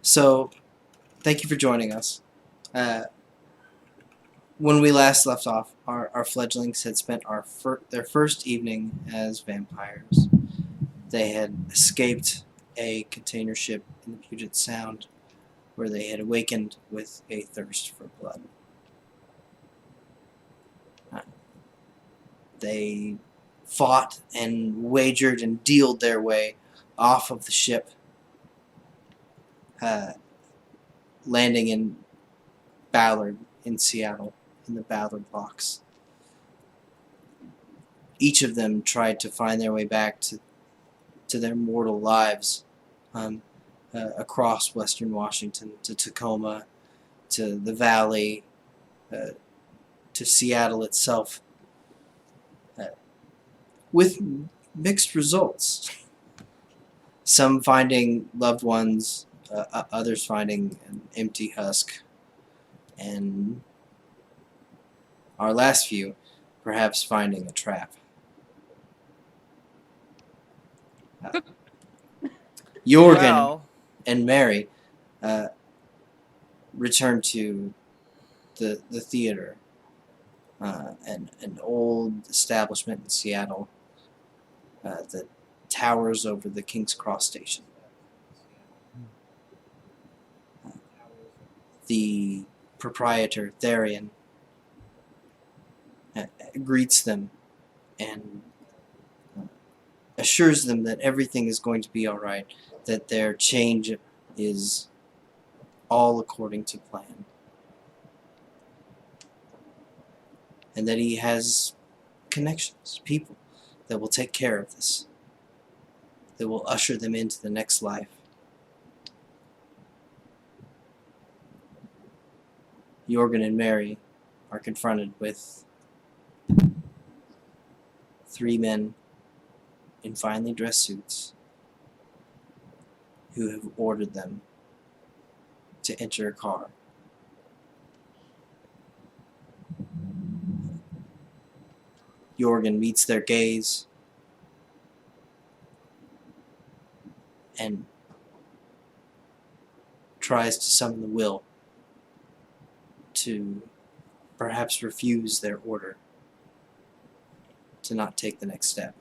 So, thank you for joining us. Uh, when we last left off, our fledglings had spent their first evening as vampires. They had escaped a container ship in the Puget Sound, where they had awakened with a thirst for blood. Uh, they fought and wagered and dealed their way off of the ship, uh, landing in Ballard in Seattle, in the Ballard Locks. Each of them tried to find their way back to their mortal lives um, across western Washington, to Tacoma, to the Valley, uh, to Seattle itself, uh, with mixed results. Some finding loved ones, others finding an empty husk, and our last few perhaps finding a trap. Jorgen Well, and Mary uh, returned to the theater, an old establishment in Seattle that towers over the King's Cross station. The proprietor, Therian, greets them and assures them that everything is going to be all right, that their change is all according to plan, and that he has connections, people that will take care of this, that will usher them into the next life. Jorgen and Mary are confronted with three men in finely dressed suits who have ordered them to enter a car. Jorgen meets their gaze and tries to summon the will to perhaps refuse their order to not take the next step.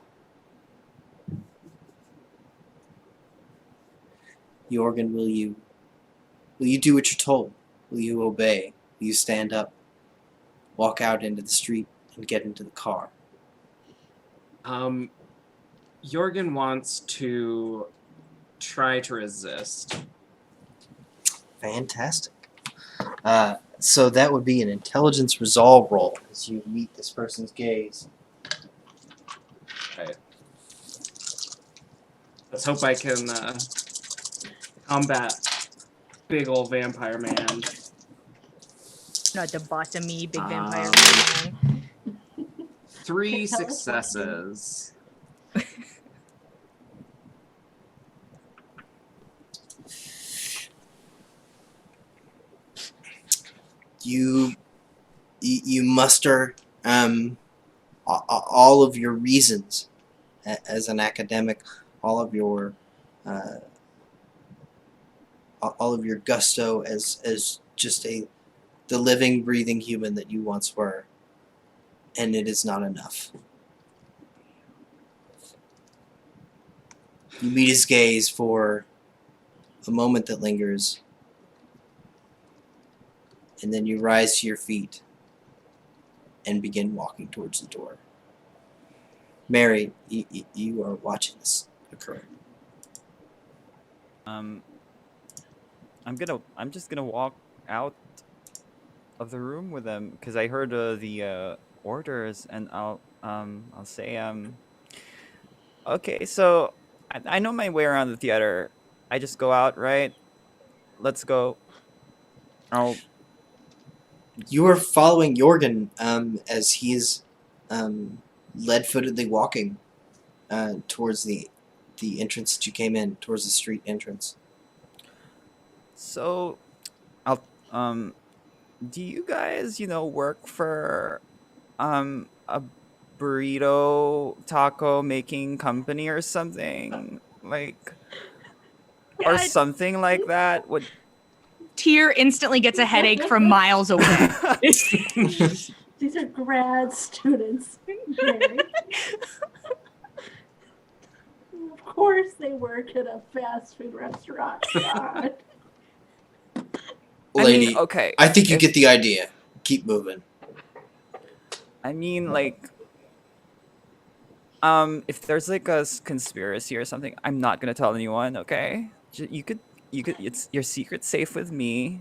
Jorgen, will you do what you're told? Will you obey? Will you stand up, walk out into the street, and get into the car? Jorgen wants to try to resist. Fantastic. So that would be an intelligence resolve roll as you meet this person's gaze. Right. Let's hope I can combat big old vampire man. Not the boss of me, big vampire man. 3 successes. You muster all of your reasons as an academic, all of your gusto as just the living, breathing human that you once were, and it is not enough. You meet his gaze for a moment that lingers, and then you rise to your feet and begin walking towards the door. Mary, you are watching this occur. I'm just gonna walk out of the room with them because I heard the orders, and I'll say okay, so I know my way around the theater. I just go out, right? Let's go. I'll You are following Jorgen as he is lead-footedly walking towards the entrance that you came in, towards the street entrance. So I'll do you guys, work for a burrito taco making company or something? Like or God. something like that. Would Tyr instantly gets a headache from miles away. These are grad students, Mary. Of course they work at a fast food restaurant. God. Lady, okay. I think you if- get the idea. Keep moving. I mean, like, if there's like a conspiracy or something, I'm not gonna tell anyone. Okay, you could, it's your secret safe with me.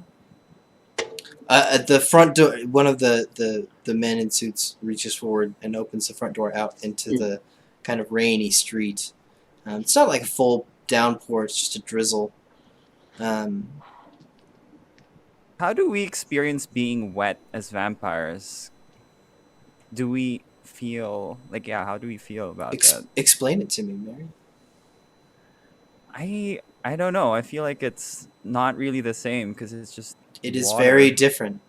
At the front door, one of the men in suits reaches forward and opens the front door out into the kind of rainy street. It's not like a full downpour; it's just a drizzle. How do we experience being wet as vampires? Do we feel like, yeah? How do we feel about that? Explain it to me, Mary. I don't know. I feel like it's not really the same because it's just It is water. very different.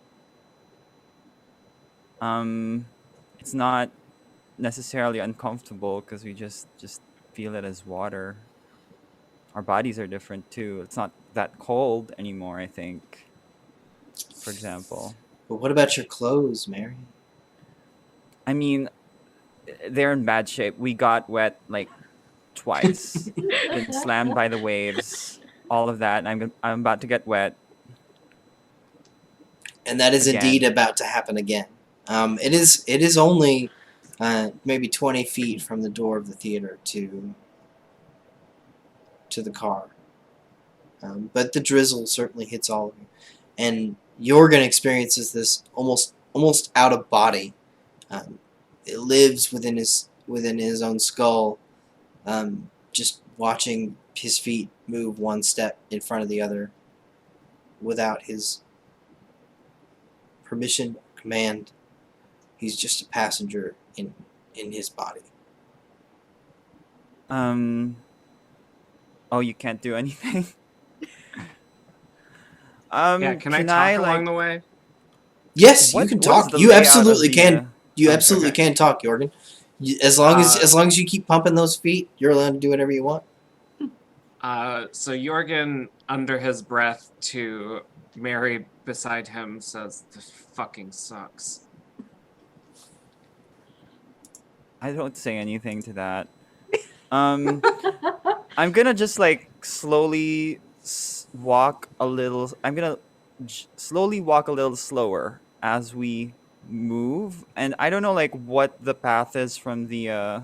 It's not necessarily uncomfortable because we just feel it as water. Our bodies are different too. It's not that cold anymore, I think. For example. But what about your clothes, Mary? I mean, they're in bad shape. We got wet like twice. Been slammed by the waves. All of that. And I'm about to get wet. And that is Again. indeed about to happen again. It is only maybe 20 feet from the door of the theater to the car. But the drizzle certainly hits all of you. And Jorgen experiences this almost out of body. It lives within his own skull, just watching his feet move one step in front of the other without his permission, command. He's just a passenger in his body. Oh, you can't do anything. Yeah, can I talk along the way? Yes, what- you can what is talk. the You layout absolutely of the, can. You Okay, absolutely okay. can talk, Jorgen. As long as you keep pumping those feet, you're allowed to do whatever you want. So Jorgen, under his breath to Mary beside him, says, "This fucking sucks." I don't say anything to that. I'm gonna just like slowly walk a little. I'm gonna slowly walk a little slower as we move, and I don't know like what the path is from the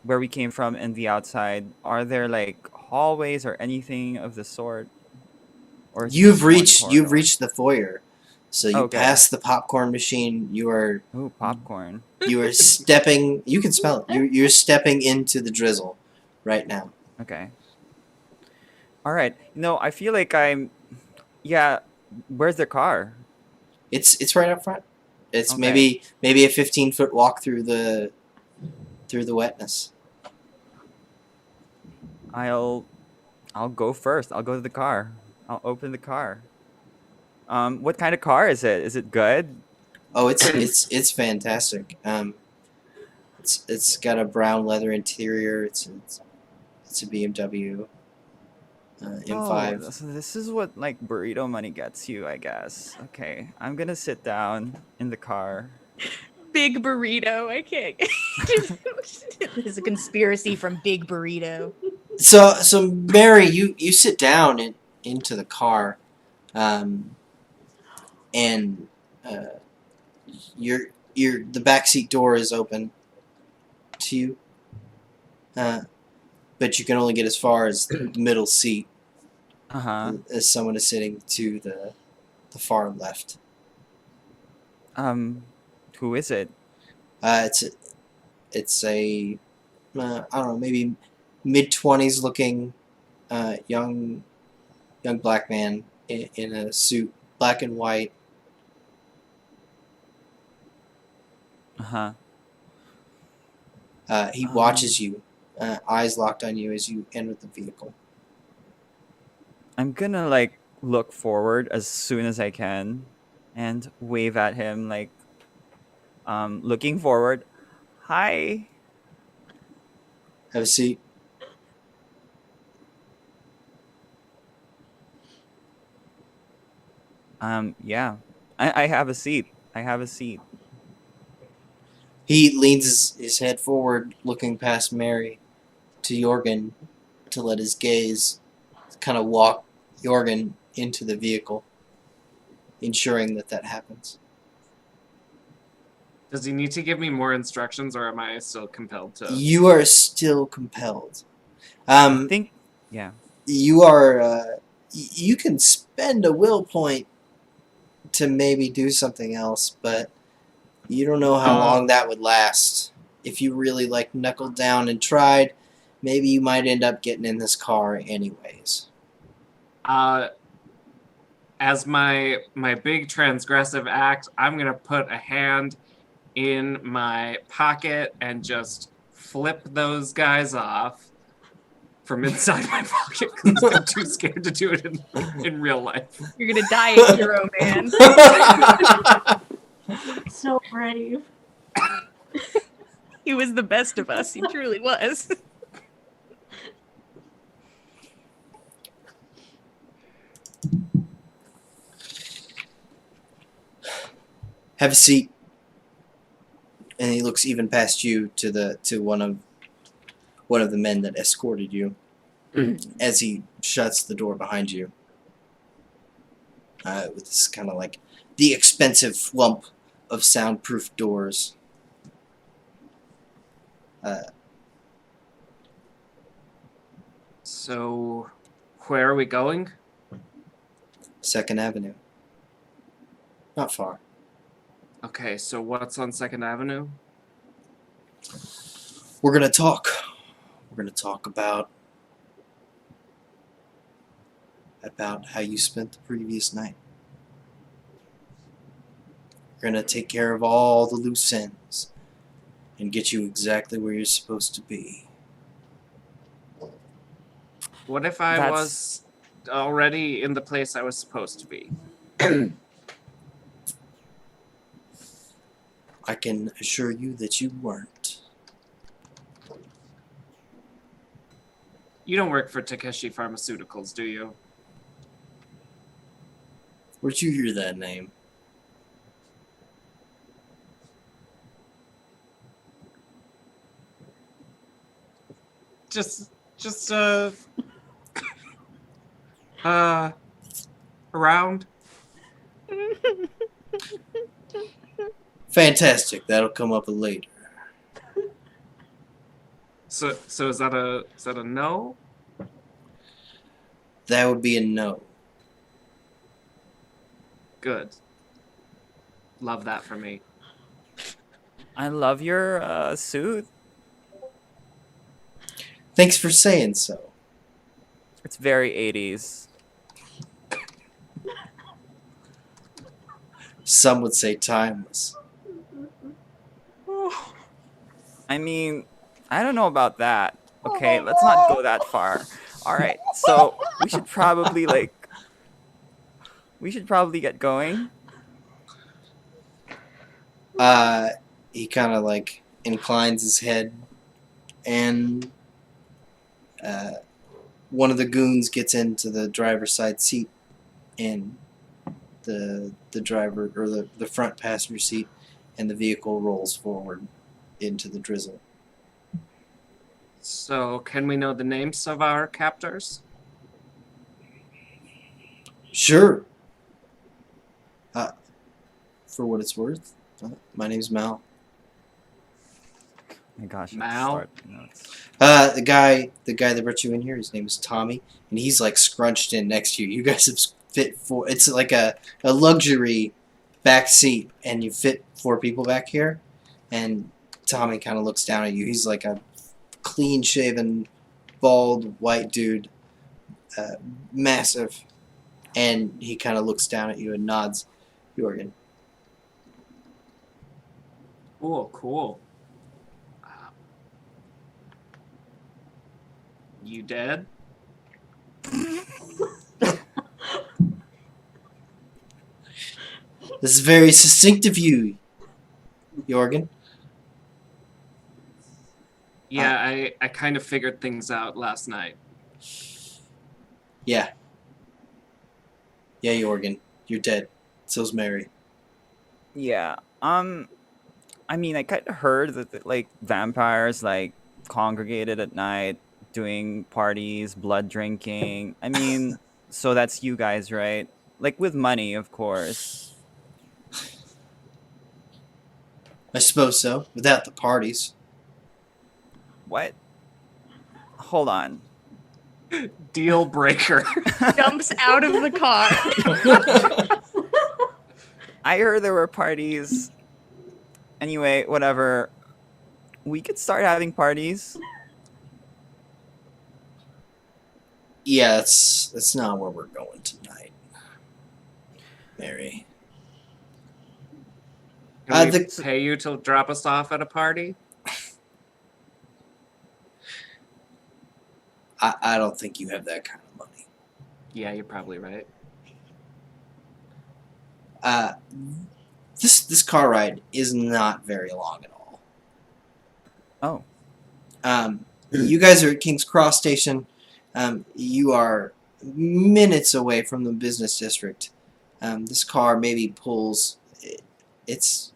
where we came from and the outside. Are there like hallways or anything of the sort? Or is it just You've one reached corridor? the foyer, so you Okay. passed the popcorn machine. You are Popcorn. stepping. You can smell it. You're stepping into the drizzle right now. Okay. All right. No, I feel like I'm. Yeah. Where's the car? It's right up front. It's Okay. maybe a 15-foot walk through the wetness. I'll go first. I'll go to the car. I'll open the car. What kind of car is it? Is it good? Oh, it's fantastic. It's got a brown leather interior. It's a BMW M5. Oh, so this is what like burrito money gets you, I guess. Okay, I'm gonna sit down in the car. Big Burrito. I can't. There's a conspiracy from Big Burrito. So Mary, you sit down into the car, and your the backseat door is open to you, but you can only get as far as the middle seat, as someone is sitting to the far left. Who is it? It's a I don't know, maybe mid-20s looking young black man in a suit, black and white. He watches you, eyes locked on you as you enter the vehicle. I'm gonna like look forward as soon as I can, and wave at him like, looking forward. Hi. Have a seat. Yeah. I have a seat. I have a seat. He leans his head forward, looking past Mary to Jorgen to let his gaze kind of walk Jorgen into the vehicle, ensuring that happens. Does he need to give me more instructions, or am I still compelled to? You are still compelled. I think, yeah. You are. You can spend a will point to maybe do something else, but you don't know how long that would last. If you really knuckled down and tried, maybe you might end up getting in this car anyways. As my big transgressive act, I'm gonna put a hand in my pocket and just flip those guys off from inside my pocket because I'm too scared to do it in real life. You're gonna die a hero, man. So brave. He was the best of us. He truly was. Have a seat. And he looks even past you to one of the men that escorted you as he shuts the door behind you. With this kind of the expensive flump of soundproof doors. So, where are we going? 2nd Avenue. Not far. Okay, so what's on 2nd Avenue? We're gonna talk. We're gonna talk about how you spent the previous night. We're gonna take care of all the loose ends and get you exactly where you're supposed to be. What if I was already in the place I was supposed to be? I can assure you that you weren't. You don't work for Takeshi Pharmaceuticals, do you? Where'd you hear that name? Just around. Fantastic. That'll come up later. So is that a no? That would be a no. Good. Love that for me. I love your suit. Thanks for saying so. It's very 80s. Some would say timeless. I mean, I don't know about that. Okay, let's not go that far. All right, so we should probably get going. He kind of inclines his head, and one of the goons gets into the driver's side seat, and the driver or the front passenger seat, and the vehicle rolls forward into the drizzle. So can we know the names of our captors? Sure. For what it's worth, my name's Mal. My gosh, I have to Mal? start the notes. The guy that brought you in here, his name is Tommy, and he's scrunched in next to you. You guys have fit four. It's like a luxury back seat, and you fit 4 people back here. And Tommy kind of looks down at you. He's like a clean-shaven, bald, white dude, massive, and he kind of looks down at you and nods. Jorgen. Cool. You dead? This is very succinct of you, Jorgen. Yeah, I kind of figured things out last night. Yeah, Jorgen. You're dead. So's Mary. Yeah. I mean, I kind of heard that like vampires like congregated at night doing parties, blood drinking. I mean, so that's you guys, right? Like with money, of course. I suppose so. Without the parties. What? Hold on. Deal breaker. Jumps out of the car. I heard there were parties. Anyway, whatever. We could start having parties. Yeah, that's not where we're going tonight, Mary. Can we the- pay you to drop us off at a party? I don't think you have that kind of money. Yeah, you're probably right. This car ride is not very long at all. Oh. You guys are at King's Cross Station. You are minutes away from the business district. This car maybe pulls. It's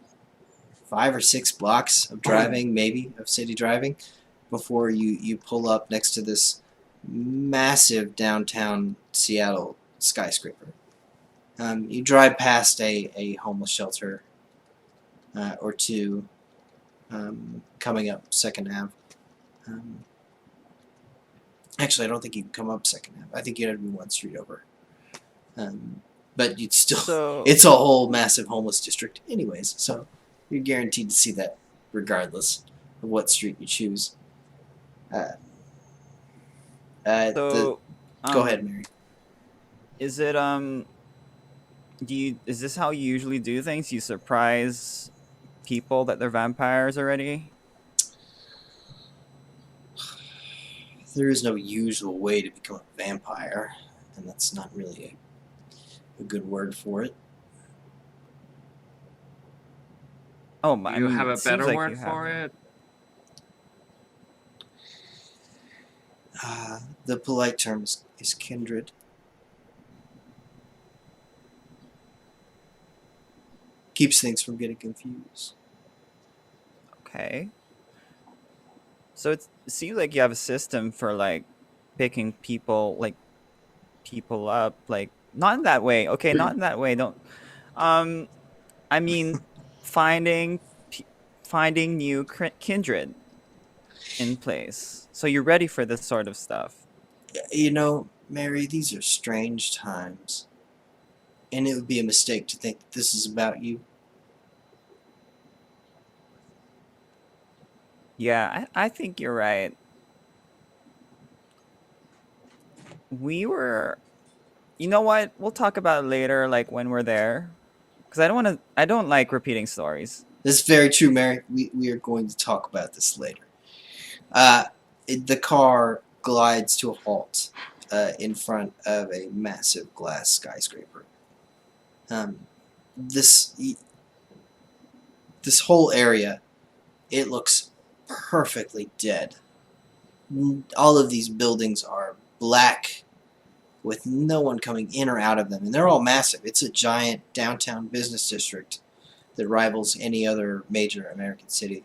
5 or 6 blocks of driving, maybe of city driving, before you pull up next to this massive downtown Seattle skyscraper. You drive past a homeless shelter or two coming up Second Ave. Actually, I don't think you can come up Second Ave. I think you'd have to be one street over. But you'd still... So It's a whole massive homeless district anyways, so you're guaranteed to see that regardless of what street you choose. Go ahead, Mary. Is it is this how you usually do things? You surprise people that they're vampires already? There is no usual way to become a vampire, and that's not really a good word for it. Oh Do my! you I mean, have a it seems better like word you for have. it? The polite term is kindred. Keeps things from getting confused. Okay. So it seems like you have a system for like picking people up, like not in that way. Okay, not in that way. Don't. I mean, finding finding new kindred in place. So you're ready for this sort of stuff. You know, Mary, these are strange times. And it would be a mistake to think that this is about you. Yeah, I think you're right. We were, you know what? We'll talk about it later, like when we're there, because I don't like repeating stories. This is very true, Mary. We are going to talk about this later. The car glides to a halt in front of a massive glass skyscraper. This whole area, it looks perfectly dead. All of these buildings are black with no one coming in or out of them, and they're all massive. It's a giant downtown business district that rivals any other major American city.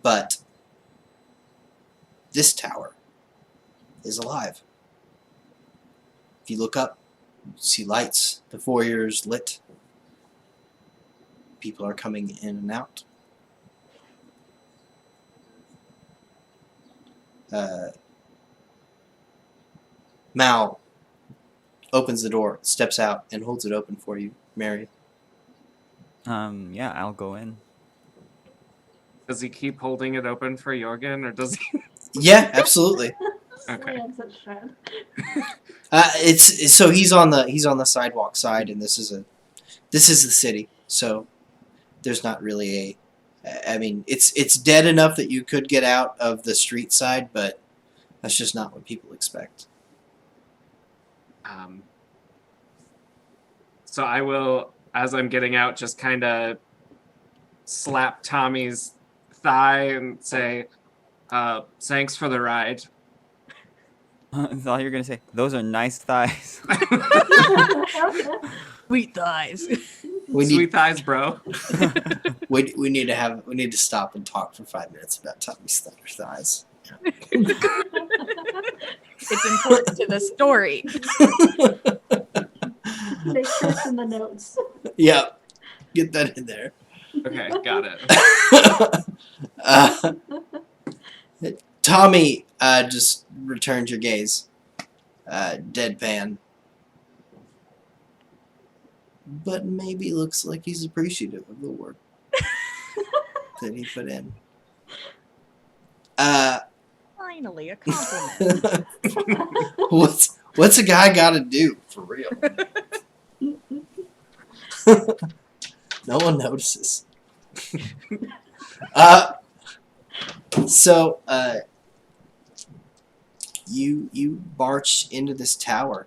But this tower is alive. If you look up, you see lights. The foyer's lit. People are coming in and out. Mal opens the door, steps out, and holds it open for you, Mary. Yeah, I'll go in. Does he keep holding it open for Jorgen, or does he? Yeah, absolutely. Okay. Slams it shut. So he's on the sidewalk side, and this is the city. So there's not really I mean, it's dead enough that you could get out of the street side, but that's just not what people expect. So I will, as I'm getting out, just kind of slap Tommy's thigh and say, "Thanks for the ride." That's all you're gonna say. Those are nice thighs. Sweet thighs. We Sweet need thighs, bro. we need to stop and talk for 5 minutes about Tommy's thunder thighs. It's important to the story. Make sure it's in the notes. Yep, get that in there. Okay, got it. Tommy just returned your gaze, deadpan, but maybe looks like he's appreciative of the work that he put in. Finally, a compliment. What's a guy got to do for real? No one notices. So you march into this tower,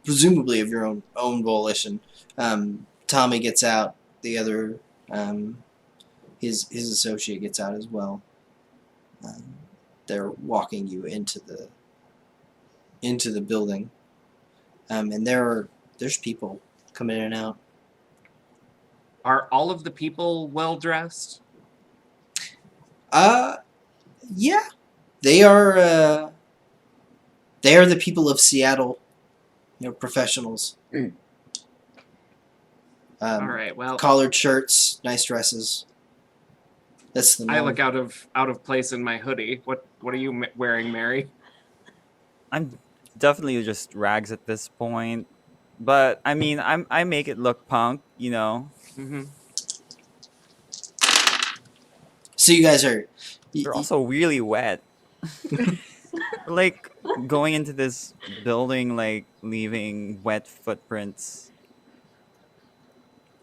presumably of your own volition. Tommy gets out. The other his associate gets out as well. They're walking you into the building, and there's people coming in and out. Are all of the people well dressed? Yeah, they are the people of Seattle, professionals. All right. Well, Collared shirts, nice dresses. That's the I norm. look out of place in my hoodie. What are you wearing, Mary? I'm definitely just rags at this point, but I mean, I make it look punk, Mm-hmm. So you guys are. They're also really wet. Like going into this building, like leaving wet footprints.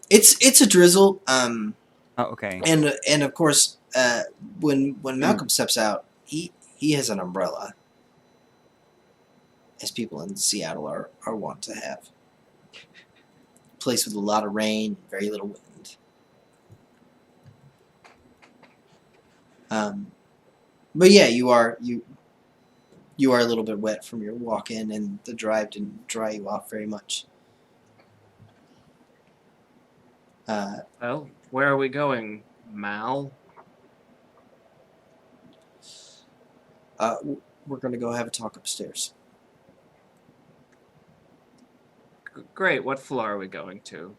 It's a drizzle. Oh, okay. And of course, when Malcolm steps out, he has an umbrella, as people in Seattle are wont to have. A place with a lot of rain, very little wind. But yeah, you are a little bit wet from your walk in, and the drive didn't dry you off very much. Well, where are we going, Mal? We're gonna go have a talk upstairs. Great. What floor are we going to?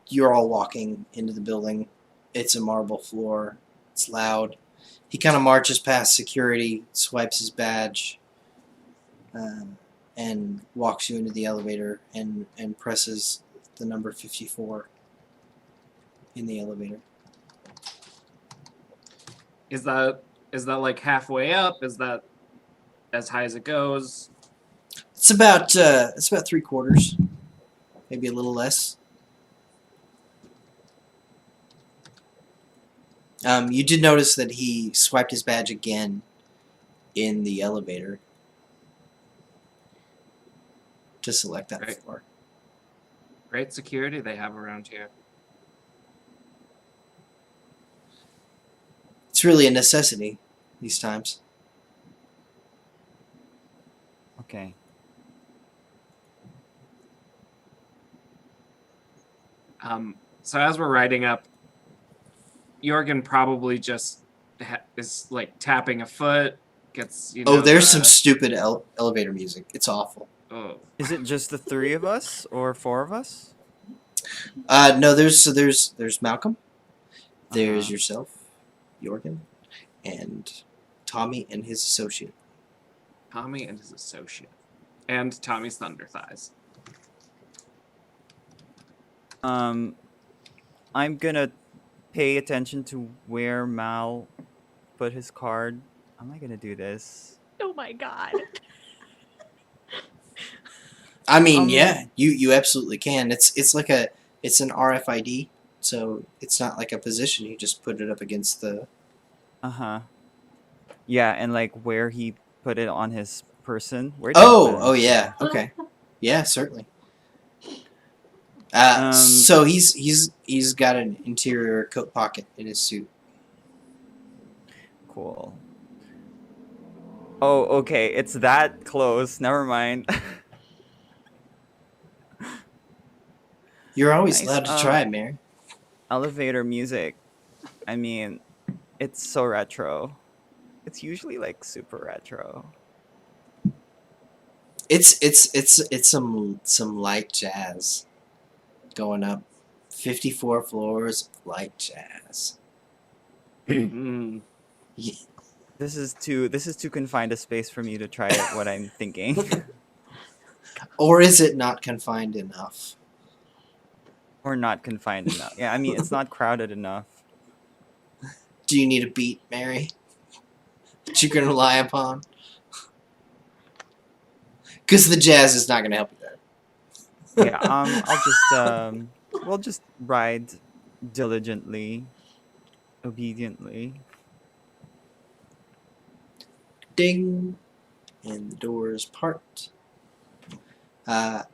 You're all walking into the building. It's a marble floor. It's loud. He kind of marches past security, swipes his badge, and walks you into the elevator and presses the number 54 in the elevator. Is that like halfway up? Is that as high as it goes? It's about 3/4, maybe a little less. You did notice that he swiped his badge again in the elevator to select that Right. floor. Great security they have around here. It's really a necessity these times. Okay. So as we're riding up, Jorgen probably just is like tapping a foot. Gets Oh, there's some stupid elevator music. It's awful. Oh, Is it just the three of us or four of us? No, there's Malcolm. There's Uh-huh. yourself, Jorgen, and Tommy and his associate. Tommy and his associate, and Tommy's thunder thighs. I'm gonna pay attention to where Mal put his card. Am I gonna do this? Oh my god. I mean, Um, yeah, you absolutely can. It's an RFID, so it's not like a position. You just put it up against the. Uh-huh. Yeah, and like where he put it on his person. Where did he put it? Oh yeah, okay, yeah, certainly. Um, So he's got an interior coat pocket in his suit. Cool. Oh, okay. It's that close. Never mind. You're always Nice. allowed to try, Mary. Elevator music. I mean, it's so retro. It's usually like super retro. It's some light jazz going up 54 floors of light jazz. Mm. Yeah. This is too confined a space for me to try what I'm thinking. Or is it not confined enough? Or not confined enough. Yeah, I mean, it's not crowded enough. Do you need a beat, Mary, that you can rely upon? Because the jazz is not going to help you there. Yeah, we'll just ride diligently, obediently. Ding, and the doors part. And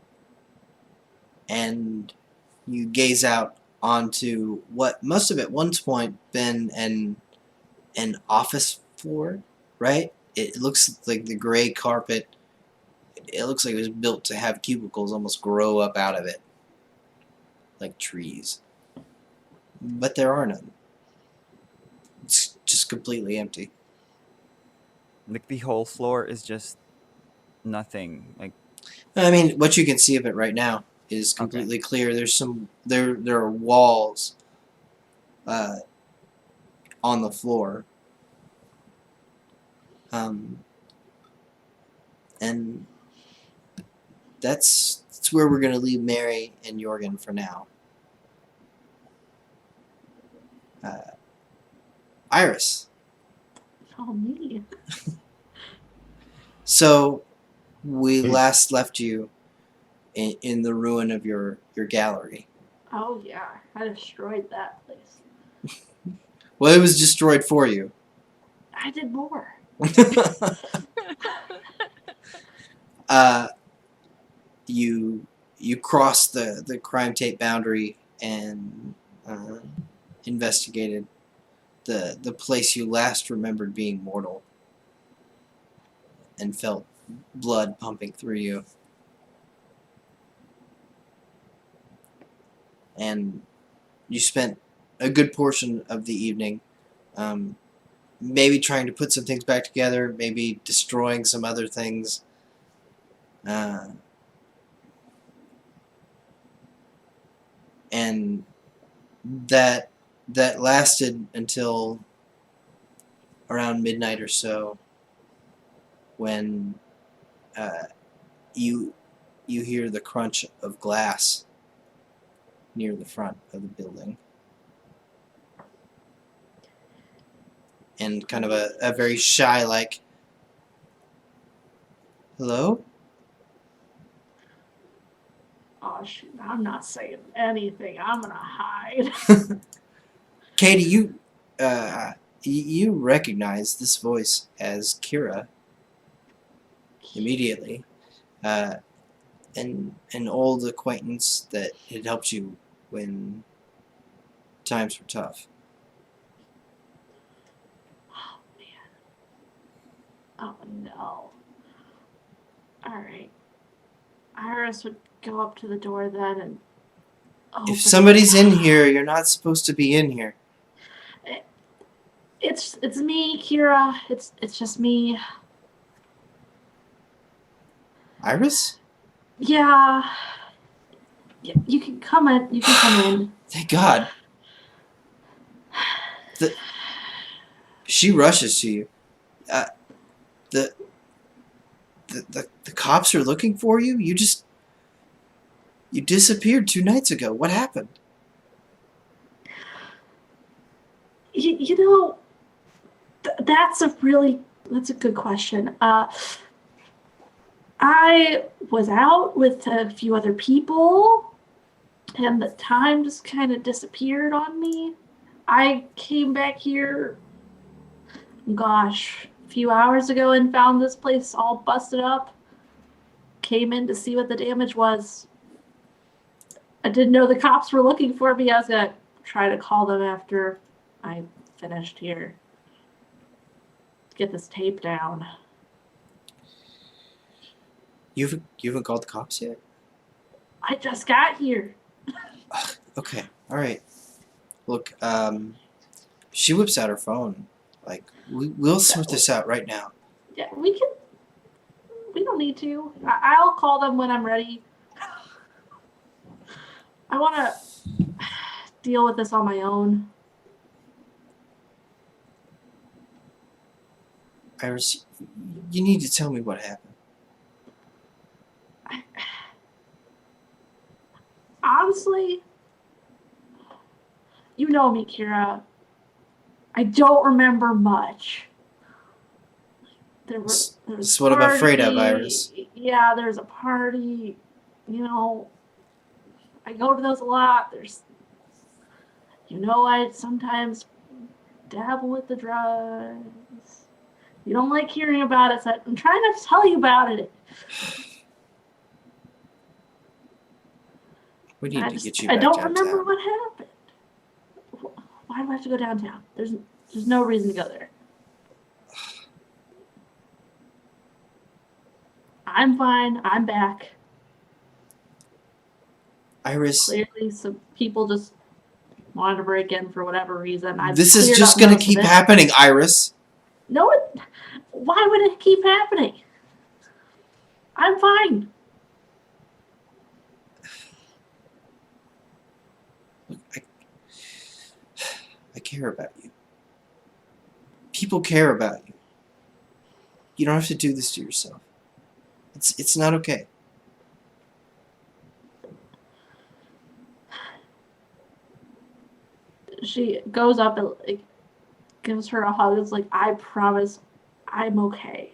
you gaze out onto what must have at one point been an office floor, right? It looks like the gray carpet. It looks like it was built to have cubicles almost grow up out of it, like trees. But there are none. It's just completely empty. Like the whole floor is just nothing. Like, I mean, what you can see of it right now is completely clear. There's there are walls on the floor. And that's where we're going to leave Mary and Jorgen for now. Iris. Oh, me. So we last left you in the ruin of your gallery. Oh, yeah. I destroyed that place. Well, it was destroyed for you. I did more. You crossed the crime tape boundary and investigated the place you last remembered being mortal and felt blood pumping through you. And you spent a good portion of the evening maybe trying to put some things back together, maybe destroying some other things. And that lasted until around midnight or so, when you hear the crunch of glass near the front of the building, and kind of a very shy, like, "Hello?" Oh, shoot. I'm not saying anything. I'm going to hide. Katie, you recognize this voice as Kira immediately. An old acquaintance that had helped you when times were tough. Oh, man. Oh, no. All right. Iris would go up to the door then and open If somebody's it. in here, you're not supposed to be in here. It's me, Kira. It's just me. Iris? Yeah. You can come in. You can come in. Thank God. She rushes to you. The cops are looking for you? You disappeared 2 nights ago. What happened? You know, that's a good question. I was out with a few other people, and the time just kind of disappeared on me. I came back here, gosh, a few hours ago and found this place all busted up. Came in to see what the damage was. I didn't know the cops were looking for me. I was going to try to call them after I finished here. get this tape down. You haven't called the cops yet? I just got here. Okay, all right. Look, she whips out her phone. Like, we'll sort this out right now. Yeah, we can. We don't need to. I'll call them when I'm ready. I want to deal with this on my own. Iris, you need to tell me what happened. Honestly, you know me, Kira. I don't remember much. That's There's what I'm afraid of, party. Iris. Yeah, there's a party. You know, I go to those a lot. I sometimes dabble with the drugs. You don't like hearing about it, so I'm trying not to tell you about it. We need to get you back I don't downtown. remember what happened. Why do I have to go downtown? There's no reason to go there. I'm fine. I'm back. Iris, Clearly, some people just wanted to break in for whatever reason. this is just going to keep happening, Iris. No, why would it keep happening? I'm fine. Look, I care about you. People care about you. You don't have to do this to yourself. It's not okay. She goes up and gives her a hug. It's like, I promise I'm okay.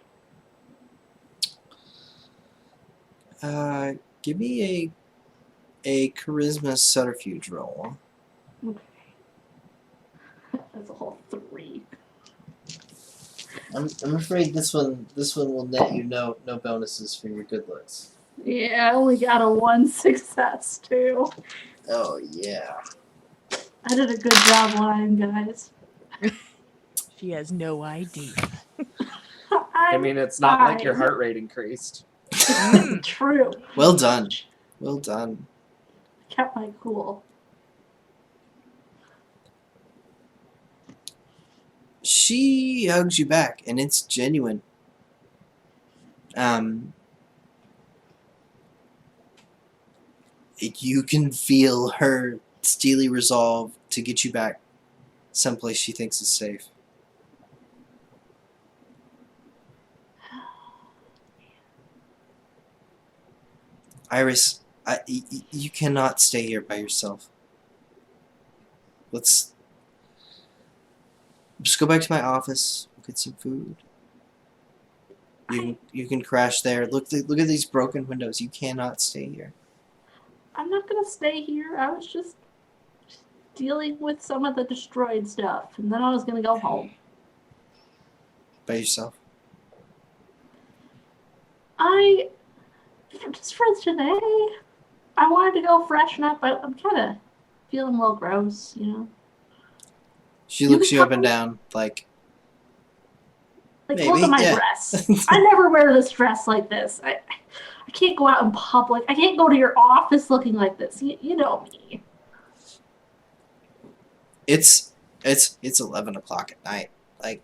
Give me a charisma subterfuge roll. Okay. That's a whole 3. I'm afraid this one will net you no bonuses for your good looks. Yeah, I only got a 1 success too. Oh yeah. I did a good job lying, guys. She has no idea. I mean, it's not like your heart rate increased. True. Well done. Well done. Kept my cool. She hugs you back, and it's genuine. You can feel her steely resolve to get you back someplace she thinks is safe. Iris, you cannot stay here by yourself. Let's just go back to my office. We'll get some food. You can crash there. Look at these broken windows. You cannot stay here. I'm not gonna stay here. I was just dealing with some of the destroyed stuff, and then I was gonna go home. By yourself. Just for today, I wanted to go freshen up. I'm kind of feeling a little gross, you know. She looks you up and down like maybe, look at my yeah. dress. I never wear this dress like this. I can't go out in public. I can't go to your office looking like this. You know me. It's 11 o'clock at night. Like,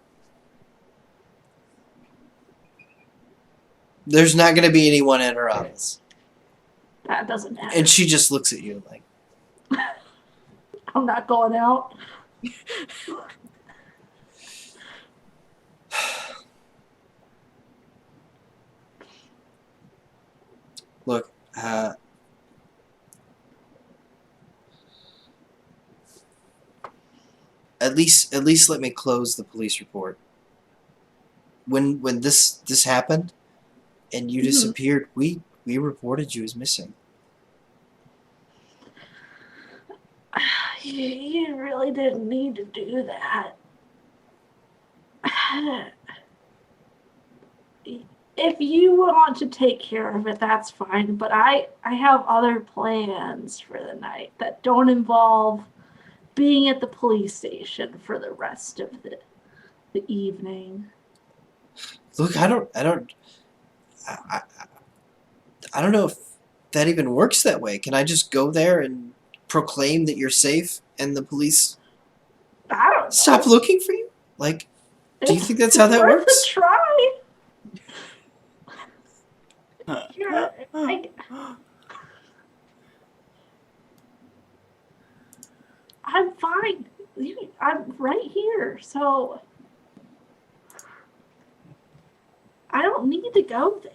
there's not going to be anyone in her office. That doesn't matter. And she just looks at you like, I'm not going out. look, at least let me close the police report. When this happened and you disappeared, we reported you as missing. You really didn't need to do that. If you want to take care of it, that's fine. But I have other plans for the night that don't involve being at the police station for the rest of the evening. Look, I don't know if that even works that way. Can I just go there and proclaim that you're safe and the police I don't know. stop looking for you? Like, do you It's think that's how that worth works? a try. Here, I'm fine. I'm right here, so I don't need to go there.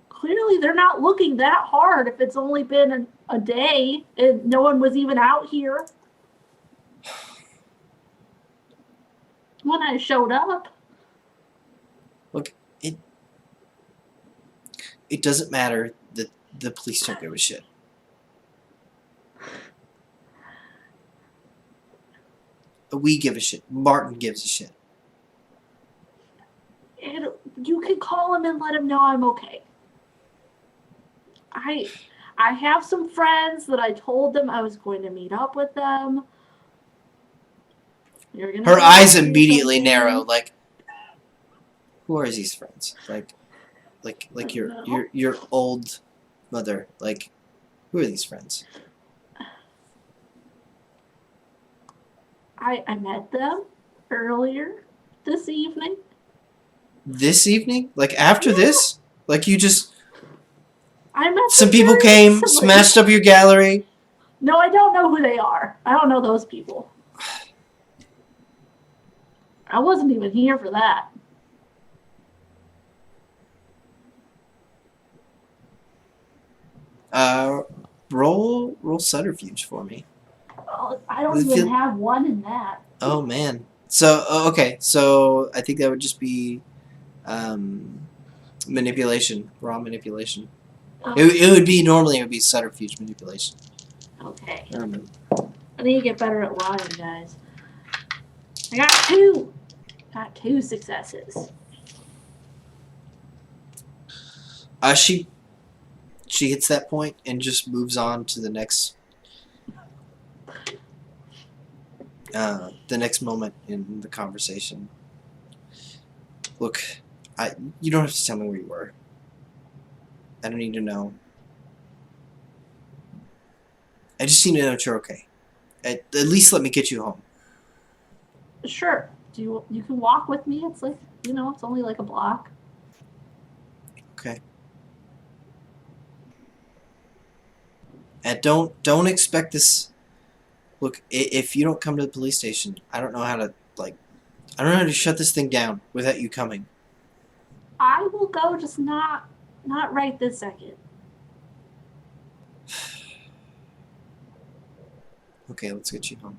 Clearly, they're not looking that hard if it's only been a day and no one was even out here when I showed up. Look, it doesn't matter that the police don't give a shit. We give a shit. Martin gives a shit. And you can call him and let him know I'm okay. I have some friends that I told them I was going to meet up with them. You're gonna Her go eyes do immediately something. narrow. Like, who are these friends? Like your old mother. Like, who are these friends? I met them earlier this evening. This evening? Like after this? Like you just I met some them people very came, recently. smashed up your gallery. No, I don't know who they are. I don't know those people. I wasn't even here for that. Roll subterfuge for me. Oh, I don't Does it even feel- have one in that. Oh man. So okay, so I think that would just be manipulation, raw manipulation. It would be normally it would be subterfuge manipulation. Okay. Um, I need to get better at lying, guys. I got two. Got 2 successes. she hits that point and just moves on to the next moment in the conversation. Look, you don't have to tell me where you were. I don't need to know. I just need to know that you're okay. At least let me get you home. Sure. You can walk with me? It's like, it's only like a block. Okay. And don't expect this. Look, if you don't come to the police station, I don't know how to shut this thing down without you coming. I will go, just not right this second. Okay, let's get you home.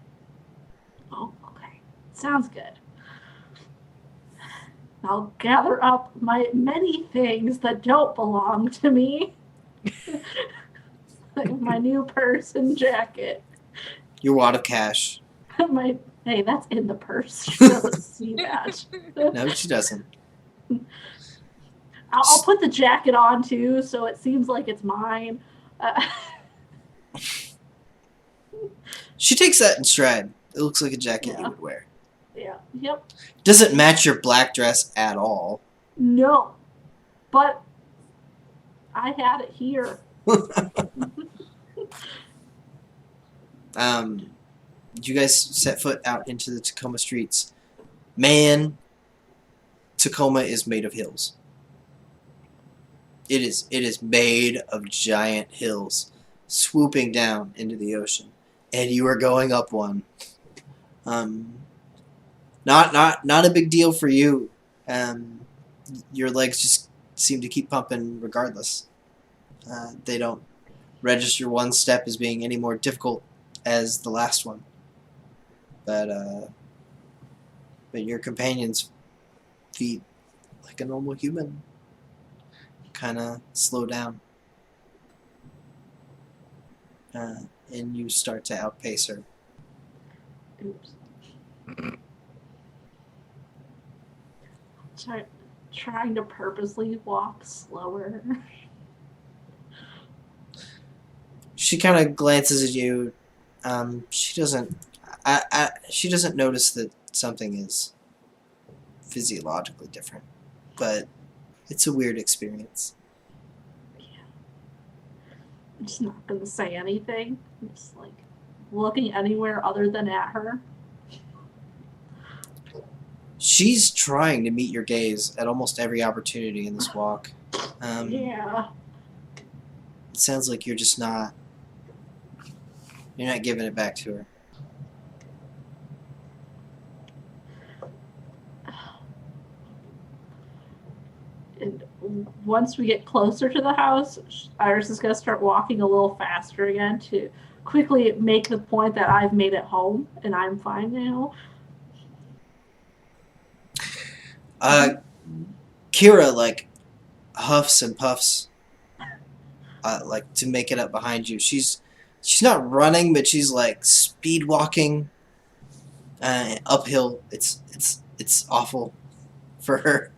Oh, okay. Sounds good. I'll gather up my many things that don't belong to me. Like my new purse and jacket. Your wad of cash. Hey, that's in the purse. She doesn't see that. No, she doesn't. I'll put the jacket on too, so it seems like it's mine. She takes that in stride. It looks like a jacket you Yeah. would wear. Yeah. Yep. Doesn't match your black dress at all. No. But I had it here. You guys set foot out into the Tacoma streets. Man, Tacoma is made of hills. It is made of giant hills swooping down into the ocean, and you are going up one. Not a big deal for you. Your legs just seem to keep pumping regardless. They don't register one step as being any more difficult as the last one. But your companion's feet, like a normal human, kind of slow down. And you start to outpace her. Oops. Trying to purposely walk slower. She kind of glances at you. She doesn't. She doesn't notice that something is physiologically different, but it's a weird experience. I'm just not gonna say anything. I'm just like looking anywhere other than at her. She's trying to meet your gaze at almost every opportunity in this walk. Yeah. It sounds like you're just not. You're not giving it back to her. And once we get closer to the house, Iris is gonna start walking a little faster again to quickly make the point that I've made it home and I'm fine now. Kira like huffs and puffs, like to make it up behind you. She's not running, but she's like speed walking uphill. It's awful for her.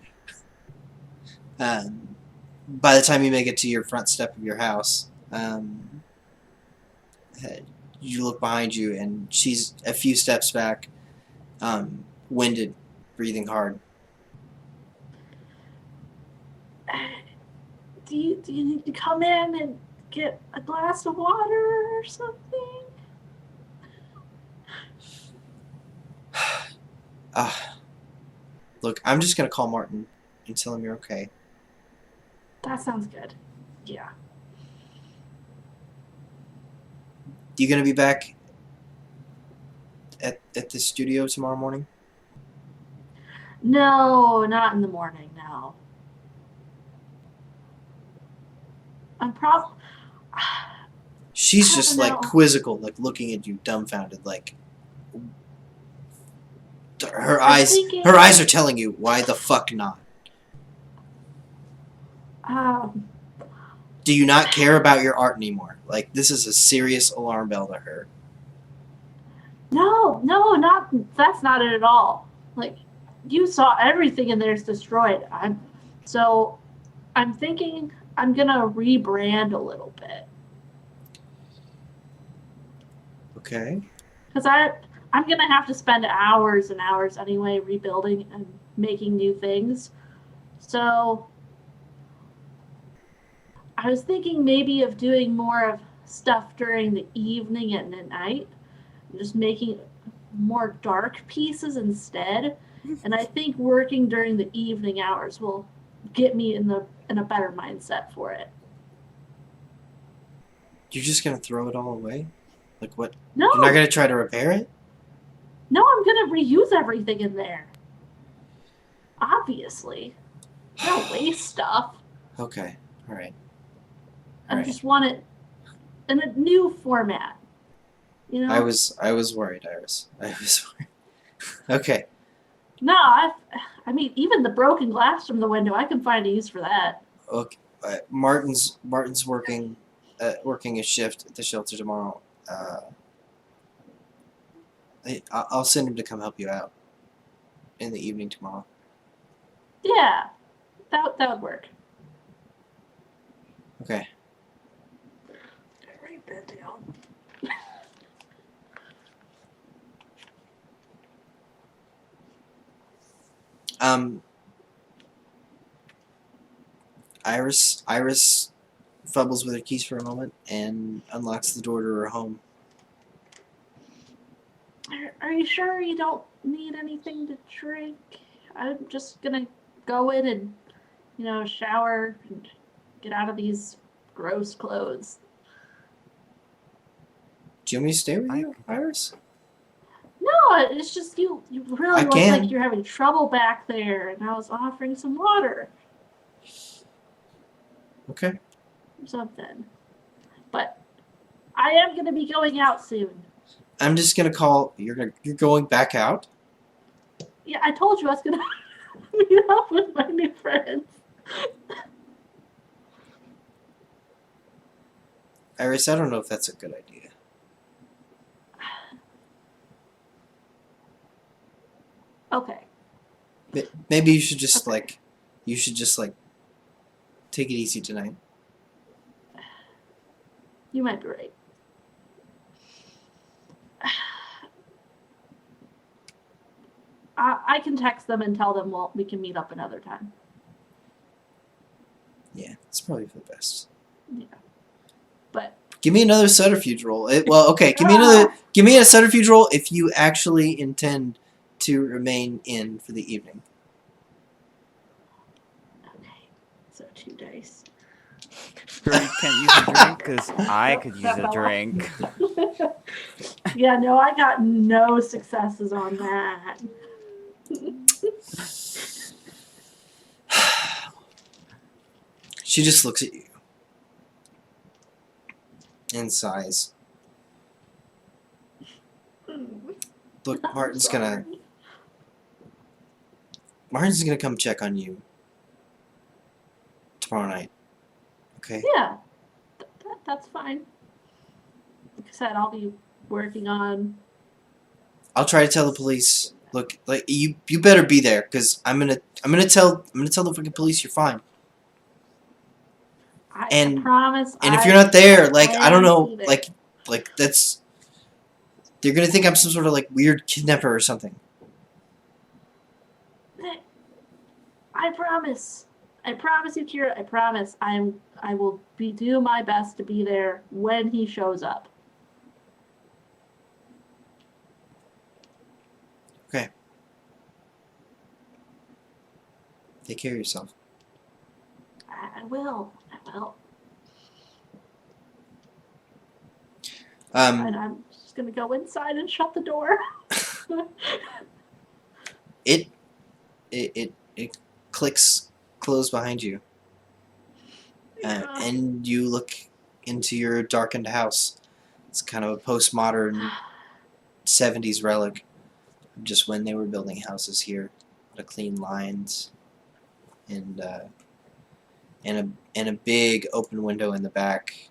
By the time you make it to your front step of your house, you look behind you, and she's a few steps back, winded, breathing hard. Do you need to come in and get a glass of water or something? Look, I'm just gonna call Martin and tell him you're okay. That sounds good. Yeah. You gonna be back at the studio tomorrow morning? No, not in the morning, no. I'm probably. She's I just don't like know. quizzical, like looking at you, dumbfounded, like her eyes. thinking- Her eyes are telling you, why the fuck not? Do you not care about your art anymore? Like, this is a serious alarm bell to her. No, that's not it at all. Like, you saw everything in there's destroyed. I'm thinking I'm gonna rebrand a little bit. Okay. Because I'm gonna have to spend hours and hours anyway rebuilding and making new things. So I was thinking maybe of doing more of stuff during the evening and at night, just making more dark pieces instead. And I think working during the evening hours will get me in a better mindset for it. You're just gonna throw it all away? Like what? No, You're not gonna try to repair it? no, I'm gonna reuse everything in there. Obviously, I don't waste stuff. Okay. All right. I Right. just want it in a new format. You know? I was worried, Iris. I was worried. Okay. No, I mean, even the broken glass from the window, I can find a use for that. Okay. Martin's working a shift at the shelter tomorrow. I'll send him to come help you out in the evening tomorrow. Yeah, that would work. Okay. Write that down. Iris fumbles with her keys for a moment and unlocks the door to her home. Are you sure you don't need anything to drink? I'm just gonna go in and, shower and get out of these gross clothes. Do you want me to stay with you, Iris? No, it's just you really I look can. like you're having trouble back there, and I was offering some water Okay. or something. But I am gonna be going out soon. I'm just gonna call. You're going back out. Yeah, I told you I was gonna meet up with my new friends. Iris, I don't know if that's a good idea. Okay. Maybe you should just Okay. take it easy tonight. You might be right. I can text them and tell them, well, we can meet up another time. Yeah, it's probably for the best. Yeah. But Give me another subterfuge roll. Okay, give me a subterfuge roll if you actually intend to remain in for the evening. okay, so 2 dice. Sure, you can't use a drink because I Nope, could use that a fell off. drink. Yeah, no, I got no successes on that. She just looks at you and sighs. Look, I'm Martin's sorry. gonna come check on you tomorrow night. Okay? Yeah, that's fine. Like I said, I'll be working on. I'll try to tell the police. Look, like you better be there, cause I'm gonna tell the fucking police you're fine. I And- promise. And if you're not there, like I don't plan to know, be there. like that's they're gonna think I'm some sort of like weird kidnapper or something. I promise. I promise you, Kira. I promise. I will do my best to be there when he shows up. Okay. Take care of yourself. I will. I will. And I'm just gonna go inside and shut the door. It clicks closed behind you, Yeah. and you look into your darkened house. It's kind of a postmodern 70s relic of just when they were building houses here. A lot of clean lines, and a big open window in the back.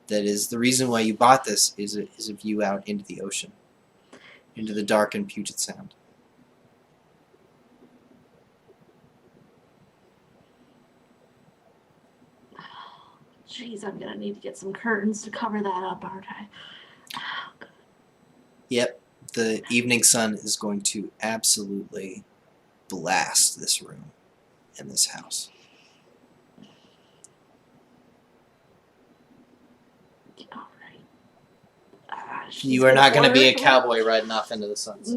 That is the reason why you bought this. Is a view out into the ocean, into the dark and Puget Sound. Jeez, I'm gonna need to get some curtains to cover that up, aren't I? Yep, the evening sun is going to absolutely blast this room and this house. All right. You are not going to be a cowboy riding off into the sunset.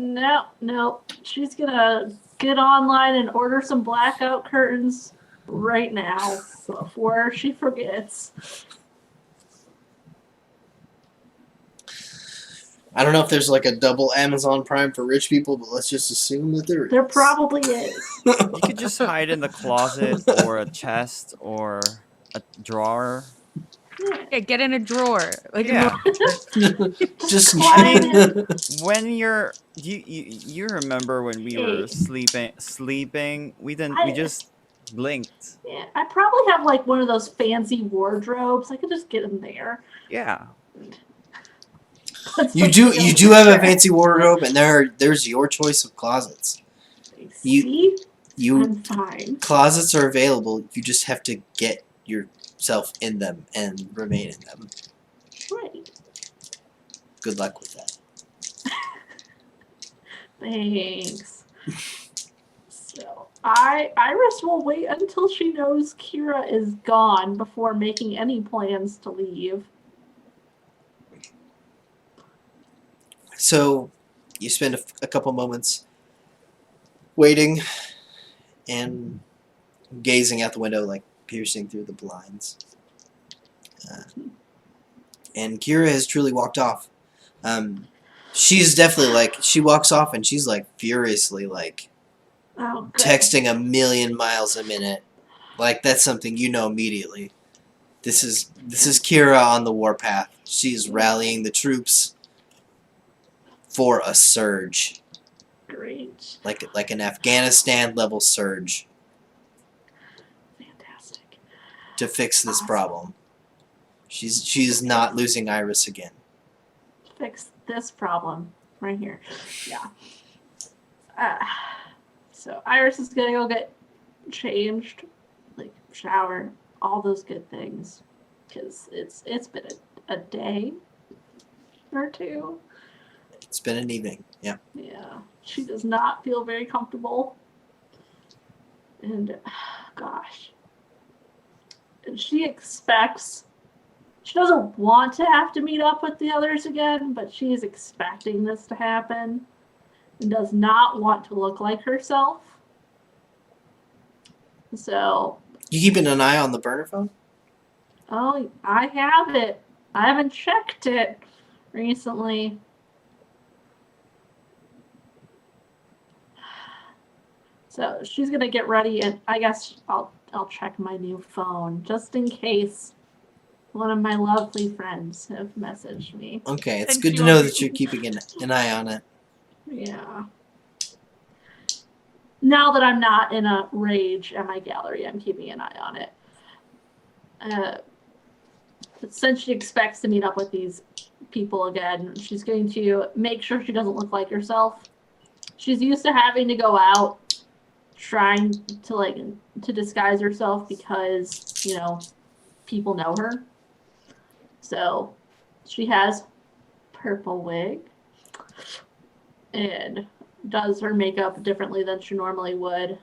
No. She's gonna get online and order some blackout curtains right now before she forgets. I don't know if there's like a double Amazon Prime for rich people, but let's just assume that there is. There probably is. You could just hide in the closet or a chest or a drawer. Yeah, get in a drawer. Like Yeah. Just When you remember when we were sleeping, we just blinked. Yeah, I probably have like one of those fancy wardrobes. I could just get in there. Yeah. You do have a fancy wardrobe, and there's your choice of closets. See? You I'm fine. closets are available. You just have to get yourself in them and remain in them. Right. Good luck with that. Thanks. So Iris will wait until she knows Kira is gone before making any plans to leave. So you spend a couple moments waiting and gazing out the window, like piercing through the blinds. And Kira has truly walked off. She's definitely like, she walks off and she's like furiously like Oh, good. texting 1,000,000 miles a minute. Like that's something you know immediately. This is Kira on the warpath. She's rallying the troops for a surge, Great. like an Afghanistan level surge Fantastic. to fix this Awesome. problem. She's not losing Iris again. Fix this problem right here. Yeah. So Iris is gonna go get changed, like shower, all those good things, because it's been a day or two. It's been an evening. Yeah. Yeah. She does not feel very comfortable. And, gosh. And she doesn't want to have to meet up with the others again, but she is expecting this to happen and does not want to look like herself. So, You keeping an eye on the burner phone? oh, I have it. I haven't checked it recently. So she's gonna get ready, and I guess I'll check my new phone just in case one of my lovely friends have messaged me. Okay, it's And good she to know won't that you're keeping an eye on it. Yeah. Now that I'm not in a rage at my gallery, I'm keeping an eye on it. But since she expects to meet up with these people again, she's going to make sure she doesn't look like herself. She's used to having to go out trying to disguise herself because, people know her. So she has purple wig and does her makeup differently than she normally would.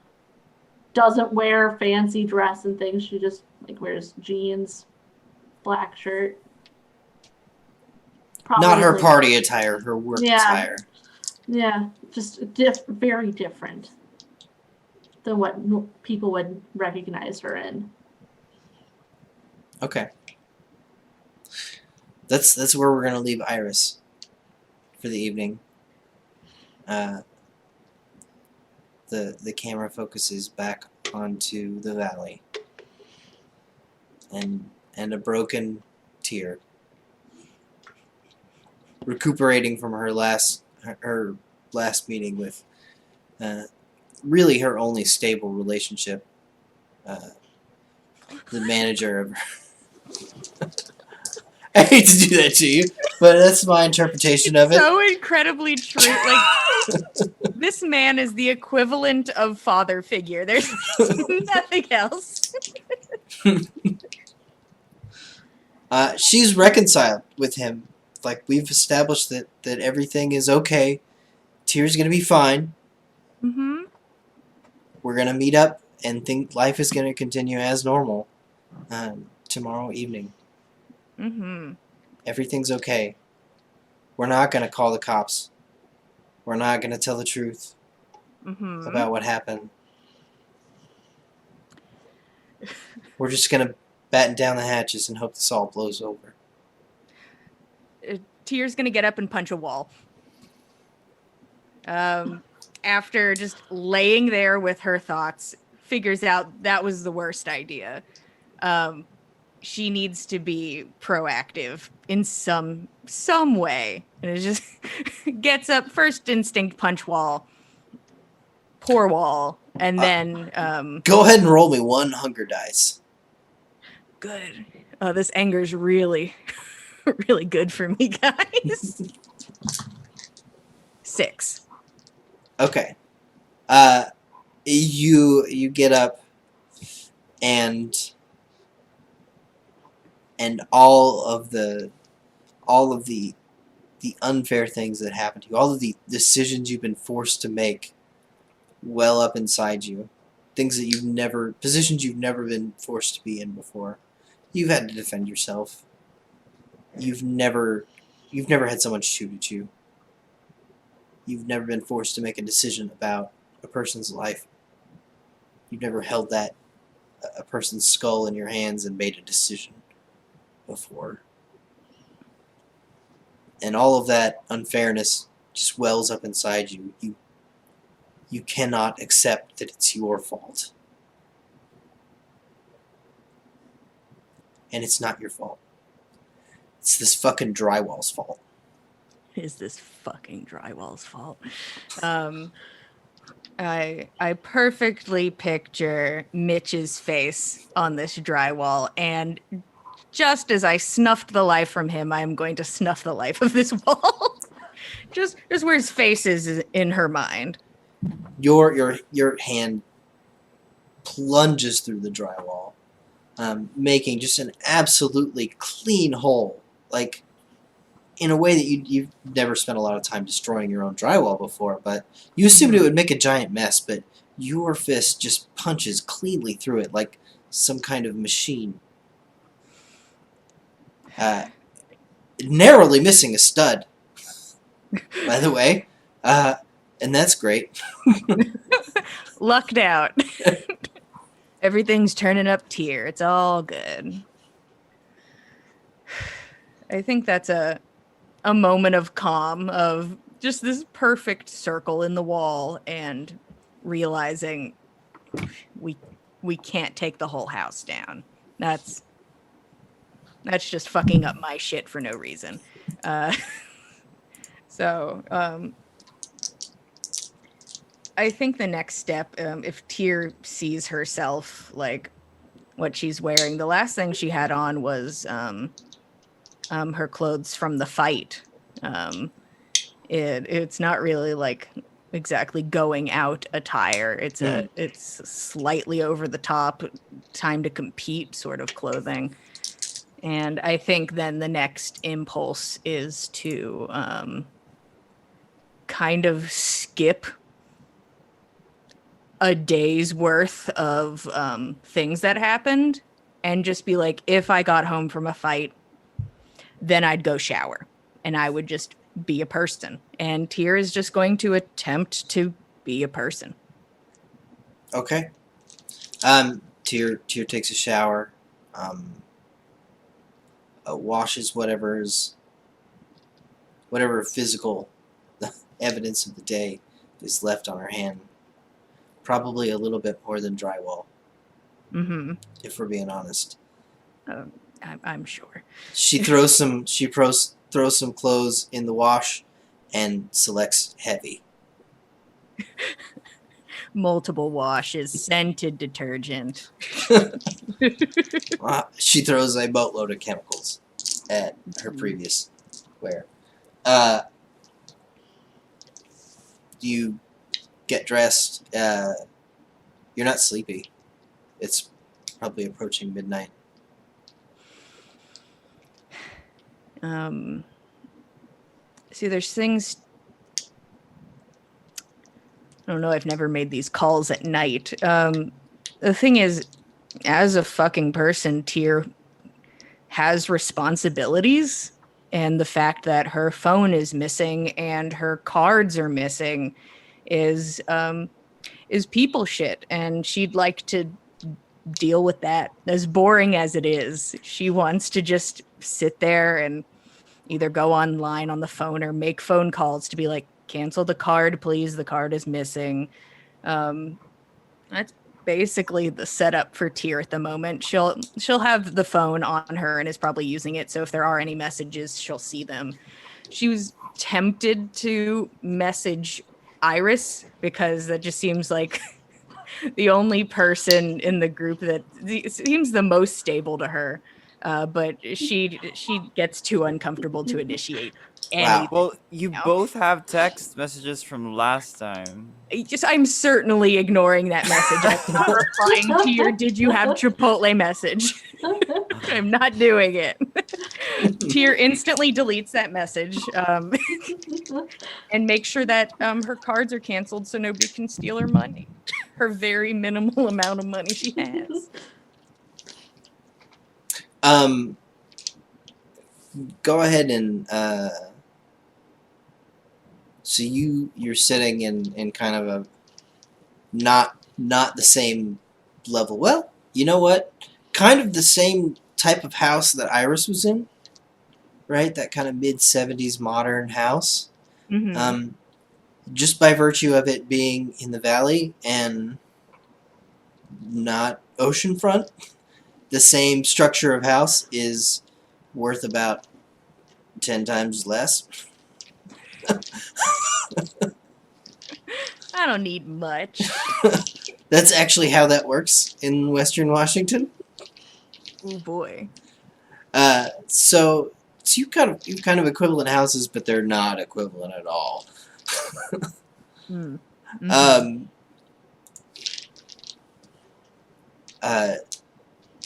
Doesn't wear fancy dress and things. She just wears jeans, black shirt. Not her Probably- party attire, her work Yeah. attire. Yeah, just very different than what people would recognize her in. Okay. That's where we're gonna leave Iris for the evening. The camera focuses back onto the valley, and a broken tear, recuperating from her last meeting with really her only stable relationship, the manager of her. I hate to do that to you, but that's my interpretation of it. So incredibly true. This man is the equivalent of father figure. There's nothing else. She's reconciled with him. We've established that everything is okay. Tyr's gonna be fine. Mm-hmm. We're gonna meet up and think life is gonna continue as normal tomorrow evening. Mm-hmm. Everything's okay. We're not gonna call the cops. We're not gonna tell the truth Mm-hmm. about what happened. We're just gonna batten down the hatches and hope this all blows over. Tyr's gonna get up and punch a wall. After just laying there with her thoughts, figures out that was the worst idea. She needs to be proactive in some way. And it just gets up, first instinct, punch wall, pour wall, and then Go ahead and roll me one hunger dice. good. This anger's really, really good for me, guys. 6. Okay. You get up and all of the unfair things that happen to you, all of the decisions you've been forced to make well up inside you, positions you've never been forced to be in before. You've had to defend yourself. You've never had someone shoot at you. You've never been forced to make a decision about a person's life. You've never held a person's skull in your hands and made a decision before. And all of that unfairness just wells up inside you. You cannot accept that it's your fault. And it's not your fault. It's this fucking drywall's fault. Is this fucking drywall's fault? I perfectly picture Mitch's face on this drywall, and just as I snuffed the life from him, I am going to snuff the life of this wall. just where his face is in her mind. Your hand plunges through the drywall, making just an absolutely clean hole. in a way that you've never spent a lot of time destroying your own drywall before, but you assumed it would make a giant mess, but your fist just punches cleanly through it like some kind of machine. Narrowly missing a stud, by the way. And that's great. Lucked out. Everything's turning up tier. It's all good. I think that's a moment of calm, of just this perfect circle in the wall, and realizing we can't take the whole house down. That's just fucking up my shit for no reason. So I think the next step, if Tyr sees herself, like what she's wearing, the last thing she had on was her clothes from the fight. It's not really like exactly going out attire. It's slightly over the top, time to compete sort of clothing. And I think then the next impulse is to kind of skip a day's worth of things that happened and just be like, if I got home from a fight, then I'd go shower and I would just be a person. And Tyr is just going to attempt to be a person. Okay. Tyr takes a shower, washes whatever physical evidence of the day is left on her hand. Probably a little bit more than drywall. Mm-hmm. If we're being honest. I'm sure. She throws some clothes in the wash and selects heavy. Multiple washes, scented detergent. She throws a boatload of chemicals at her previous wear. You get dressed. You're not sleepy. It's probably approaching midnight. See, there's things. I don't know. I've never made these calls at night. The thing is, as a fucking person, Tyr has responsibilities, and the fact that her phone is missing and her cards are missing is people shit, and she'd like to deal with that. As boring as it is, she wants to just sit there and either go online on the phone or make phone calls to be like, cancel the card, please. The card is missing. That's basically the setup for Tyr at the moment. She'll have the phone on her and is probably using it. So if there are any messages, she'll see them. She was tempted to message Iris because that just seems like the only person in the group that seems the most stable to her. But she gets too uncomfortable to initiate anything. Wow. Well, you both have text messages from last time. I'm certainly ignoring that message. I'm not replying to your "Did you have Chipotle?" message. I'm not doing it. Tyr instantly deletes that message and makes sure that her cards are canceled so nobody can steal her money. Her very minimal amount of money she has. Go ahead and so you're sitting in kind of a not the same level. Well, you know what? Kind of the same type of house that Iris was in, right? That kind of mid-70s modern house. Mm-hmm. Just by virtue of it being in the valley and not oceanfront, the same structure of house is worth about 10 times less. I don't need much. That's actually how that works in Western Washington. Oh boy. So you kind of equivalent houses, but they're not equivalent at all. Mm-hmm.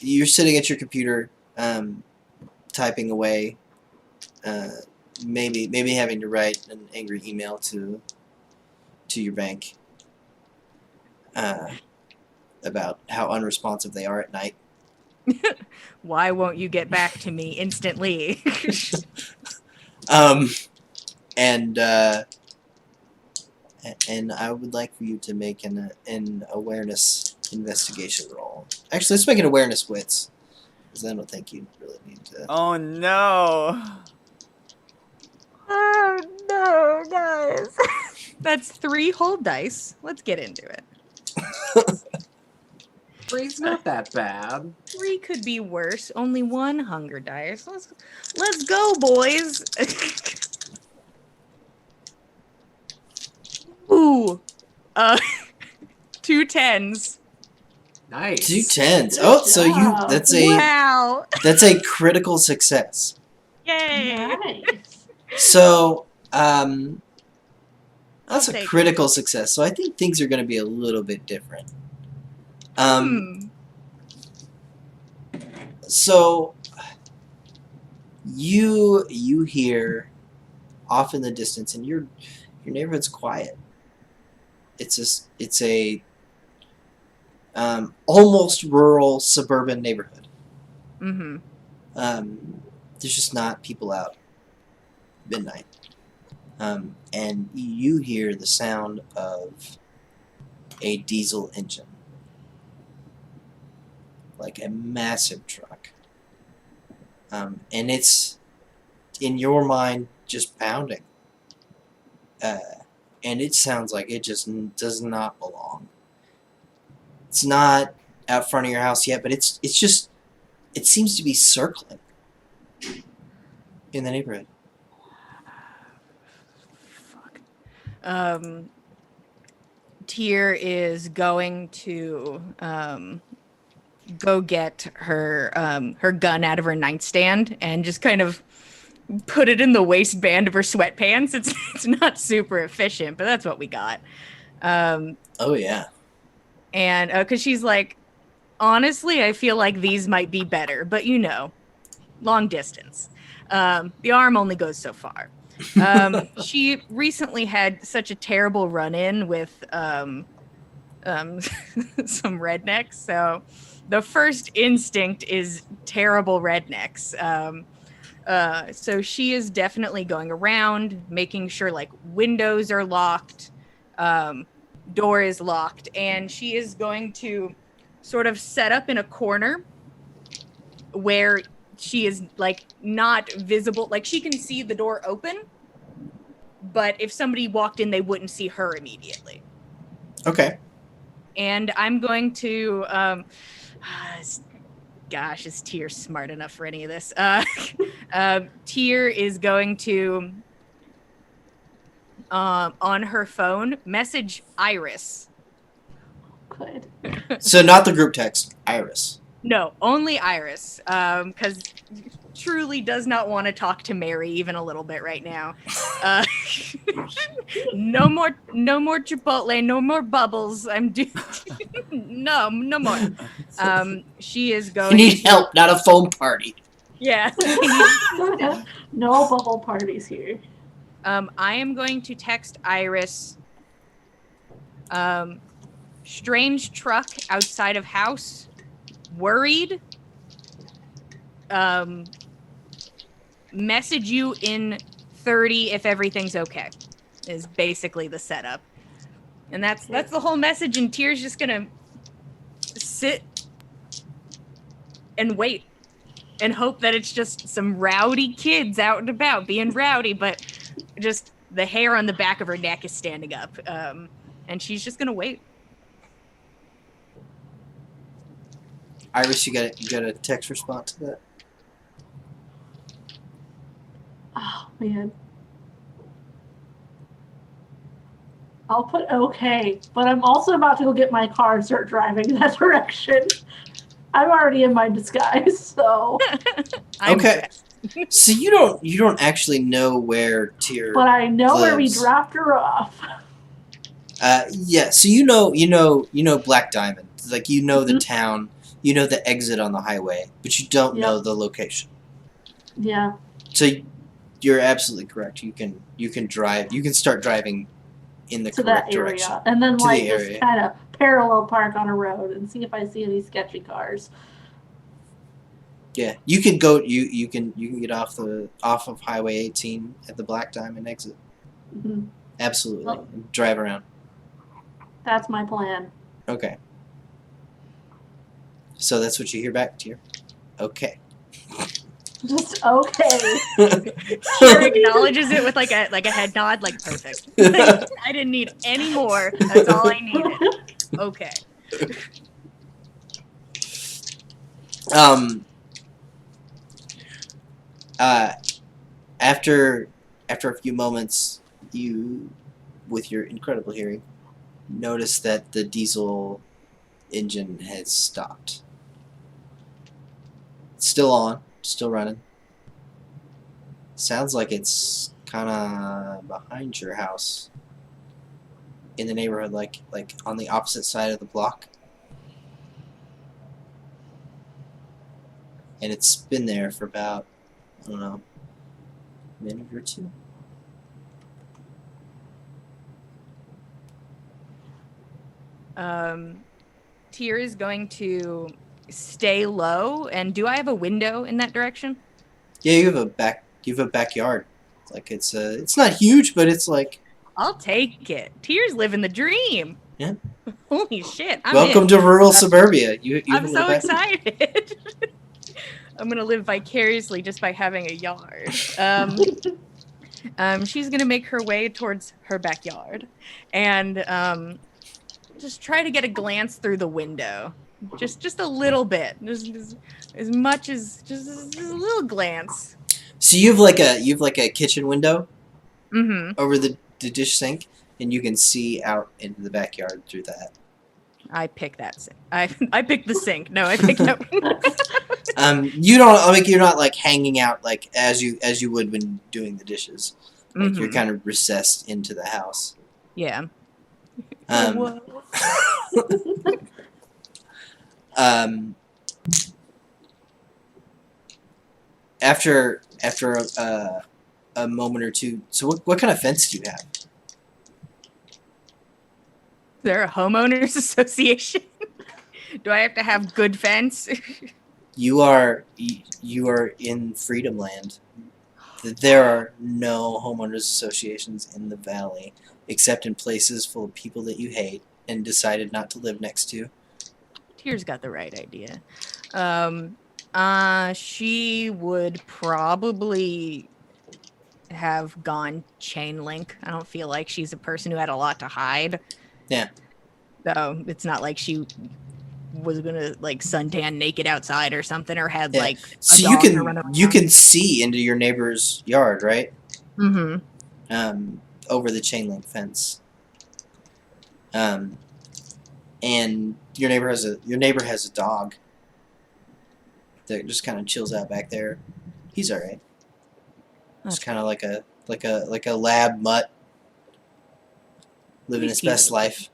You're sitting at your computer, typing away, maybe having to write an angry email to your bank about how unresponsive they are at night. Why won't you get back to me instantly? And I would like for you to make an awareness investigation roll. Actually, let's make an awareness wits, because I don't think you really need to. Oh no. Oh no, guys. That's 3 whole dice. Let's get into it. 3's not that bad. 3 could be worse. Only 1 hunger dice. Let's go, boys. Ooh. 2 10s. Nice. 2 10s. Oh, so job. Wow. that's a critical success. Yay. Nice. So that's I'll a take it. critical success. So I think things are going to be a little bit different. So you hear off in the distance, and your neighborhood's quiet. It's a almost rural suburban neighborhood. Mm-hmm. There's just not people out midnight. And you hear the sound of a diesel engine. Like a massive truck. And it's, in your mind, just pounding. And it sounds like it just does not belong. It's not out front of your house yet, but it's just, it seems to be circling in the neighborhood. Tyr is going to go get her her gun out of her nightstand and just kind of put it in the waistband of her sweatpants. It's not super efficient, but that's what we got. Oh yeah. And because she's like, honestly, I feel like these might be better, but long distance. The arm only goes so far. She recently had such a terrible run-in with some rednecks, so the first instinct is terrible rednecks. So she is definitely going around, making sure like windows are locked, door is locked, and she is going to sort of set up in a corner where she is like not visible. Like she can see the door open, but if somebody walked in, they wouldn't see her immediately. Okay. And I'm going to, gosh, is Tyr smart enough for any of this? Tyr is going to, on her phone, message Iris. Good. So not the group text, Iris. No, only Iris, because truly does not want to talk to Mary even a little bit right now. No more Chipotle, no more bubbles. No more. She is going. You need help, not a phone party. Yeah. No bubble parties here. I am going to text Iris. Strange truck outside of house. Worried. Message you in 30 if everything's okay. Is basically the setup. And that's the whole message, and Tyr's just gonna sit and wait and hope that it's just some rowdy kids out and about being rowdy, but just the hair on the back of her neck is standing up. And she's just gonna wait. Iris, you got a text response to that? Oh man. I'll put okay, but I'm also about to go get my car and start driving in that direction. I'm already in my disguise, so. Okay. So you don't actually know where Tyr. But I know where we lives. dropped her off. Yeah. So you know Black Diamond. Like you know the town. You know the exit on the highway, but you don't know the location. Yeah. So You're absolutely correct. You can drive. You can start driving in the to correct that direction. area, and then To like the just area. kind of parallel park on a road and see if I see any sketchy cars. Yeah, you can go. You can get off of Highway 18 at the Black Diamond exit. Mhm. Absolutely, Oh. and drive around. That's my plan. Okay. So that's what you hear back to you. Okay. Just okay. Tyr acknowledges it with like a head nod, like perfect. Like, I didn't need any more. That's all I needed. Okay. After a few moments, you, with your incredible hearing, notice that the diesel engine has stopped. It's still on, still running. Sounds like it's kind of behind your house, in the neighborhood, like on the opposite side of the block. And it's been there for about, I don't know, a minute or two. Tyr is going to stay low, and do I have a window in that direction? Yeah, you have a backyard. Like it's not huge, but it's like, I'll take it. Tyr's living the dream. Yeah. Holy shit! I'm welcome in. to rural suburbia. You I'm have a so little excited. I'm gonna live vicariously just by having a yard. She's gonna make her way towards her backyard, and just try to get a glance through the window, just a little bit, just as much as just a little glance. So you have like a kitchen window Mm-hmm. over the dish sink, and you can see out into the backyard through that. I pick that sink. I picked the sink. No, I picked up. You don't like you're not like hanging out like as you would when doing the dishes. Like you're Mhm. kind of recessed into the house. Yeah. Um, after a moment or two. So what kind of fence do you have? They're a homeowners association. Do I have to have good fence? You are in Freedom Land. There are no homeowners associations in the valley, except in places full of people that you hate and decided not to live next to. Tyr's got the right idea. She would probably have gone chain link. I don't feel like she's a person who had a lot to hide. Yeah. So it's not like she was gonna like suntan naked outside or something, or had Yeah. like So you can see into your neighbor's yard, right? Mm-hmm. Over the chain link fence. And your neighbor has a dog that just kind of chills out back there. He's all right. It's kind of like a lab mutt living his best life.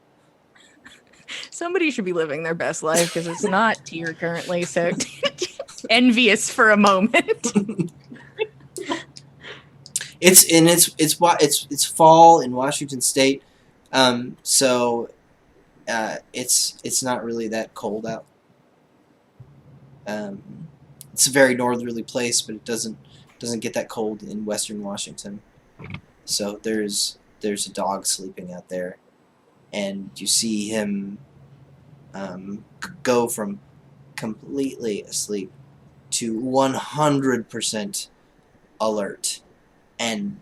Somebody should be living their best life because it's not Tyr currently. So envious for a moment. It's fall in Washington State, so it's not really that cold out. It's a very northerly place, but it doesn't get that cold in Western Washington. So there's a dog sleeping out there, and you see him go from completely asleep to 100% alert and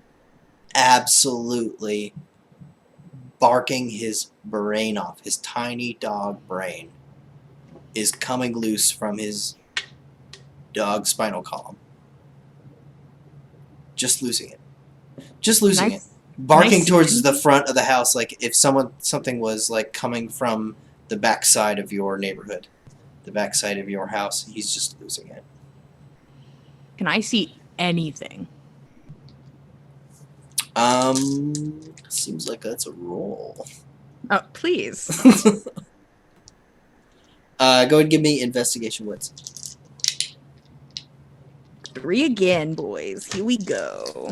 absolutely barking his brain off. His tiny dog brain is coming loose from his dog spinal column. Just losing it. It. Barking Nice. towards the front of the house, like if something was like coming from the backside of your neighborhood, the backside of your house. He's just losing it. Can I see anything? Seems like that's a roll. Oh, please. Go ahead and give me investigation wits. 3 again, boys. Here we go.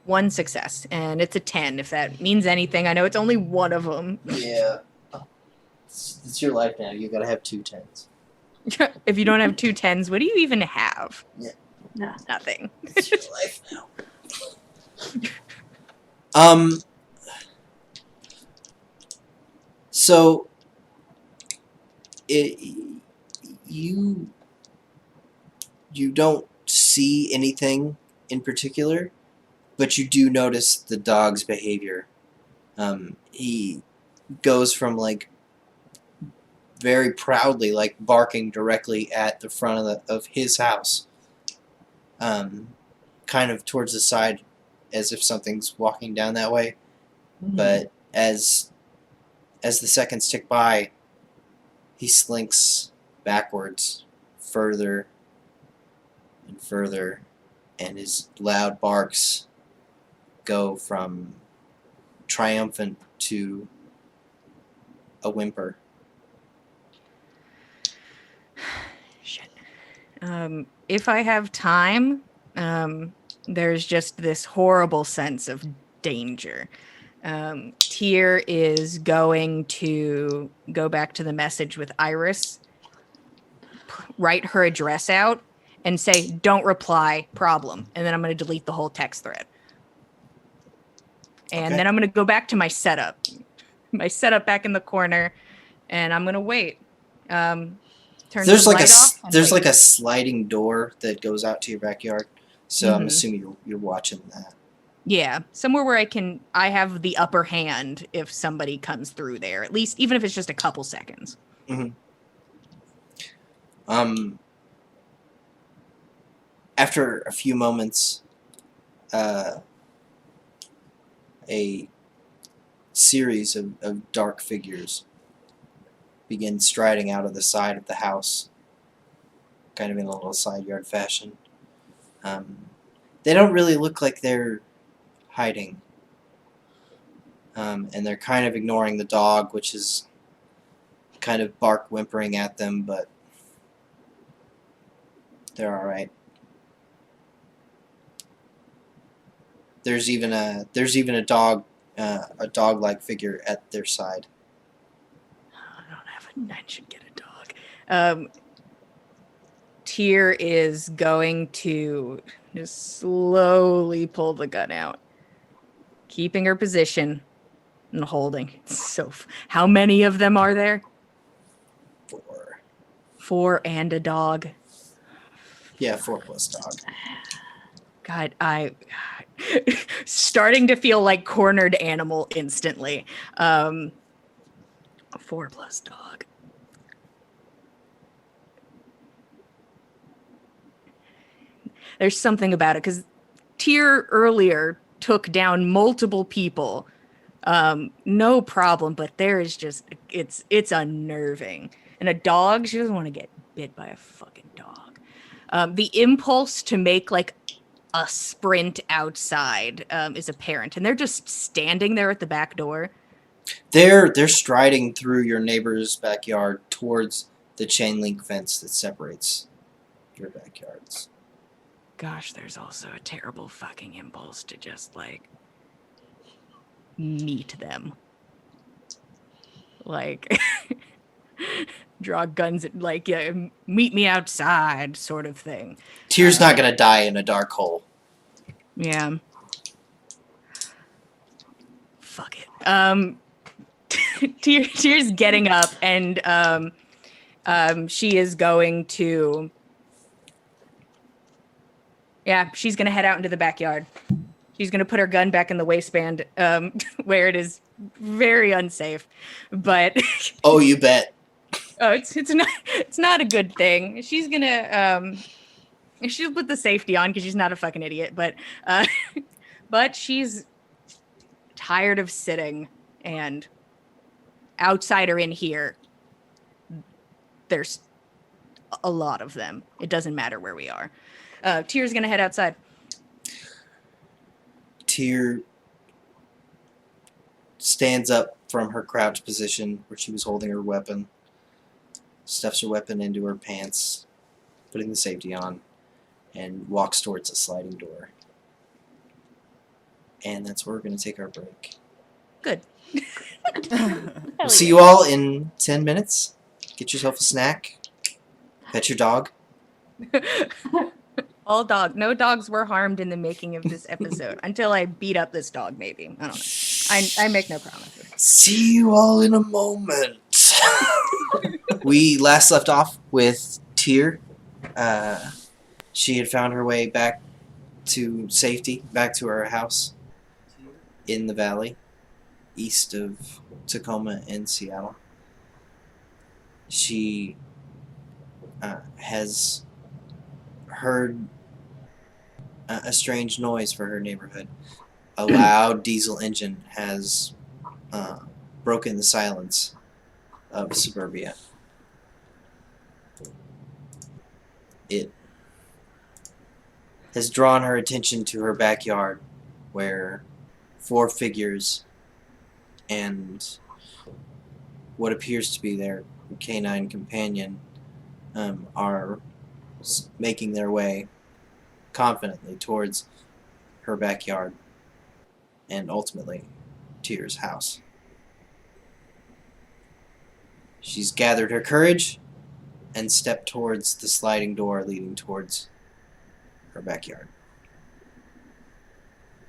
One success, and it's a 10, if that means anything. I know it's only one of them. Yeah. It's your life now. You gotta have 2 10s. If you don't have 2 10s, what do you even have? No. Nothing. It's your life now. So, you don't see anything in particular, but you do notice the dog's behavior. He goes from like very proudly, like barking directly at the front of his house, kind of towards the side, as if something's walking down that way. But as the seconds tick by, he slinks backwards, further and further, and his loud barks go from triumphant to a whimper. Shit. If I have time, there's just this horrible sense of danger. Tyr is going to go back to the message with Iris, write her address out, and say, "Don't reply, problem." And then I'm going to delete the whole text thread. And then I'm going to go back to my setup back in the corner, and I'm going to wait. Turn There's the like light off and there's wait. like a sliding door that goes out to your backyard. So I'm assuming you're watching that. Yeah, somewhere where I have the upper hand if somebody comes through there, at least, even if it's just a couple seconds. After a few moments, a series of dark figures begin striding out of the side of the house, kind of in a little side yard fashion. They don't really look like they're hiding. And they're kind of ignoring the dog, which is kind of bark whimpering at them, but they're alright. There's even a dog, a dog-like figure at their side. I should get a dog. Tyr is going to just slowly pull the gun out, keeping her position and holding. How many of them are there? 4. 4 and a dog. Yeah, 4 plus dog. God, I starting to feel like cornered animal instantly. 4 plus dog. There's something about it because Tyr earlier took down multiple people, no problem. But there is just it's unnerving. And a dog, she doesn't want to get bit by a fucking dog. The impulse to make like a sprint outside is apparent, and they're just standing there at the back door. They're striding through your neighbor's backyard towards the chain link fence that separates your backyards. Gosh, there's also a terrible fucking impulse to just like meet them, like draw guns at, like, yeah, meet me outside sort of thing. Tyr's not gonna die in a dark hole. Yeah. Fuck it. Tyr's getting up, and she is going to. Yeah, she's gonna head out into the backyard. She's gonna put her gun back in the waistband, where it is very unsafe. But Oh, you bet. oh, it's not a good thing. She's gonna she'll put the safety on because she's not a fucking idiot. But she's tired of sitting, and outside or in here, there's a lot of them. It doesn't matter where we are. Tyr's gonna head outside. Tyr stands up from her crouched position where she was holding her weapon, stuffs her weapon into her pants, putting the safety on, and walks towards the sliding door. And that's where we're going to take our break. Good. We'll see you all in 10 minutes. Get yourself a snack. Pet your dog. No dogs were harmed in the making of this episode until I beat up this dog, maybe. I don't know. I make no promises. See you all in a moment. We last left off with Tyr. She had found her way back to safety, back to her house in the valley, east of Tacoma and Seattle. She has heard a strange noise for her neighborhood. A loud diesel engine has broken the silence of suburbia. It has drawn her attention to her backyard, where 4 figures and what appears to be their canine companion are making their way confidently towards her backyard and ultimately Tyr's house. She's gathered her courage and stepped towards the sliding door leading towards her backyard.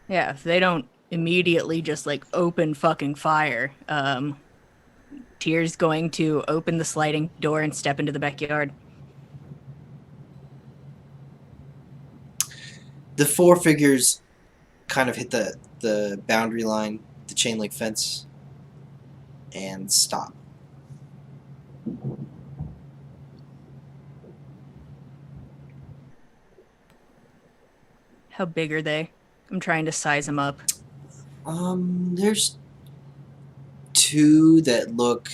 Yeah, if they don't immediately just like open fucking fire, Tyr's going to open the sliding door and step into the backyard. The 4 figures kind of hit the boundary line, the chain link fence, and stop. How big are they? I'm trying to size them up. There's 2 that look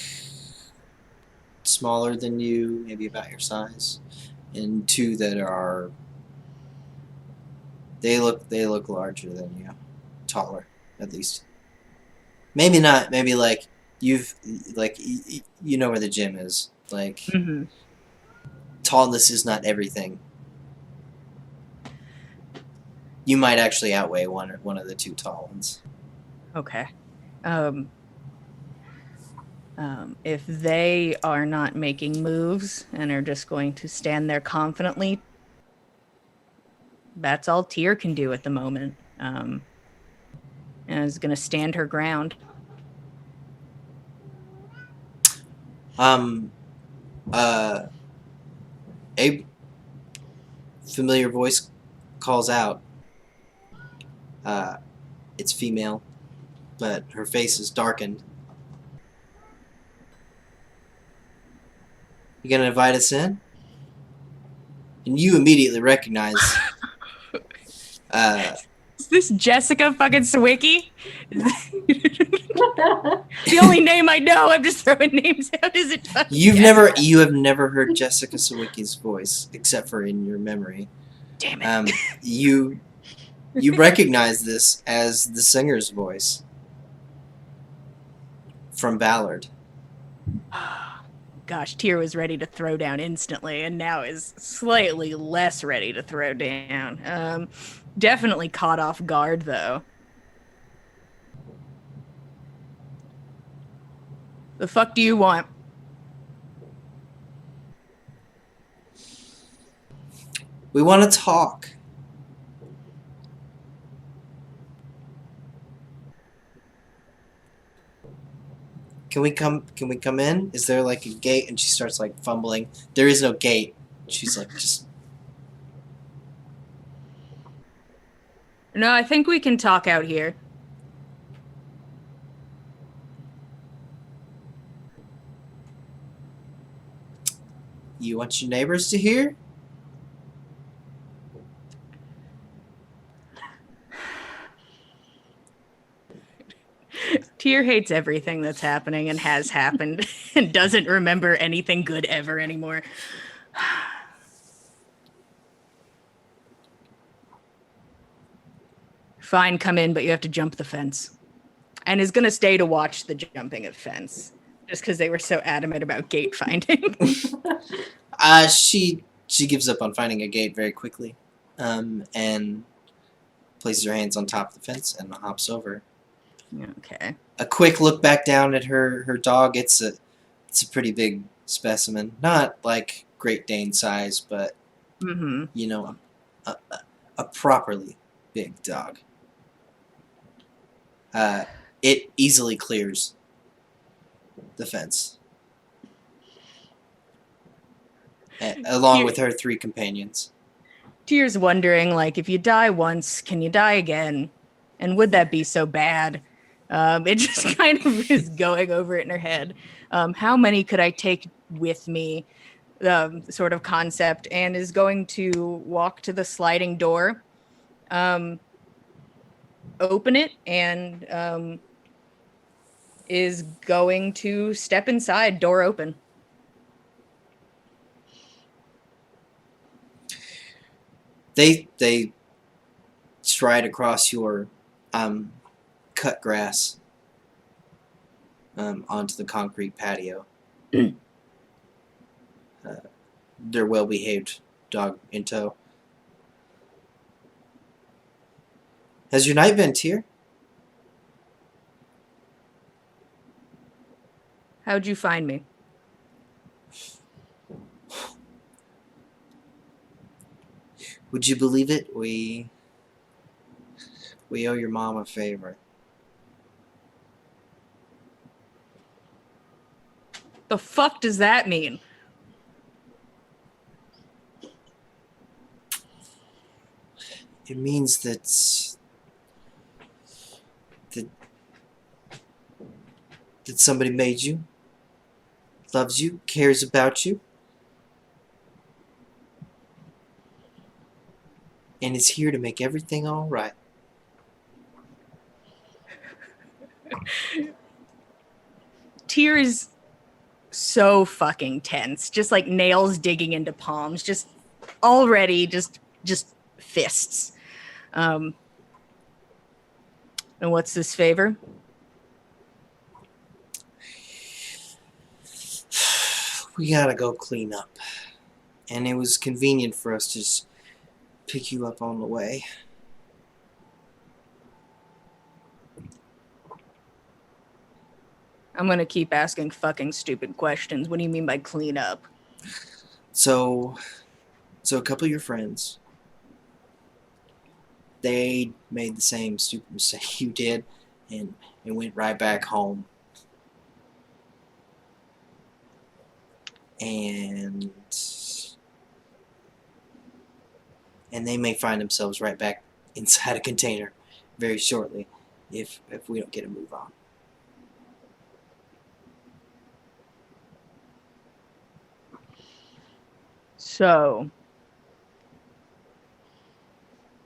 smaller than you, maybe about your size, and 2 that are they look larger than you, taller at least. Maybe not. Maybe like you know where the gym is. Like tallness is not everything. You might actually outweigh one of the 2 tall ones. Okay. If they are not making moves and are just going to stand there confidently, that's all Tyr can do at the moment. And is going to stand her ground. A familiar voice calls out. It's female, but her face is darkened. You gonna invite us in? And you immediately recognize. Is this Jessica fucking Sawicki? The only name I know. I'm just throwing names out. Is it fucking You Jessica? have never heard Jessica Sawicki's voice except for in your memory. Damn it. You recognize this as the singer's voice from Ballard. Gosh, Tyr was ready to throw down instantly, and now is slightly less ready to throw down. Definitely caught off guard, though. The fuck do you want? We want to talk. Can we come in? Is there like a gate? And she starts like fumbling. There is no gate. She's like just. No, I think we can talk out here. You want your neighbors to hear? Tyr hates everything that's happening and has happened and doesn't remember anything good ever anymore. Fine, come in, but you have to jump the fence. and is gonna stay to watch the jumping of fence, just because they were so adamant about gate finding. She gives up on finding a gate very quickly, and places her hands on top of the fence and hops over. Okay. A quick look back down at her dog. It's a pretty big specimen, not like Great Dane size, but Mm-hmm. you know, a properly big dog. It easily clears the fence, along with her 3 companions. Tears wondering, like, if you die once, can you die again? And would that be so bad? It just kind of is going over it in her head. How many could I take with me? Sort of concept, and is going to walk to the sliding door, open it, and is going to step inside, door open. They stride across your cut grass onto the concrete patio. Their well-behaved dog in tow. Has your night been, Tyr? How'd you find me? Would you believe it? We owe your mom a favor. The fuck does that mean? It means that somebody made you, loves you, cares about you, and is here to make everything all right. Tyr is so fucking tense, just like nails digging into palms, just already just fists. And what's this favor? We gotta go clean up. And it was convenient for us to just pick you up on the way. I'm gonna keep asking fucking stupid questions. What do you mean by clean up? So a couple of your friends, they made the same stupid mistake you did and went right back home. And they may find themselves right back inside a container very shortly if we don't get a move on. So,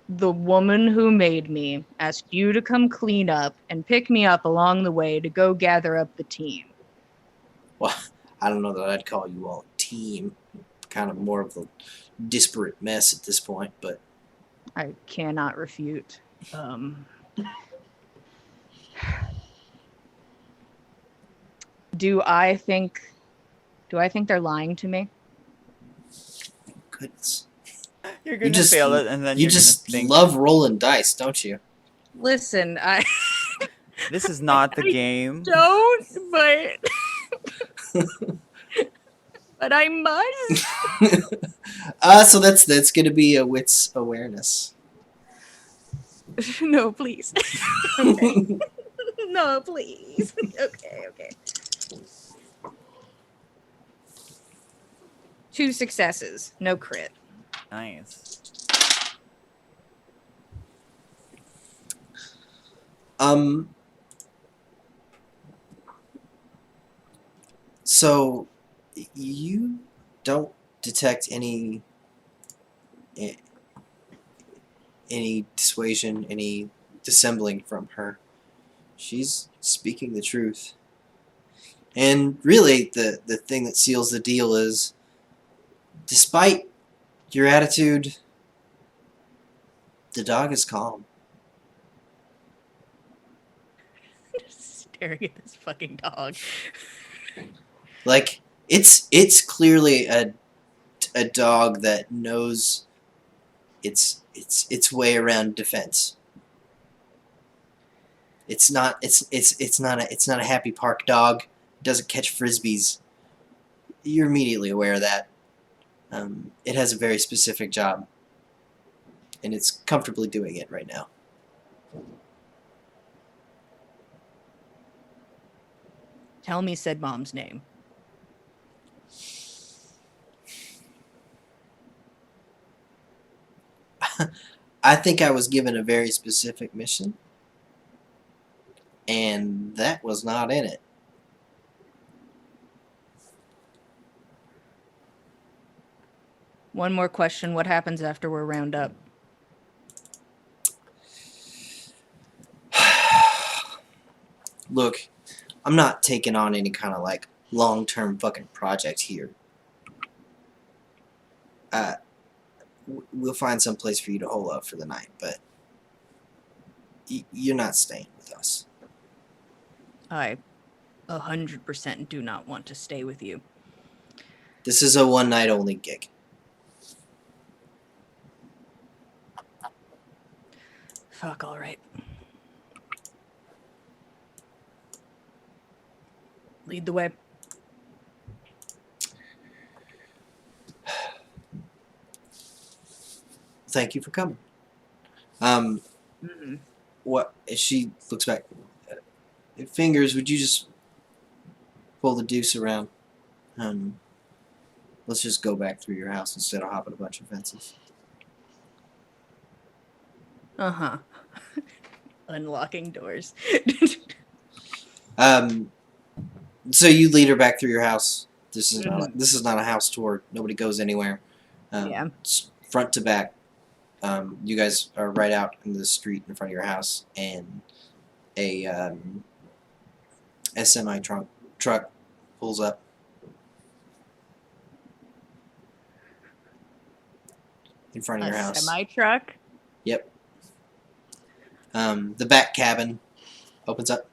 the woman who made me asked you to come clean up and pick me up along the way to go gather up the team. Well, I don't know that I'd call you all a team. Kind of more of a disparate mess at this point, but I cannot refute. Do I think they're lying to me? goodness. You're gonna fail it, and then you you're just gonna think love rolling dice, don't you? Listen, I this is not the game. don't, but but I must. So that's gonna be a wits awareness. No, please. Okay. No, please. Okay. 2 successes, no crit. Nice. So you don't detect any dissuasion, any dissembling from her. She's speaking the truth. And really, the thing that seals the deal is, despite your attitude, the dog is calm. staring at this fucking dog. Like it's clearly a dog that knows its way around defense. It's not a happy park dog. It doesn't catch frisbees. You're immediately aware of that. It has a very specific job, and it's comfortably doing it right now. Tell me said mom's name. I think I was given a very specific mission, and that was not in it. One more question. What happens after we're round up? Look, I'm not taking on any kind of like long-term fucking project here. We'll find some place for you to hole up for the night, but you're not staying with us. I 100% do not want to stay with you. This is a one-night only gig. Fuck, all right. Lead the way. Thank you for coming. What? She looks back. Fingers, would you just pull the deuce around? Let's just go back through your house instead of hopping a bunch of fences. Uh-huh. Unlocking doors. So you lead her back through your house. This is not a house tour. Nobody goes anywhere. Yeah. It's front to back. You guys are right out in the street in front of your house, and a semi truck pulls up. In front of your house. Semi-truck? Yep. The back cabin opens up.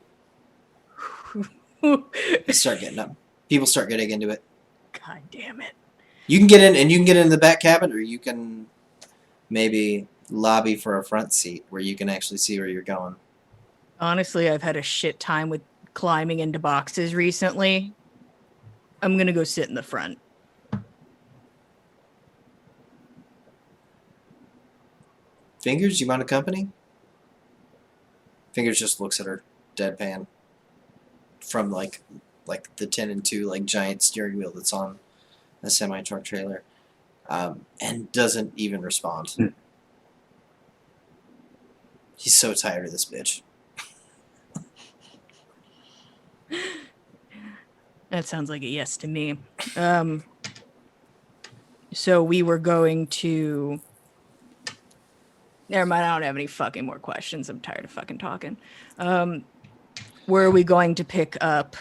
They start getting up. People start getting into it. God damn it. You can get in, and you can get in the back cabin, or you can maybe lobby for a front seat where you can actually see where you're going. Honestly, I've had a shit time with climbing into boxes recently. I'm gonna go sit in the front. Fingers, you want a company? Fingers just looks at her deadpan from like the 10 and 2 like giant steering wheel that's on a semi truck trailer, and doesn't even respond. He's so tired of this bitch. That sounds like a yes to me. So we were going to... Never mind, I don't have any fucking more questions. I'm tired of fucking talking. Where are we going to pick up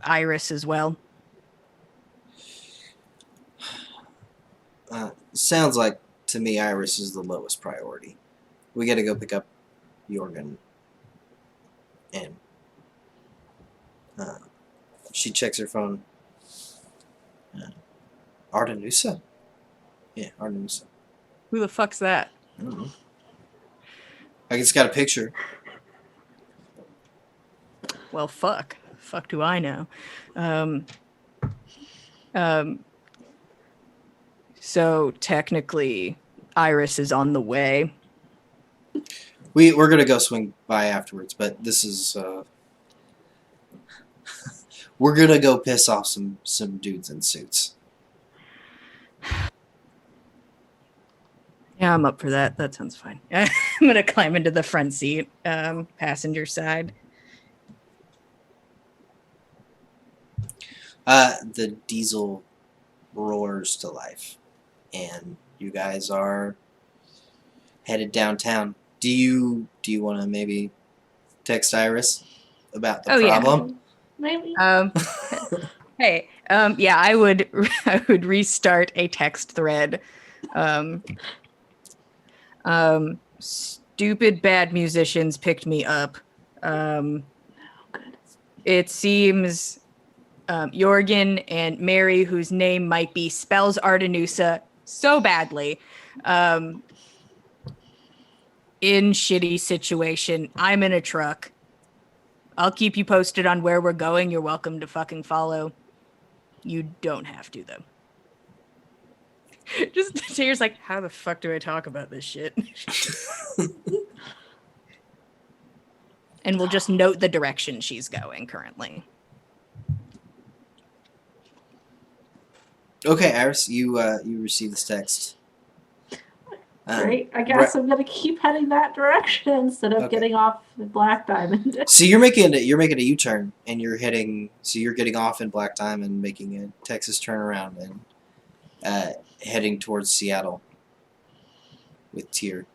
Iris as well? Sounds like to me Iris is the lowest priority. We gotta go pick up Jorgen. And she checks her phone. Artenusa? Yeah, Artenusa. Who the fuck's that? I don't know. I just got a picture. Well, fuck. Fuck do I know. So technically, Iris is on the way. We're gonna go swing by afterwards, but this is we're gonna go piss off some dudes in suits. Yeah, I'm up for that. That sounds fine. I'm gonna climb into the front seat, passenger side. The diesel roars to life, and you guys are headed downtown. Do you want to maybe text Iris about the problem? Maybe. Hey, yeah, I would restart a text thread. Stupid bad musicians picked me up. Good. It seems Jorgen and Mary, whose name might be spells Artenusa so badly, in shitty situation. I'm in a truck. I'll keep you posted on where we're going. You're welcome to fucking follow. You don't have to, though. Just Tyr's like, how the fuck do I talk about this shit? And we'll just note the direction she's going currently. Okay, Iris, you receive this text. Great. I guess I'm gonna keep heading that direction instead of Okay. getting off the Black Diamond. So you're making a U-turn and you're heading. So you're getting off in Black Diamond, making a Texas turnaround and heading towards Seattle with Tyr.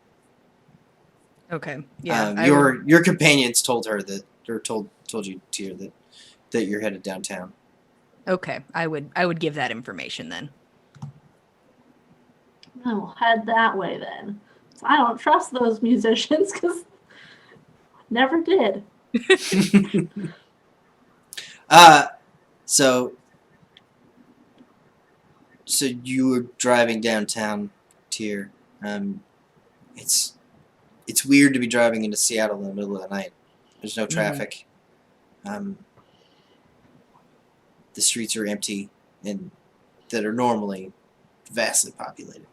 Okay. Yeah. Your companions told her that, or told you, Tyr, that you're headed downtown. Okay. I would give that information then. I'll head that way then. I don't trust those musicians because never did. So you were driving downtown, Tyr. It's weird to be driving into Seattle in the middle of the night. There's no traffic. The streets are empty and that are normally vastly populated.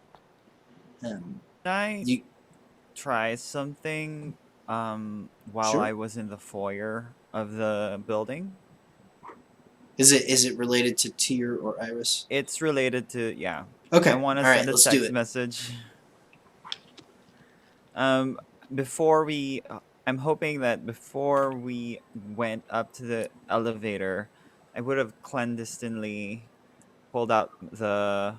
Can I try something while Sure. I was in the foyer of the building? Is it related to Tyr or Iris? It's related to, yeah. Okay. I want to all right, send a let's do text it. message. I'm hoping that before we went up to the elevator, I would have clandestinely pulled out the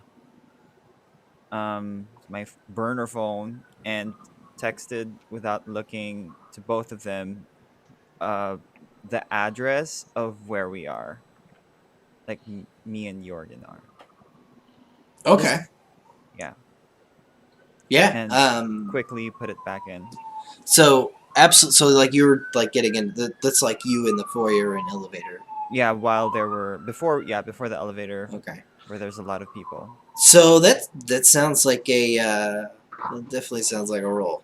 my burner phone and texted without looking to both of them the address of where we are, like me and Jorgen are. Okay. Yeah. Yeah. And quickly put it back in. So absolutely. So like you were like getting in. That's like you in the foyer and elevator. Yeah, while there were before the elevator, Okay. where there's a lot of people. So that sounds like a that definitely sounds like a roll.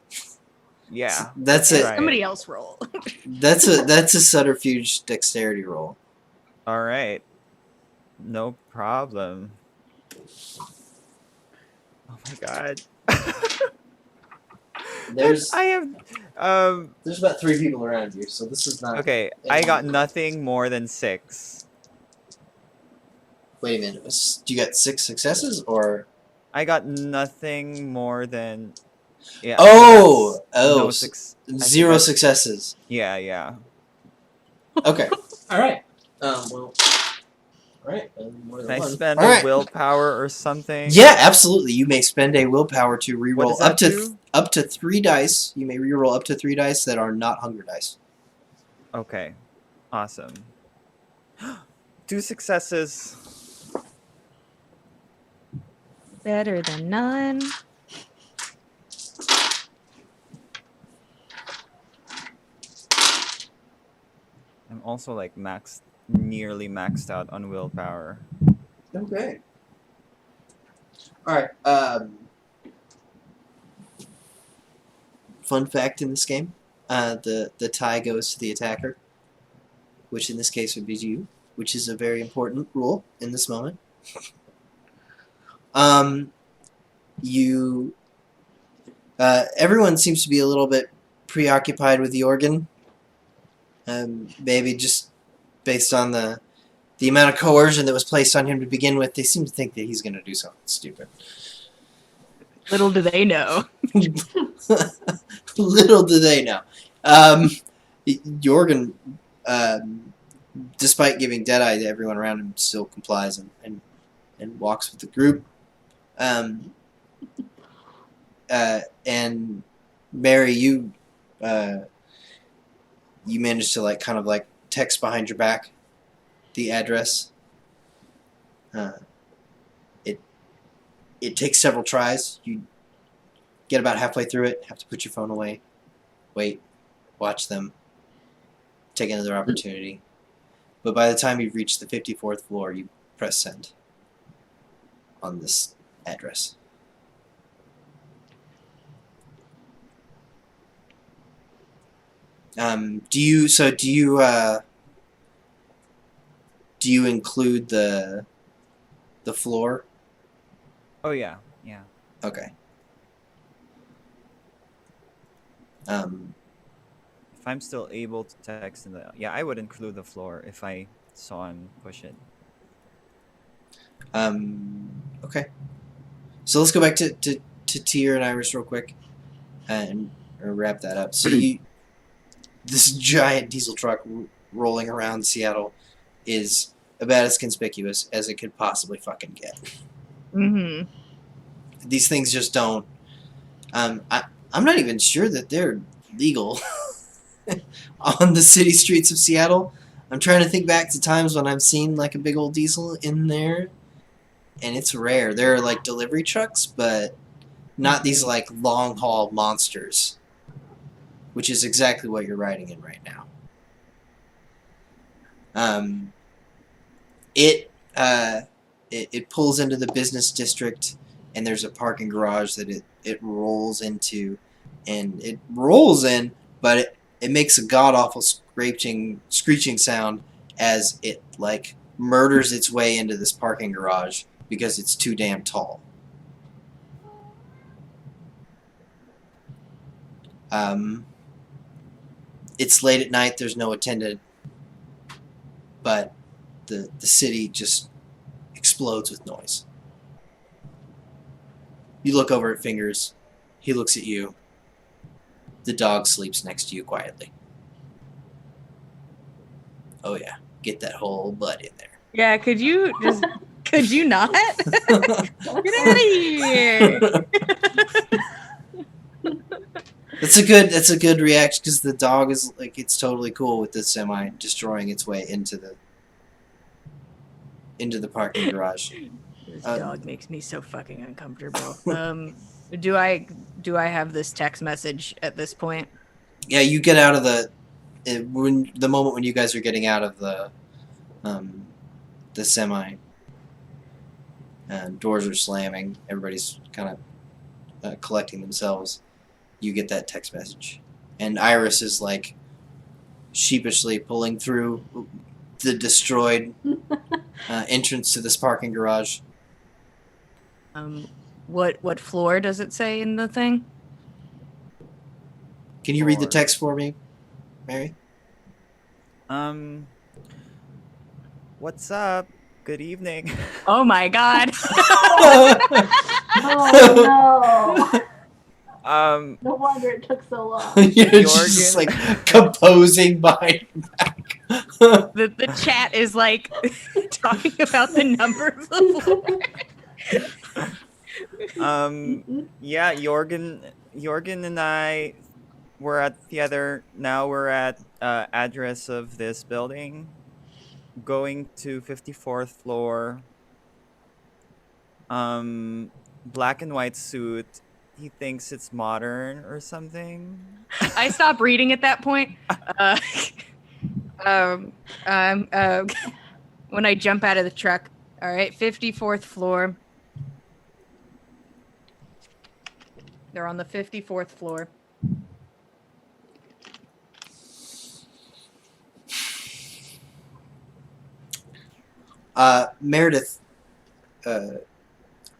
Yeah. That's Right. it. Somebody else roll. That's a subterfuge dexterity roll. All right. No problem. Oh my god. There's I have there's about 3 people around you, so this is not. okay, I got nothing more than 6. Wait a minute. Do you got 6 successes or? I got nothing more than yeah. Oh, no s- six. I think 0 that's- successes. Yeah. Okay. All right. Well. All right. More than Can I one. spend All a right. willpower or something? Yeah, absolutely. You may spend a willpower to What reroll does that do? up to 3 dice. You may reroll up to 3 dice that are not hunger dice. Okay. Awesome. 2 successes. Better than none. I'm also like nearly maxed out on willpower. Okay. All right. Fun fact in this game: the tie goes to the attacker, which in this case would be you, which is a very important rule in this moment. Everyone seems to be a little bit preoccupied with the organ. Maybe just based on the amount of coercion that was placed on him to begin with, they seem to think that he's going to do something stupid. Little do they know. Little do they know. Jorgen, despite giving Deadeye to everyone around him, still complies and walks with the group. And Mary, you managed to kind of text behind your back the address. It takes several tries. You get about halfway through it, have to put your phone away, wait, watch them, take another opportunity. But by the time you've reached the 54th floor, you press send on this address. Do you include the floor? Oh yeah. Okay. If I'm still able to text I would include the floor if I saw him push it. Okay. So let's go back to Tyr and Iris real quick, and wrap that up. So this giant diesel truck rolling around Seattle is about as conspicuous as it could possibly fucking get. Mm-hmm. These things just don't. I'm not even sure that they're legal on the city streets of Seattle. I'm trying to think back to times when I've seen like a big old diesel in there, and it's rare. There are like delivery trucks, but not these like long haul monsters, which is exactly what you're riding in right now. It pulls into the business district, and there's a parking garage that it rolls into, and it rolls in, but it makes a god awful screeching sound as it like murders its way into this parking garage because it's too damn tall. It's late at night. There's no attendant, but the city just explodes with noise. You look over at Fingers. He looks at you. The dog sleeps next to you quietly. Oh yeah, get that whole butt in there. Yeah, could you not? Get out of here. That's a good reaction because the dog is like it's totally cool with the semi destroying its way into the parking garage. This dog makes me so fucking uncomfortable. Do I have this text message at this point? Yeah, you get out of the moment when you guys are getting out of the semi. Doors are slamming. Everybody's kind of collecting themselves. You get that text message, and Iris is like sheepishly pulling through the destroyed entrance to this parking garage. What floor does it say in the thing? Can you read the text for me, Mary? What's up? Good evening. Oh my god. Oh no. No wonder it took so long. You're just like composing behind your back. The chat is like talking about the number of the floor. Yeah, Jorgen and I were at the other. Now we're at address of this building, going to 54th floor. Black and white suit. He thinks it's modern or something. I stopped reading at that point. When I jump out of the truck. All right, 54th floor. They're on the 54th floor. Meredith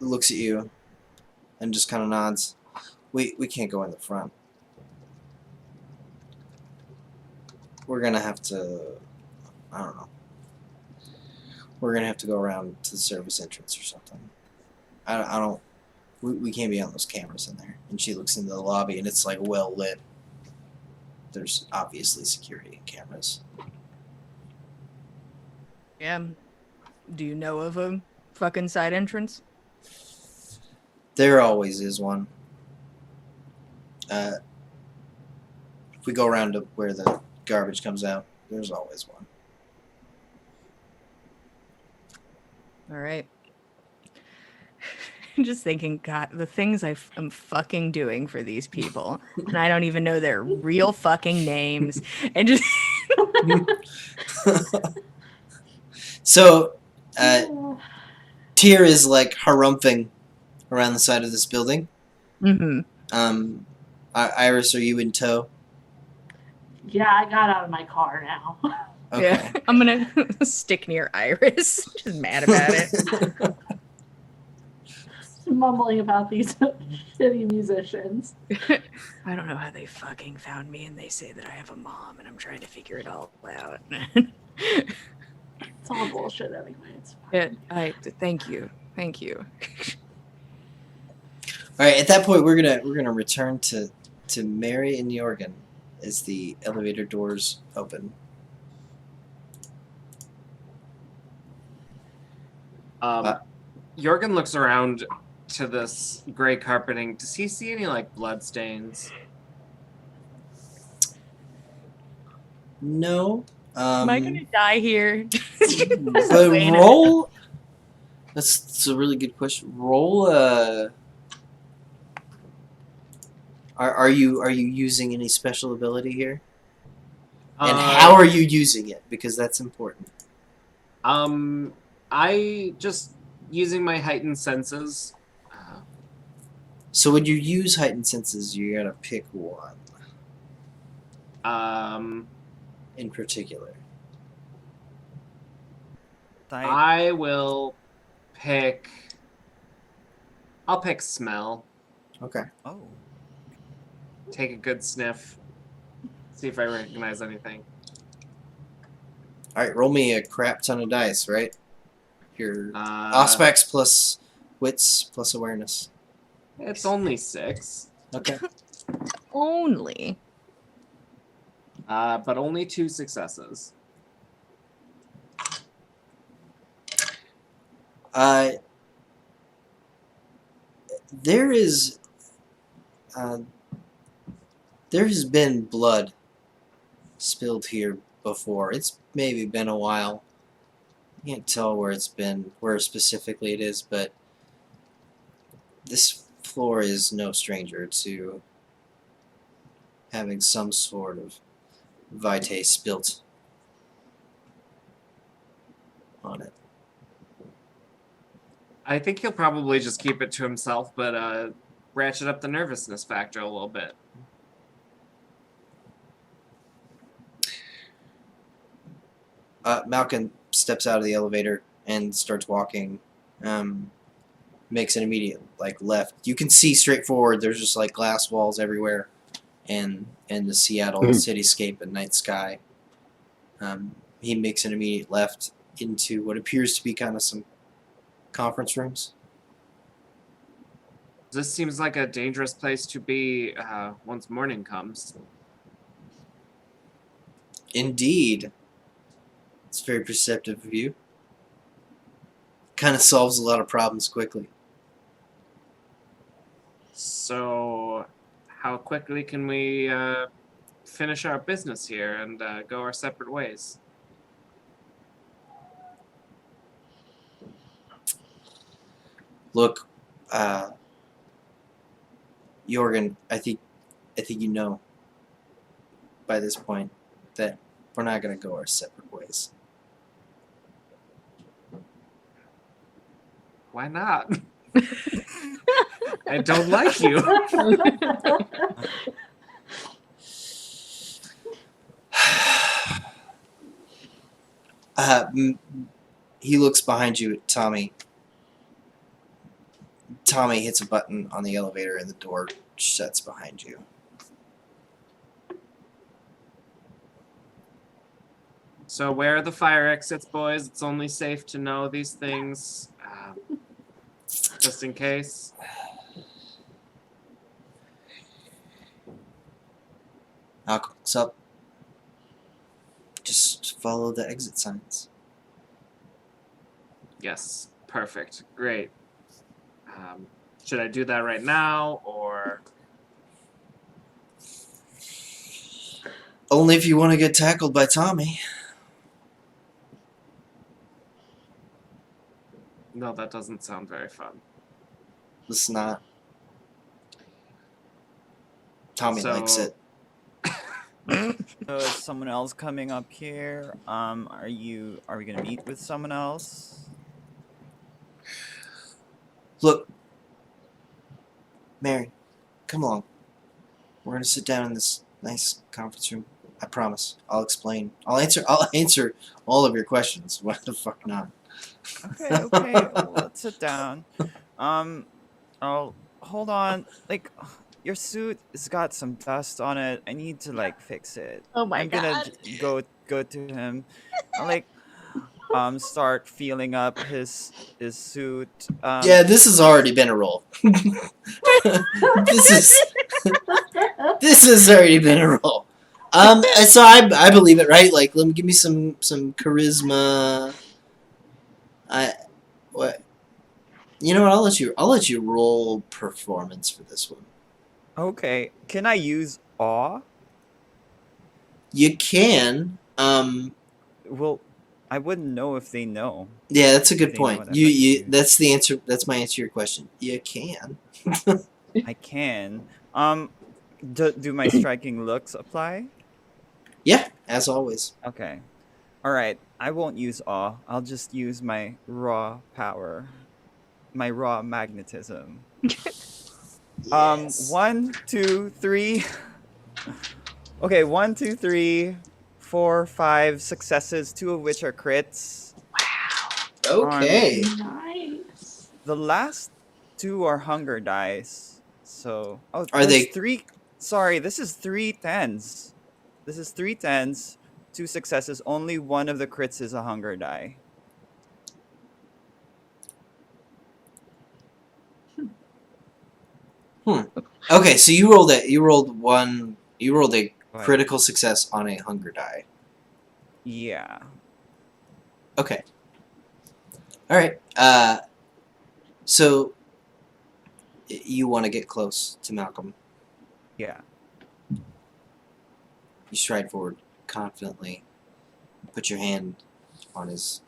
looks at you and just kind of nods. We can't go in the front. We're gonna have to, I don't know. We're gonna have to go around to the service entrance or something. I don't. We can't be on those cameras in there. And she looks into the lobby and it's like well lit. There's obviously security cameras. Yeah. Do you know of a fucking side entrance? There always is one. If we go around to where the garbage comes out, there's always one. All right. I'm just thinking, God, the things I'm fucking doing for these people, and I don't even know their real fucking names, and just So, Oh, Tyr is like harumphing around the side of this building. Mm-hmm. Iris, are you in tow? yeah, I got out of my car now. Okay. Yeah, I'm gonna stick near Iris. Just mad about it. Mumbling about these shitty musicians. I don't know how they fucking found me, and they say that I have a mom, and I'm trying to figure it all out. It's all bullshit anyway. It's Yeah, fine. thank you, thank you. All right. At that point, we're gonna return to Mary and Jorgen as the elevator doors open. Jorgen looks around to this gray carpeting. Does he see any like blood stains? No. Am I gonna die here? But roll. That's a really good question. Roll. Are you using any special ability here? And how are you using it? Because that's important. I just using my heightened senses. So when you use heightened senses, you gotta pick one in particular. I will pick. I'll pick smell. Okay. Oh. Take a good sniff. See if I recognize anything. All right. Roll me a crap ton of dice. Right. Your Uh, Auspex plus wits plus awareness. It's only 6. Okay. Only. But only 2 successes. There is. There has been blood spilled here before. It's maybe been a while. I can't tell where it's been, where specifically it is, but this floor is no stranger to having some sort of vitae spilt on it. I think he'll probably just keep it to himself, but ratchet up the nervousness factor a little bit. Malkin steps out of the elevator and starts walking. Makes an immediate left. You can see straight forward. There's just glass walls everywhere, and the Seattle cityscape and night sky. He makes an immediate left into what appears to be kind of some conference rooms. This seems like a dangerous place to be once morning comes. Indeed. It's very perceptive of you. Kind of solves a lot of problems quickly. So, how quickly can we finish our business here and go our separate ways? Look, Jorgen, I think you know by this point that we're not going to go our separate ways. Why not? I don't like you. He looks behind you at Tommy. Tommy hits a button on the elevator and the door shuts behind you. So where are the fire exits, boys? It's only safe to know these things, just in case. Malcolm, what's up? Just follow the exit signs. Yes, perfect, great. Should I do that right now, or? Only if you want to get tackled by Tommy. No, that doesn't sound very fun. It's not. Tommy likes it. So is someone else coming up here? Are we gonna meet with someone else? Look, Mary, come along. We're gonna sit down in this nice conference room. I promise. I'll explain. I'll answer all of your questions. Why the fuck not? Okay, well, let's sit down. Oh, hold on. Like, your suit has got some dust on it. I need to like fix it. Oh my I'm gonna god. go to him. I like start feeling up his suit. Yeah, this has already been a roll. this is this has already been a roll. So I believe it, right? Like, let me give me some charisma. What? You know what? I'll let you roll performance for this one. Okay, can I use awe? You can. Well, I wouldn't know if they know. Yeah, that's a good They know point. what I'd You like to you do. that's the answer. That's my answer to your question. You can. I can. Do my striking looks apply? Yeah, as always. Okay. All right. I won't use awe. I'll just use my raw power, my raw magnetism. Yes. 1, 2, 3. Okay, 1, 2, 3, 4, 5 successes, 2 of which are crits. Okay. Nice. The last 2 are hunger dice. So, oh, Are there's they- 3. Sorry, this is 3 tens. This is 3 tens, 2 successes. Only one of the crits is a hunger die. Okay, so you rolled a Right. critical success on a hunger die. Yeah. Okay. All right. So you want to get close to Malcolm. Yeah. You stride forward confidently. Put your hand on his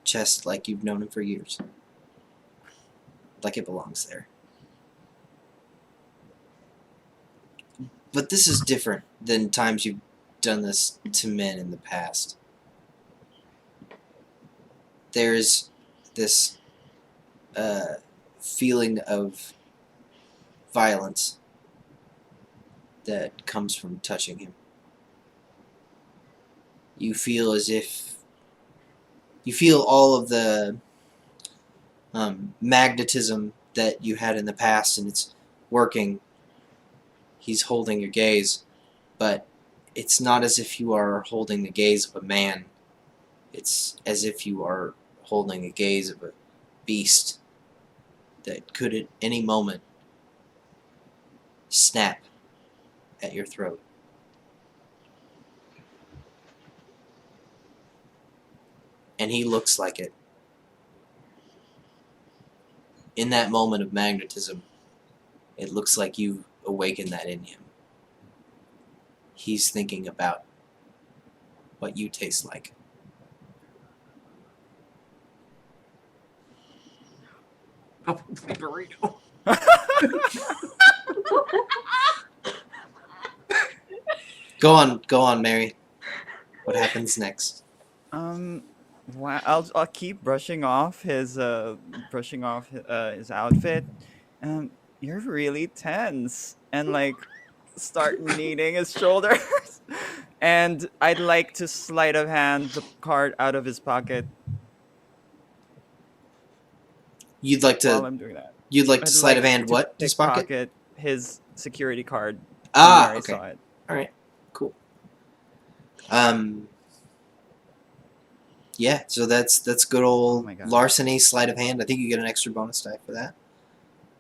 chest like you've known him for years. Like it belongs there. But this is different than times you've done this to men in the past. There's this feeling of violence that comes from touching him. You feel as if you feel all of the magnetism that you had in the past, and it's working. He's holding your gaze, but it's not as if you are holding the gaze of a man. It's as if you are holding the gaze of a beast that could at any moment snap at your throat. And he looks like it. In that moment of magnetism, it looks like you've awakened that in him. He's thinking about what you taste like. Probably burrito. Go on, Mary. What happens next? Wow, I'll keep brushing off his his outfit. You're really tense, and like start kneading his shoulders. And I'd like to sleight of hand the card out of his pocket You'd like while to I'm doing that. I'd sleight like of hand to what? His pocket? pickpocket his security card. Ah, Mary okay. saw it. All right, cool. Yeah. So that's good old my God. larceny sleight of hand. I think you get an extra bonus die for that.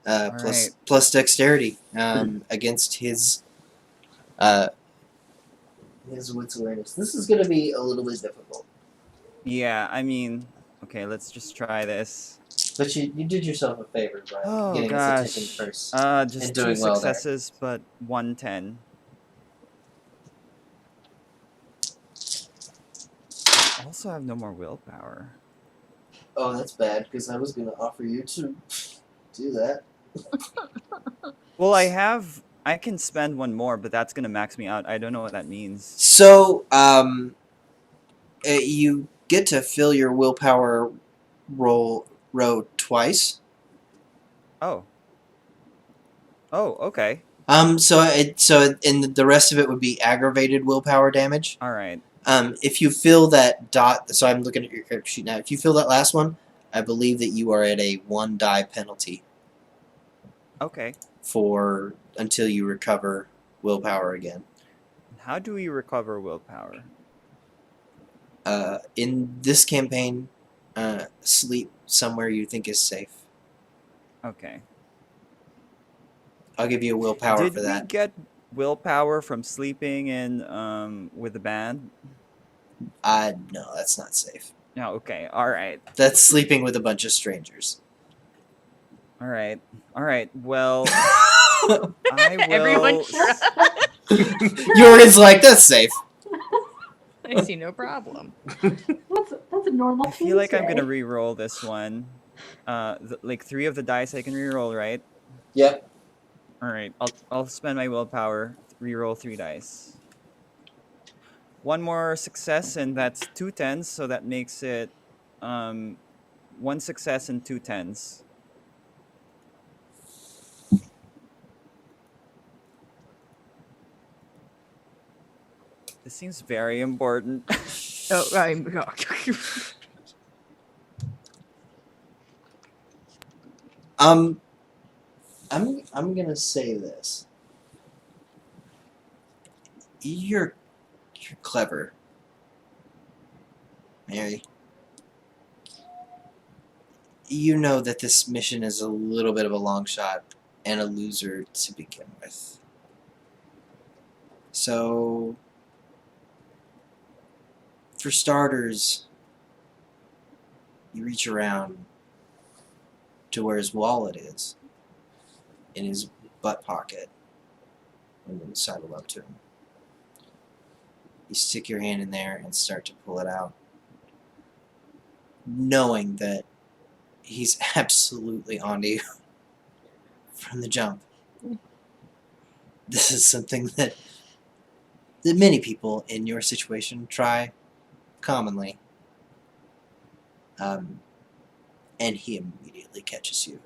Alright. Plus dexterity against his wits awareness. This is gonna be a little bit difficult, Yeah, I mean, okay, let's just try this. but you did yourself a favor by Oh getting his attention gosh. first. Just and 2 doing well there. successes, but 110. I also have no more willpower. Oh, that's bad because I was gonna offer you to do that. Well, I have I can spend one more, but that's gonna max me out. I don't know what that means. So, you get to fill your willpower row twice. Oh. Oh, okay. So and the rest of it would be aggravated willpower damage. All right. If you fill that dot, so I'm looking at your character sheet now. If you fill that last one, I believe that you are at a 1 die penalty Okay. for until you recover willpower again. How do we recover willpower? In this campaign, sleep somewhere you think is safe. Okay. I'll give you a willpower Did for we that. get willpower from sleeping in with the band? No, that's not safe. No. Okay. All right. That's sleeping with a bunch of strangers. All right. All right. Well, I will. Everyone Jorgen's like, that's safe. I see no problem. That's a normal I feel like I'm Tuesday. gonna re-roll this one. Like 3 of the dice I can re-roll, right? Yep. All right. I'll spend my willpower. Re-roll 3 dice. One more success, and that's 2 tens. So that makes it 1 success and 2 tens. This seems very important. Oh, I'm. I'm gonna say this. You're clever, Mary. You know that this mission is a little bit of a long shot and a loser to begin with. So, for starters, you reach around to where his wallet is, in his butt pocket, and then sidle up to him. You stick your hand in there and start to pull it out, knowing that he's absolutely onto you from the jump. This is something that many people in your situation try commonly. And he immediately catches you.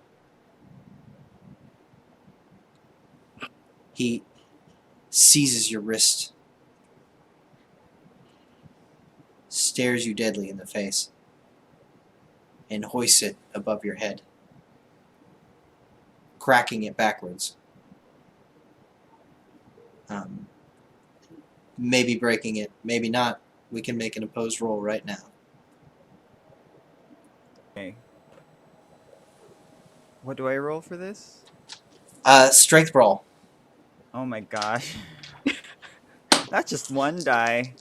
He seizes your wrist, stares you deadly in the face, and hoists it above your head, cracking it backwards. Maybe breaking it, maybe not. We can make an opposed roll right now. Okay. What do I roll for this? Strength brawl. Oh my gosh. That's just 1 die.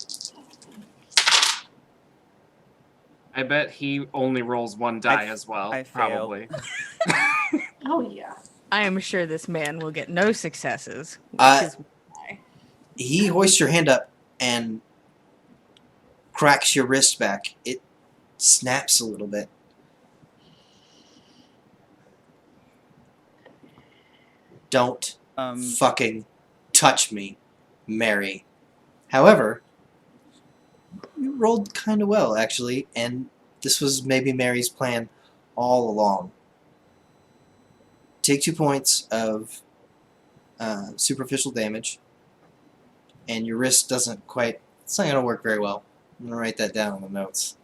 I bet he only rolls 1 die as well. I failed. Probably. Oh yeah. I am sure this man will get no successes. Which is why. He hoists your hand up and cracks your wrist back. It snaps a little bit. Don't fucking touch me, Mary. However, you rolled kind of well, actually, and this was maybe Mary's plan all along. Take 2 points of superficial damage, and your wrist doesn't quite... It's not going to work very well. I'm going to write that down in the notes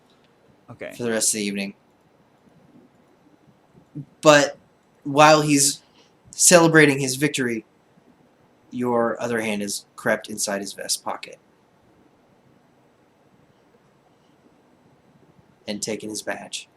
Okay. for the rest of the evening. But while he's celebrating his victory, your other hand is crept inside his vest pocket and taken his badge.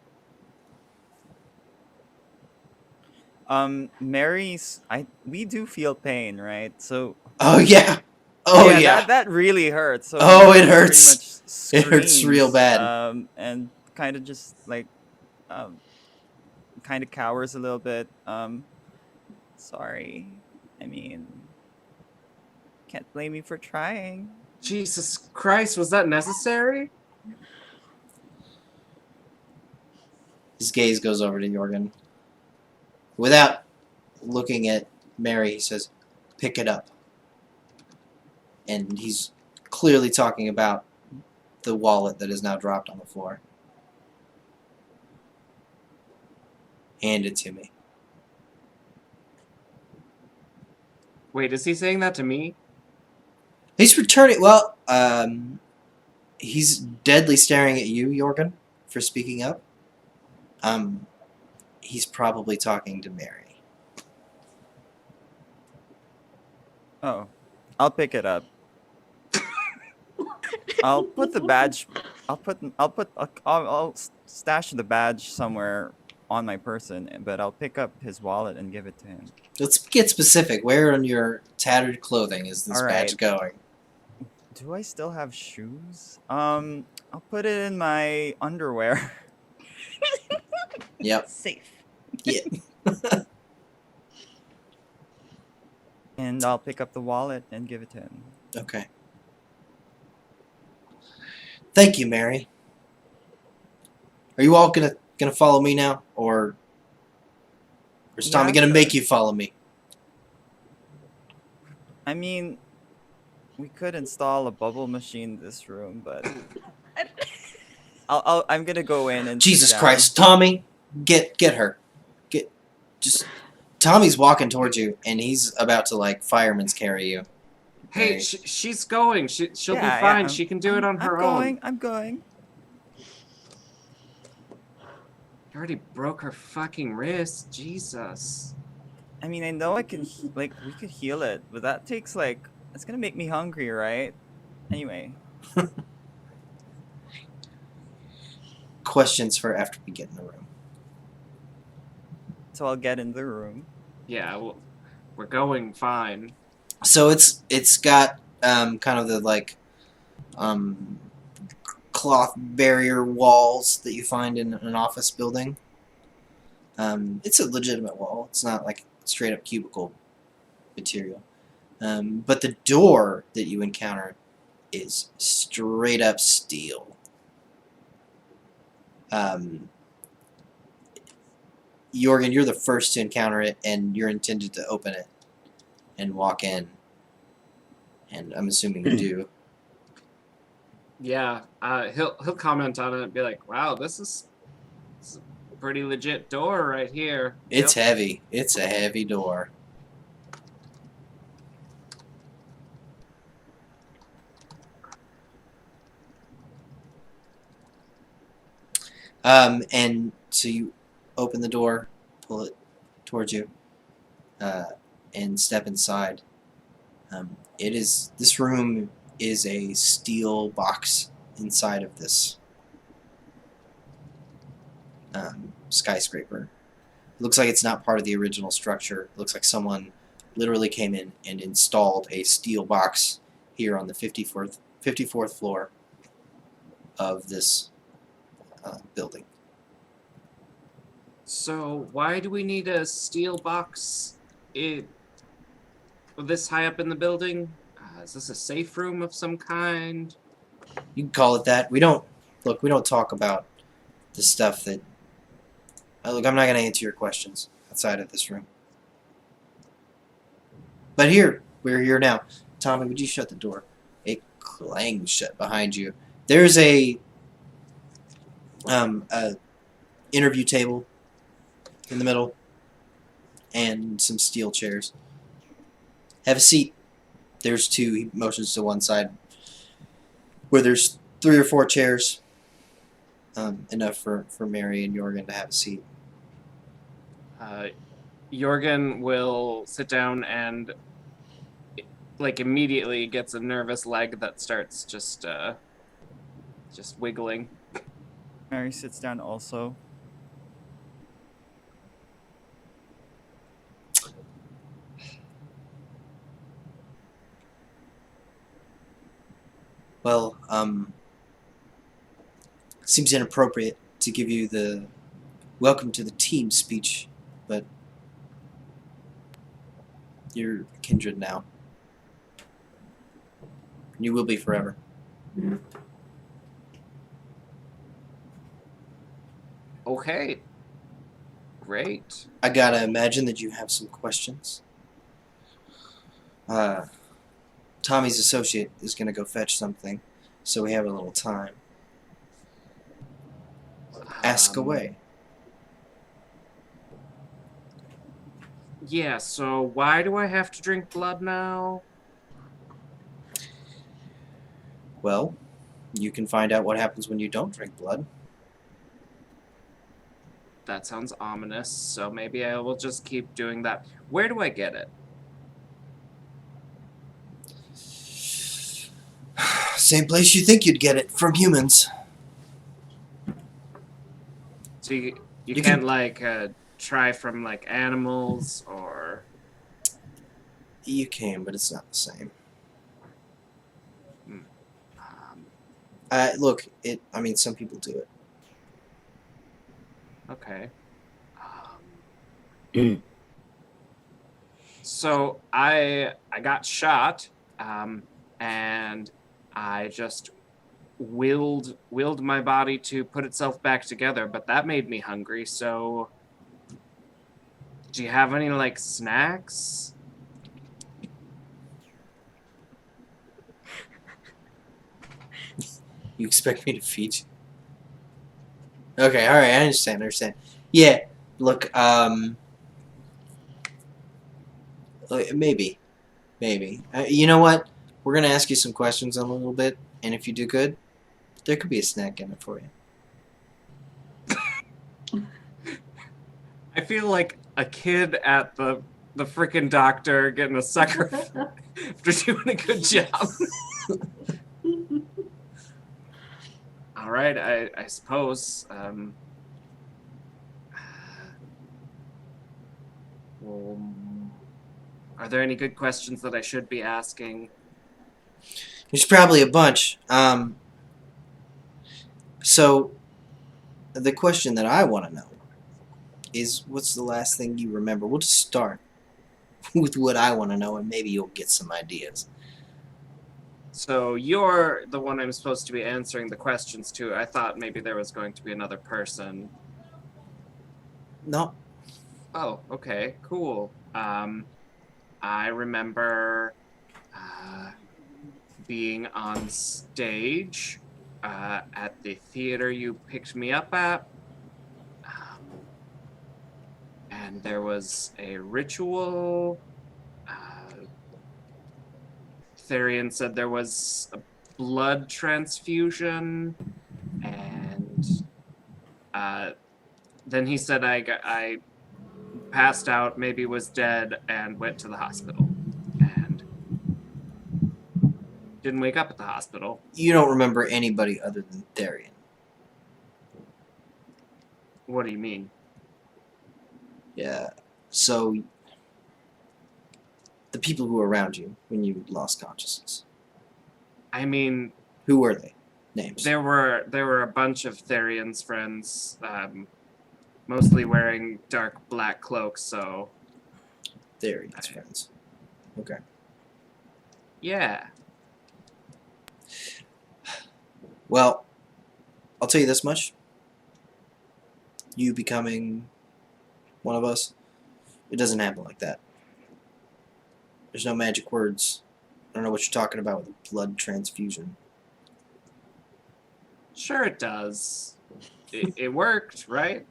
Mary's we do feel pain, right? So Oh yeah. Oh yeah. that really hurts. So Oh, Mary it hurts. pretty much It hurts real screams, bad. and kind of just like kind of cowers a little bit. Sorry. I mean, can't blame me for trying. Jesus Christ, was that necessary? His gaze goes over to Jorgen. Without looking at Mary, he says, pick it up. And he's clearly talking about the wallet that is now dropped on the floor. Hand it to me. Wait, is he saying that to me? He's returning. Well, he's deadly staring at you, Jorgen, for speaking up. He's probably talking to Mary. Oh, I'll pick it up. I'll put the badge. I'll stash the badge somewhere on my person, but I'll pick up his wallet and give it to him. Let's get specific. Where on your tattered clothing is this All badge right. going? Do I still have shoes? I'll put it in my underwear. Yep. Safe. Yeah. And I'll pick up the wallet and give it to him. Okay. Thank you, Mary. Are you all gonna follow me now, or is Tommy Yeah, gonna sure. make you follow me? I mean, we could install a bubble machine in this room, but I'm gonna go in and sit Jesus down. Christ, Tommy, get her, just. Tommy's walking towards you, and he's about to like fireman's carry you. Hey, Mary. she's going. She'll Yeah, be fine. I'm- She can do it on her own. I'm going. You already broke her fucking wrist. Jesus. I mean, I know I can, we could heal it, but that takes, it's gonna make me hungry, right? Anyway. Questions for after we get in the room. So I'll get in the room. Yeah, well, we're going fine. So it's got kind of the cloth barrier walls that you find in an office building. It's a legitimate wall. It's not like straight up cubicle material. But the door that you encounter is straight up steel. Jorgen, you're the first to encounter it, and you're intended to open it and walk in. And I'm assuming you do. Yeah, he'll comment on it and be like, "Wow, this is a pretty legit door right here." It's Yep. heavy. It's a heavy door. And so you open the door, pull it towards you, and step inside. This room is a steel box inside of this skyscraper. It looks like it's not part of the original structure. It looks like someone literally came in and installed a steel box here on the 54th floor of this building. So why do we need a steel box? This high up in the building? Is this a safe room of some kind? You can call it that. We don't talk about the stuff that. Look, I'm not going to answer your questions outside of this room. But we're here now. Tommy, would you shut the door? It clangs shut behind you. There's a interview table in the middle and some steel chairs. Have a seat. There's two. He motions to one side where there's 3 or 4 chairs. Enough for Mary and Jorgen to have a seat. Jorgen will sit down and immediately gets a nervous leg that starts just wiggling. Mary sits down also. Well, seems inappropriate to give you the welcome to the team speech, but you're kindred now. You will be forever. Okay. Great. I gotta imagine that you have some questions. Tommy's associate is going to go fetch something, so we have a little time. Ask away. Yeah, so why do I have to drink blood now? Well, you can find out what happens when you don't drink blood. That sounds ominous, so maybe I will just keep doing that. Where do I get it? Same place you think you'd get it, from humans. So you You can't can- like try from like animals or You can, but it's not the same. um, Look, I mean, some people do it. okay. So I got shot, and I just willed my body to put itself back together, but that made me hungry. So, do you have any like snacks? You expect me to feed you? Okay, alright, I understand. Yeah, look, maybe. You know what? We're gonna ask you some questions in a little bit, and if you do good, there could be a snack in it for you. I feel like a kid at the freaking doctor getting a sucker after doing a good job. All right, I suppose. Well, are there any good questions that I should be asking? There's probably a bunch. So, the question that I want to know is, what's the last thing you remember? We'll just start with what I want to know, and maybe you'll get some ideas. So you're the one I'm supposed to be answering the questions to. I thought maybe there was going to be another person. No. Oh, okay, cool. I remember being on stage at the theater you picked me up at. And there was a ritual. Therian said there was a blood transfusion, and then he said I passed out, maybe was dead, and went to the hospital, and didn't wake up at the hospital. You don't remember anybody other than Therian. What do you mean? Yeah. So, the people who were around you when you lost consciousness. I mean, Who were they? Names. there were a bunch of Therian's friends, mostly wearing dark black cloaks, so Therian's friends. Okay. yeah. Well, I'll tell you this much. You becoming one of us, it doesn't happen like that. There's no magic words. I don't know what you're talking about with a blood transfusion. Sure it does. It worked, right?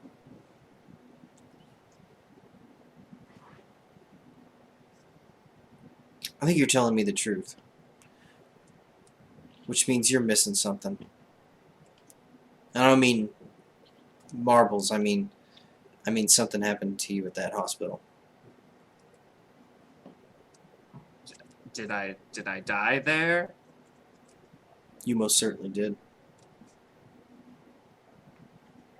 I think you're telling me the truth. Which means you're missing something. I don't mean marbles, I mean something happened to you at that hospital. Did I die there? You most certainly did.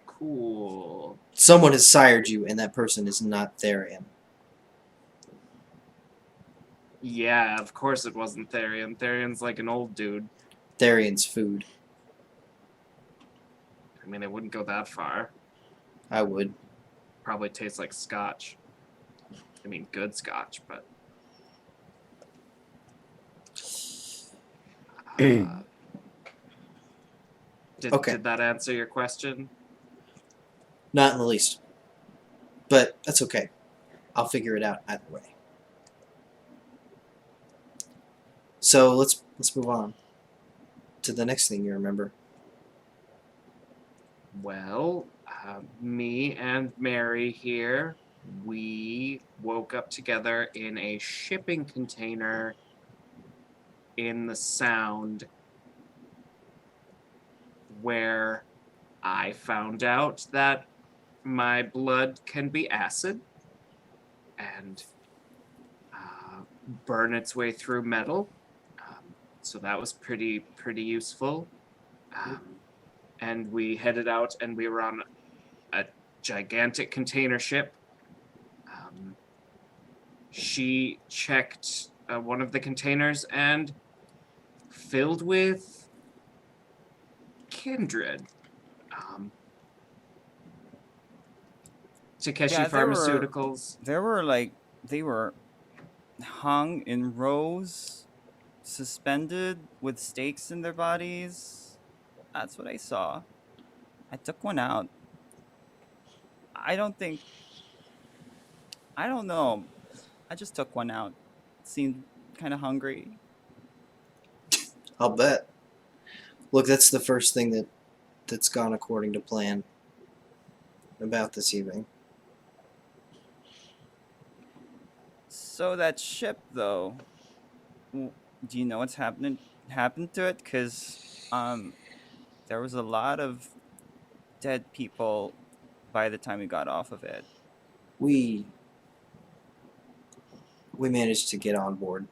Cool. Someone has sired you, and that person is not Therian. Yeah, of course it wasn't Therian. Therian's like an old dude. Therian's food. I mean, I wouldn't go that far. I would. Probably tastes like scotch. I mean, good scotch, but... Okay. Did that answer your question? Not in the least. But that's okay. I'll figure it out either way. So let's move on to the next thing you remember. Well, me and Mary here, we woke up together in a shipping container in the Sound where I found out that my blood can be acid and burn its way through metal. So that was pretty useful. And we headed out and we were on a gigantic container ship. She checked one of the containers and filled with Kindred. Takeshi Yeah, Pharmaceuticals. They were hung in rows, suspended with stakes in their bodies. That's what I saw. I took one out. I don't think. I don't know. I just took one out. Seemed kind of hungry. I'll bet. Look, that's the first thing that's gone according to plan about this evening. So that ship, though, do you know what's happened to it? Because there was a lot of dead people by the time we got off of it. We managed to get on board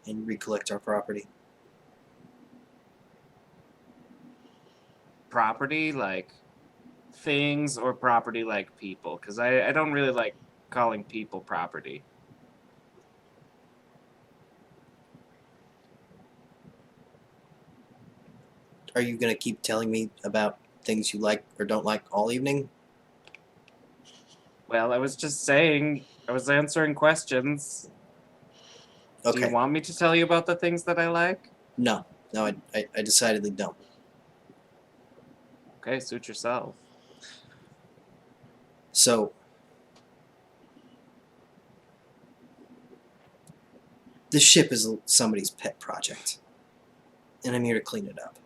and recollect our property. Property like things or property like people? Because I don't really like calling people property. Are you going to keep telling me about things you like or don't like all evening? Well, I was just saying, I was answering questions. Do Okay. you want me to tell you about the things that I like? No, I decidedly don't. Okay, suit yourself. So, this ship is somebody's pet project, and I'm here to clean it up.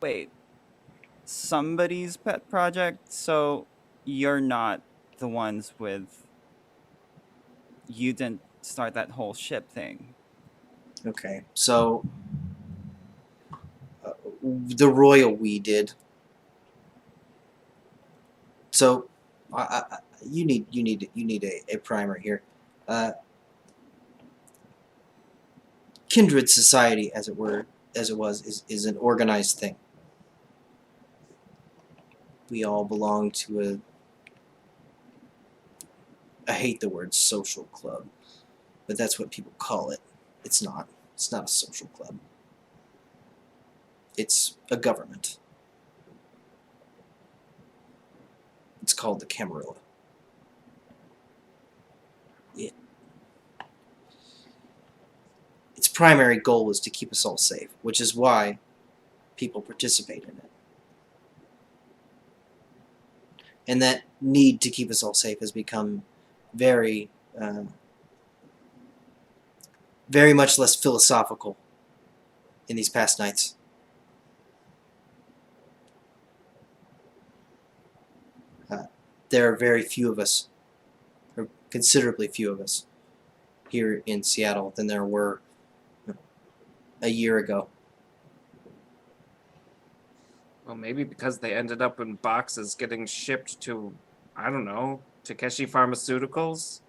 Wait, somebody's pet project? So you're not the ones with. You didn't start that whole ship thing. Okay, so the royal we did. So, you need a primer here. Kindred Society, as it was, is an organized thing. We all belong to I hate the word social club, but that's what people call it. It's not. It's not a social club. It's a government. It's called the Camarilla. Its primary goal is to keep us all safe, which is why people participate in it. And that need to keep us all safe has become very much less philosophical in these past nights. There are very few of us, or considerably few of us, here in Seattle than there were a year ago. Well, maybe because they ended up in boxes getting shipped to, I don't know, Takeshi Pharmaceuticals?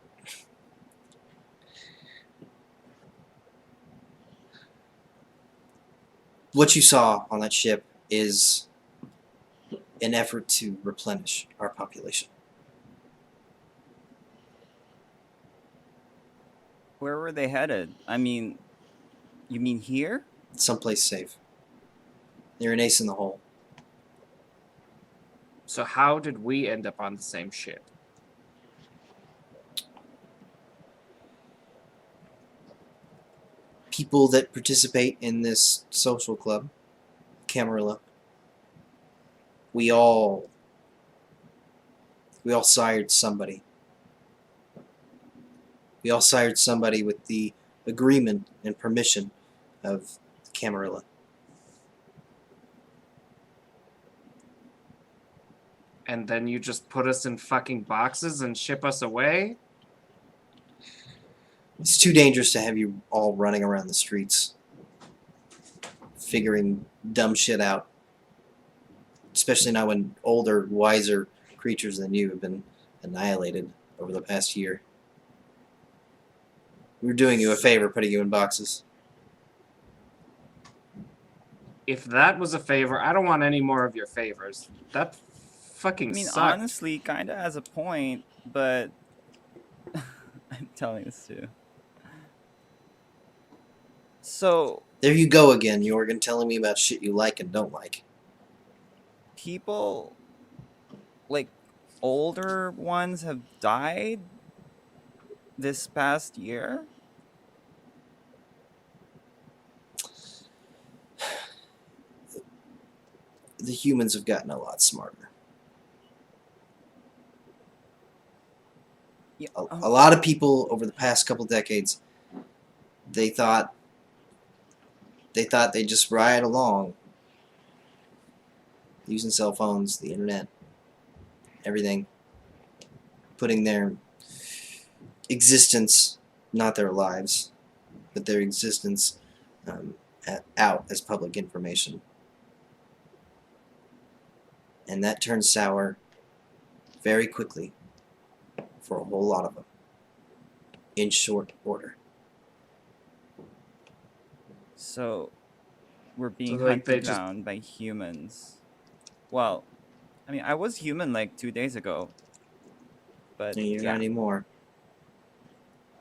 What you saw on that ship is an effort to replenish our population. Where were they headed? I mean, you mean here? Someplace safe. They're an ace in the hole. So how did we end up on the same ship? People that participate in this social club, Camarilla, we all sired somebody. We also hired somebody with the agreement and permission of Camarilla. And then you just put us in fucking boxes and ship us away? It's too dangerous to have you all running around the streets, figuring dumb shit out. Especially now when older, wiser creatures than you have been annihilated over the past year. We're doing you a favor putting you in boxes. If that was a favor, I don't want any more of your favors. That fucking I mean, sucked. honestly, kind of has a point, but I'm telling this too. So, There you go again, Jorgen, telling me about shit you like and don't like. people, like, older ones have died this past year? The humans have gotten a lot smarter. Yeah, A lot of people over the past couple decades, they thought they'd just ride along using cell phones, the internet, everything, putting their existence, not their lives, but their existence out as public information. And that turned sour very quickly for a whole lot of them in short order. So, we're being So, like, they hunted just- down by humans. Well, I mean, I was human like 2 days ago. But, And you're yeah. not anymore.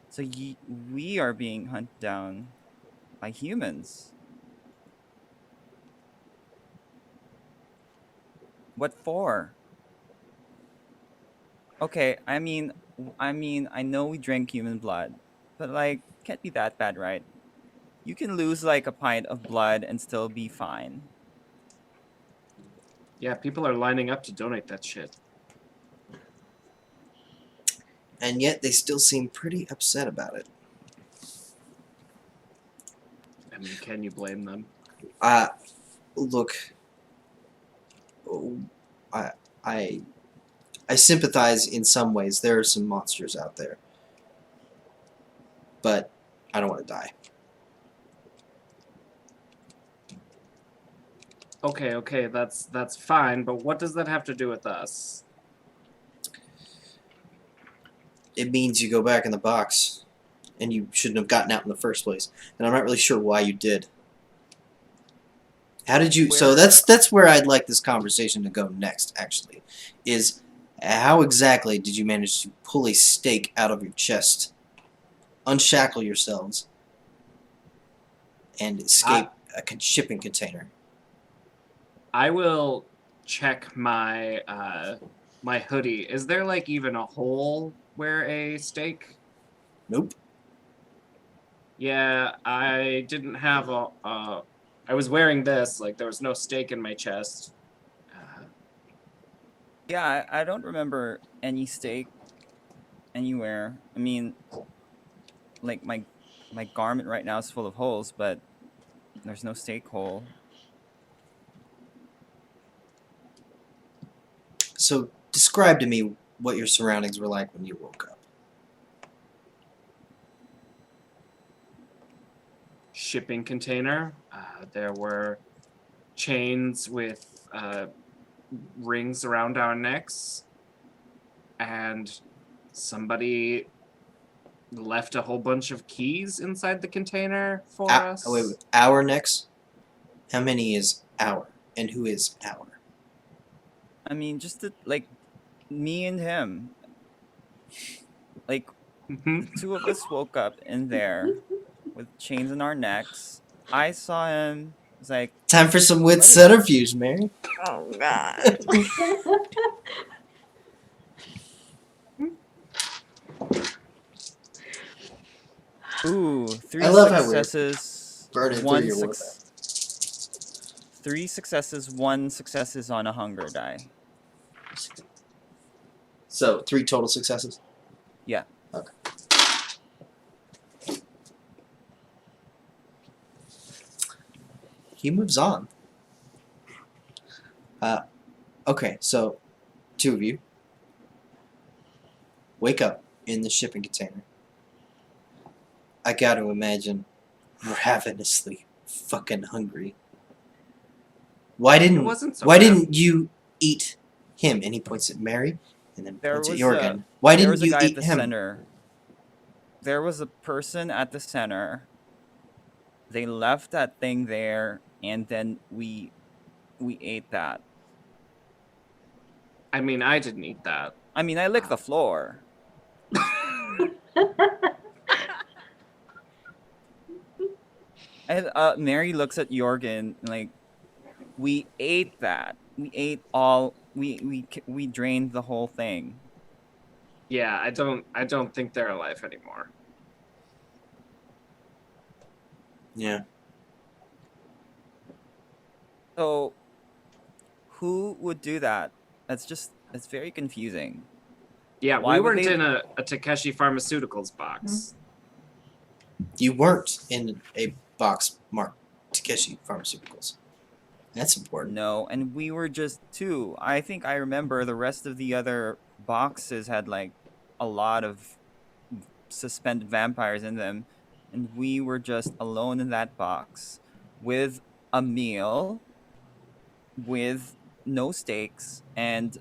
So, we are being hunted down by humans. What for? Okay, I mean, I know we drink human blood, but like, can't be that bad, right? You can lose like a pint of blood and still be fine. Yeah, people are lining up to donate that shit. And yet they still seem pretty upset about it. I mean, can you blame them? Look, I sympathize in some ways. There are some monsters out there, but I don't want to die. Okay, that's fine, but what does that have to do with us? It means you go back in the box, and you shouldn't have gotten out in the first place. And I'm not really sure why you did. How did you? So that's where I'd like this conversation to go next. Actually, is how exactly did you manage to pull a stake out of your chest, unshackle yourselves, and escape a shipping container? I will check my my hoodie. Is there like even a hole where a stake? Nope. Yeah, I didn't have a. I was wearing this. Like there was no stake in my chest. Yeah, I don't remember any stake anywhere. I mean, like my garment right now is full of holes, but there's no stake hole. So describe to me what your surroundings were like when you woke up. Shipping container. There were chains with rings around our necks, and somebody left a whole bunch of keys inside the container for us. Wait, our necks? How many is our? And who is our? I mean, just like me and him. Like Mhm. two of us woke up in there with chains in our necks. I saw him. It was like, Time for some wit What is- centrifuge, Mary. Oh god. ooh, three I love how we're successes, burning one through your willpower. Three successes, one success is on a hunger die. So 3 total successes. Yeah. Okay. he moves on. Okay, so 2 of you wake up in the shipping container. I got to imagine ravenously fucking hungry. Why It didn't wasn't so Why bad. didn't you eat him? And he points at Mary, and then There points at was Jorgen. Why there didn't was a you guy at eat the him? center. There was a person at the center. They left that thing there, and then we ate that. I mean, I didn't eat that. I mean, I licked the floor. And Mary looks at Jorgen like, we ate that. We ate all. We drained the whole thing. Yeah, I don't think they're alive anymore. Yeah. So, who would do that? It's very confusing. Yeah, Why we would weren't they- in a Takeshi Pharmaceuticals box. You weren't in a box marked Takeshi Pharmaceuticals. That's important. No, and we were just two. I think I remember the rest of the other boxes had like a lot of suspended vampires in them, and we were just alone in that box with a meal, with no stakes and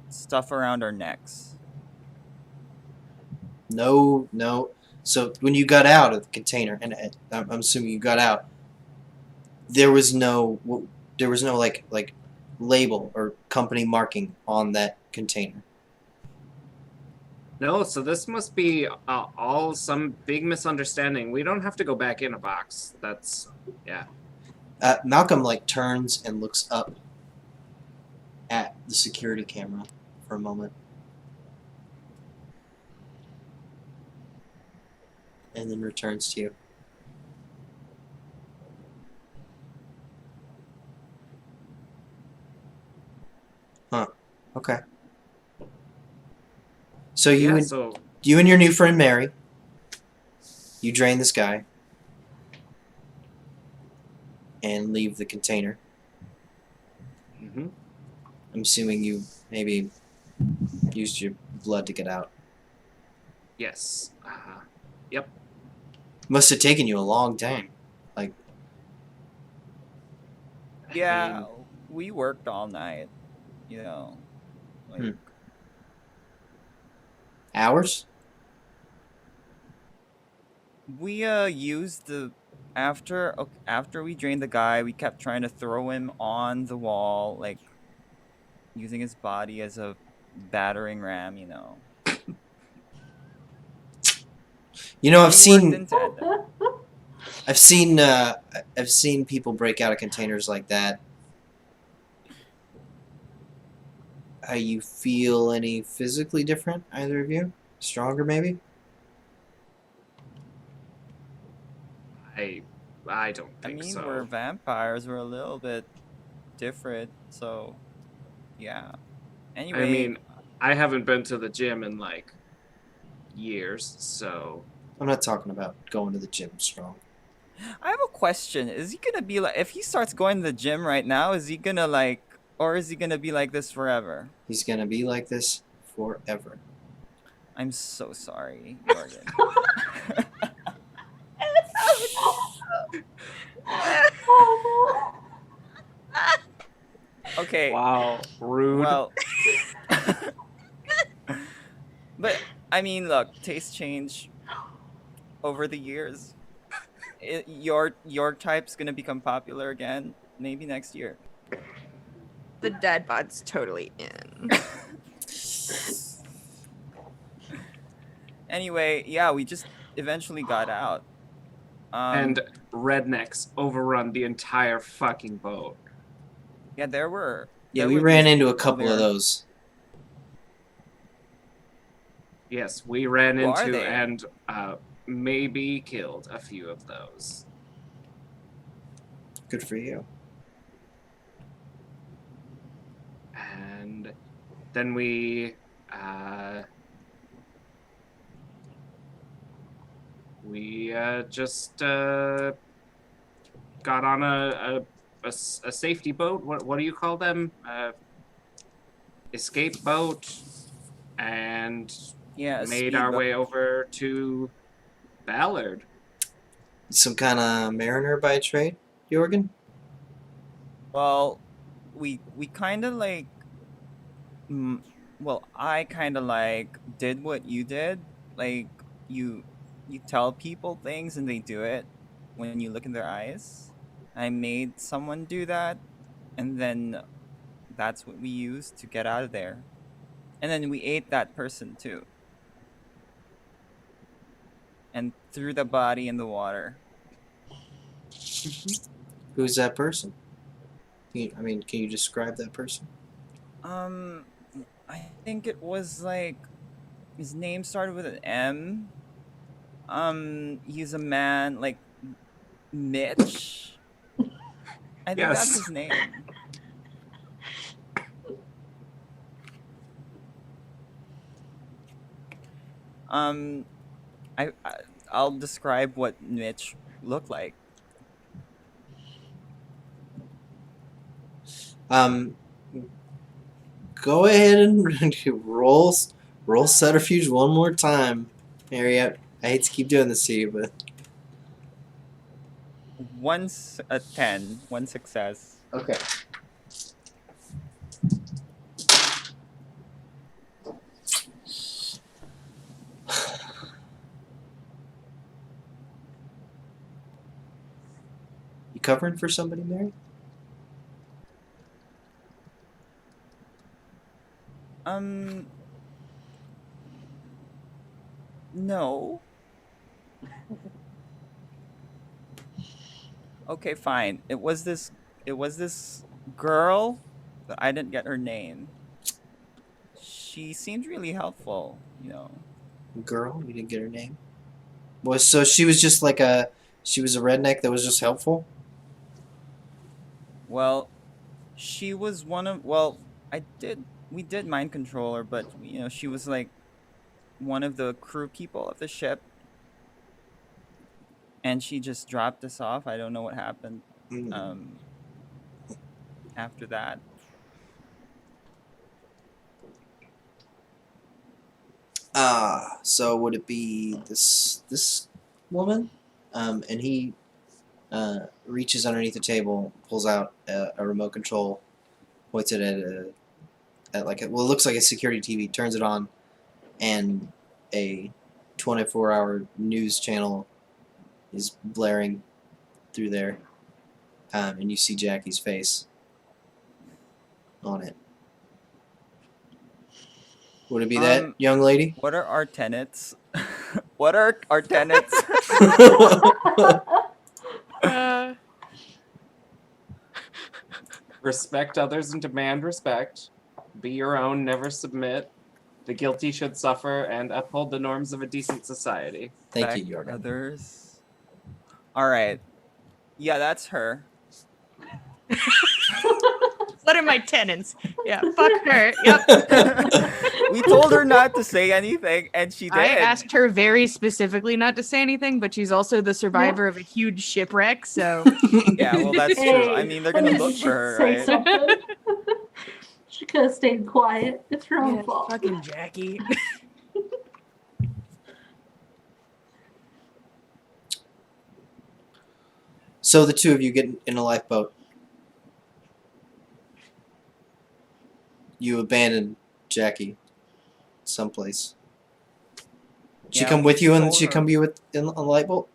stuff around our necks. No, no. So when you got out of the container, and I'm assuming you got out, there was no like label or company marking on that container. No, so this must be all some big misunderstanding. We don't have to go back in a box. That's yeah. Malcolm like turns and looks up at the security camera for a moment, and then returns to you. Huh. Okay. So you Yeah, and so you and your new friend Mary, you drain this guy and leave the container. mhm. I'm assuming you maybe used your blood to get out. Yes. Yep. Must have taken you a long time. Like, Yeah, we worked all night. You know, like Hmm. hours? we used the after we drained the guy, we kept trying to throw him on the wall, like using his body as a battering ram. You know, You know, we worked in tandem. I've seen people break out of containers like that. You feel any physically different, either of you? Stronger, maybe? I don't I think mean, so. we're vampires. We're a little bit different, so yeah. Anyway, I mean, I haven't been to the gym in like years, so I'm not talking about going to the gym strong. I have a question. Is he gonna be like, if he starts going to the gym right now, is he gonna like, or is he gonna be like this forever? He's gonna be like this forever. I'm so sorry, Jorgen. Oh, Okay. wow, rude. Well, but I mean, look, tastes change over the years. Your type's gonna become popular again, maybe next year. The dad bod's totally in. Anyway, yeah, we just eventually got out. And rednecks overrun the entire fucking boat. Yeah, there were. Yeah, there we were ran these into a people couple of there. those. Yes, we ran Who are into they? and maybe killed a few of those. Good for you. And then we just got on a safety boat. What do you call them? Escape boat, and Yeah, a made our speedboat. way over to Ballard. Some kind of mariner by trade, Jorgen? Well, we kind of like mm, well, I kind of like did what you did. Like you you tell people things and they do it when you look in their eyes. I made someone do that, and then that's what we used to get out of there. And then we ate that person too and threw the body in the water. Who's that person? Can you describe that person? Um I think it was like his name started with an M. He's a man like Mitch. I think that's Yes. his name. Um, I I'll describe what Mitch looked like. Um, go ahead and roll Subterfuge one more time, Harriet. I hate to keep doing this to you, but Once a 10, one success. okay. You covering for somebody, Mary? Um, no. Okay, fine. It was this girl, but I didn't get her name. She seemed really helpful, you know. Girl, you didn't get her name. Was so she was just like she was a redneck that was just helpful. Well, she was one of well, we did mind control her, but you know, she was like one of the crew people of the ship, and she just dropped us off. I don't know what happened um after that. So would it be this woman? And he reaches underneath the table, pulls out a remote control, points it at like it looks like a security TV, turns it on, and a 24-hour news channel is blaring through there, and you see Jackie's face on it. Would it be that young lady? What are our tenets? What are our tenets? Uh, Respect others and demand respect. Be your own, never submit. The guilty should suffer and uphold the norms of a decent society. Thank you, Respect Jordan. others. All right. Yeah, that's her. what are my tenants? Yeah, fuck her. Yep. We told her not to say anything, and she did. I asked her very specifically not to say anything, but she's also the survivor of a huge shipwreck, so Yeah, well, that's true. I mean, they're gonna look for her, say right? something. She could have stayed quiet. It's her own yeah, fault. fucking Jackie. So the two of you get in a lifeboat. You abandon Jackie someplace. She Yeah, come we with you, and told she her. come to you with in a lifeboat.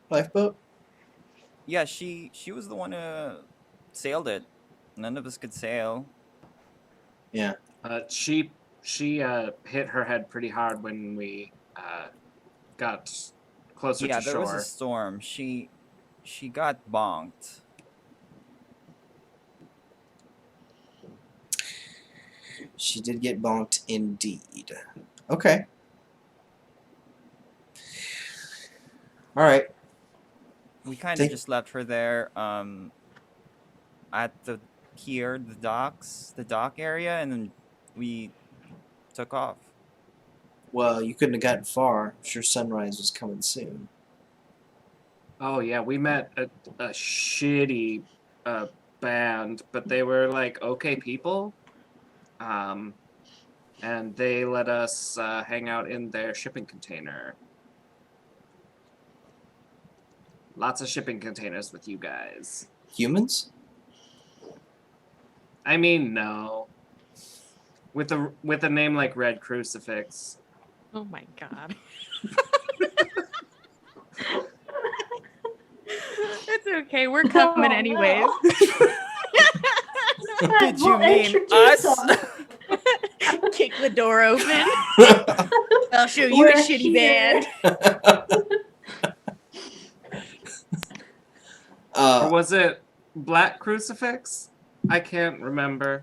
Yeah, she was the one who sailed it. None of us could sail. Yeah. She hit her head pretty hard when we got closer Yeah, to there shore. was a storm. She got bonked. She did get bonked indeed. Okay. All right. We kind of Think- just left her there at the pier, the dock area, and then we took off. Well, you couldn't have gotten far. I'm sure sunrise was coming soon. Oh yeah, we met a shitty band, but they were like okay people. And they let us hang out in their shipping container. Lots of shipping containers with you guys. Humans? I mean, no. With a name like Red Crucifix. Oh my god. It's okay. We're coming Oh, anyways. no. Did you Well, mean introduce us? them. Kick the door open. I'll show you We're a shitty here. band. Or was it Black Crucifix? I can't remember.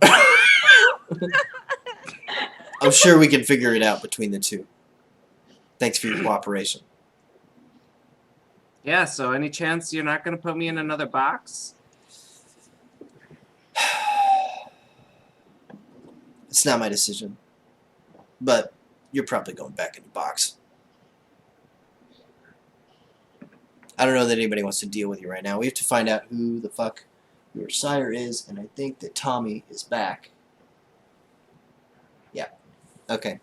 I'm sure we can figure it out between the two. Thanks for your cooperation. Yeah, so any chance you're not gonna put me in another box? It's not my decision. But you're probably going back in the box. I don't know that anybody wants to deal with you right now. We have to find out who the fuck your sire is, and I think that Tommy is back. Yeah. Okay.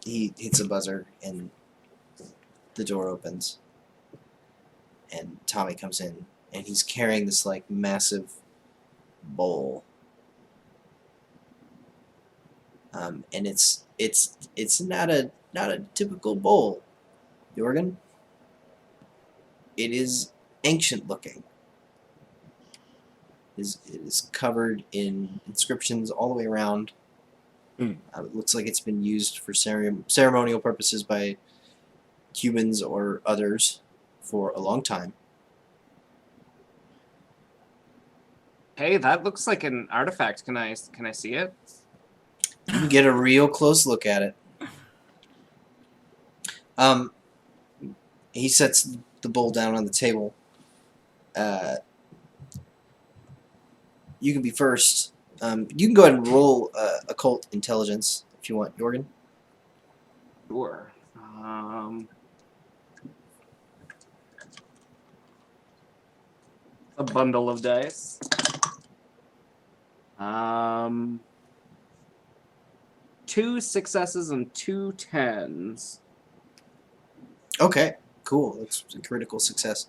He hits a buzzer, and the door opens. And Tommy comes in, and he's carrying this, like, massive bowl. And it's not a typical bowl, Jorgen. It is ancient looking. It is covered in inscriptions all the way around. It looks like it's been used for ceremonial purposes by humans or others for a long time. Hey, that looks like an artifact. Can I see it? You can get a real close look at it. He sets the bowl down on the table. You can be first. You can go ahead and roll occult intelligence if you want, Jorgen. Sure. A bundle of dice. 2 successes and 2 10s. Okay, cool. That's a critical success.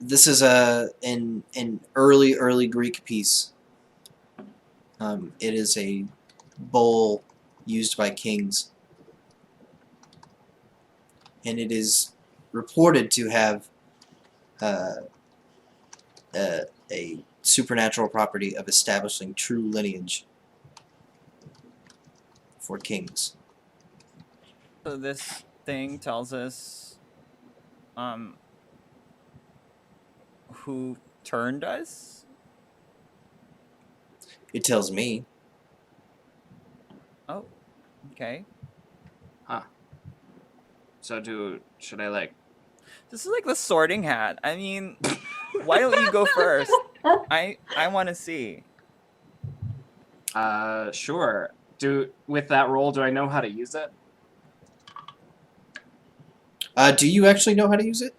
This is an early Greek piece. It is a bowl used by kings, and it is reported to have a supernatural property of establishing true lineage for kings. So this thing tells us who turned us? It tells me. Oh, okay. So should I like This is like the sorting hat. I mean, why don't you go first? I want to see. sure. With that roll, do I know how to use it? Do you actually know how to use it?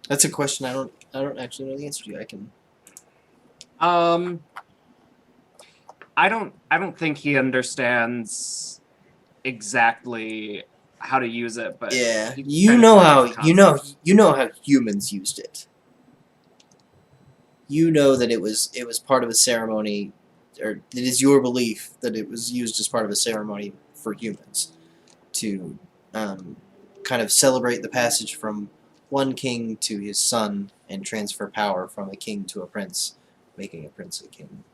That's a question I don't actually know the answer to. I can. I don't think he understands exactly how to use it, but Yeah, he you kind know of how knows the you know how humans used it. You know that it was part of a ceremony, or it is your belief that it was used as part of a ceremony for humans to kind of celebrate the passage from one king to his son and transfer power from a king to a prince, making a prince a king.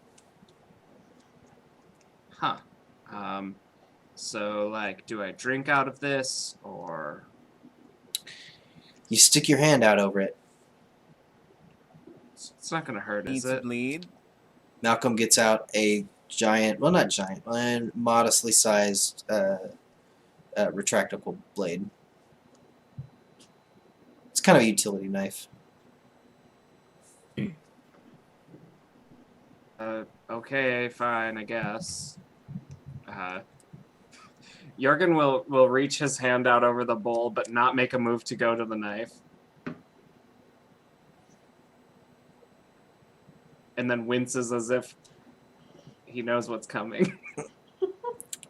Huh. So like, do I drink out of this or? You stick your hand out over it. It's not gonna hurt, Need is to it? bleed? Malcolm gets out a giant, well, not giant, but modestly sized retractable blade. It's kind of a utility knife. Okay, fine, I guess. Jurgen will reach his hand out over the bowl, but not make a move to go to the knife. And then winces as if he knows what's coming.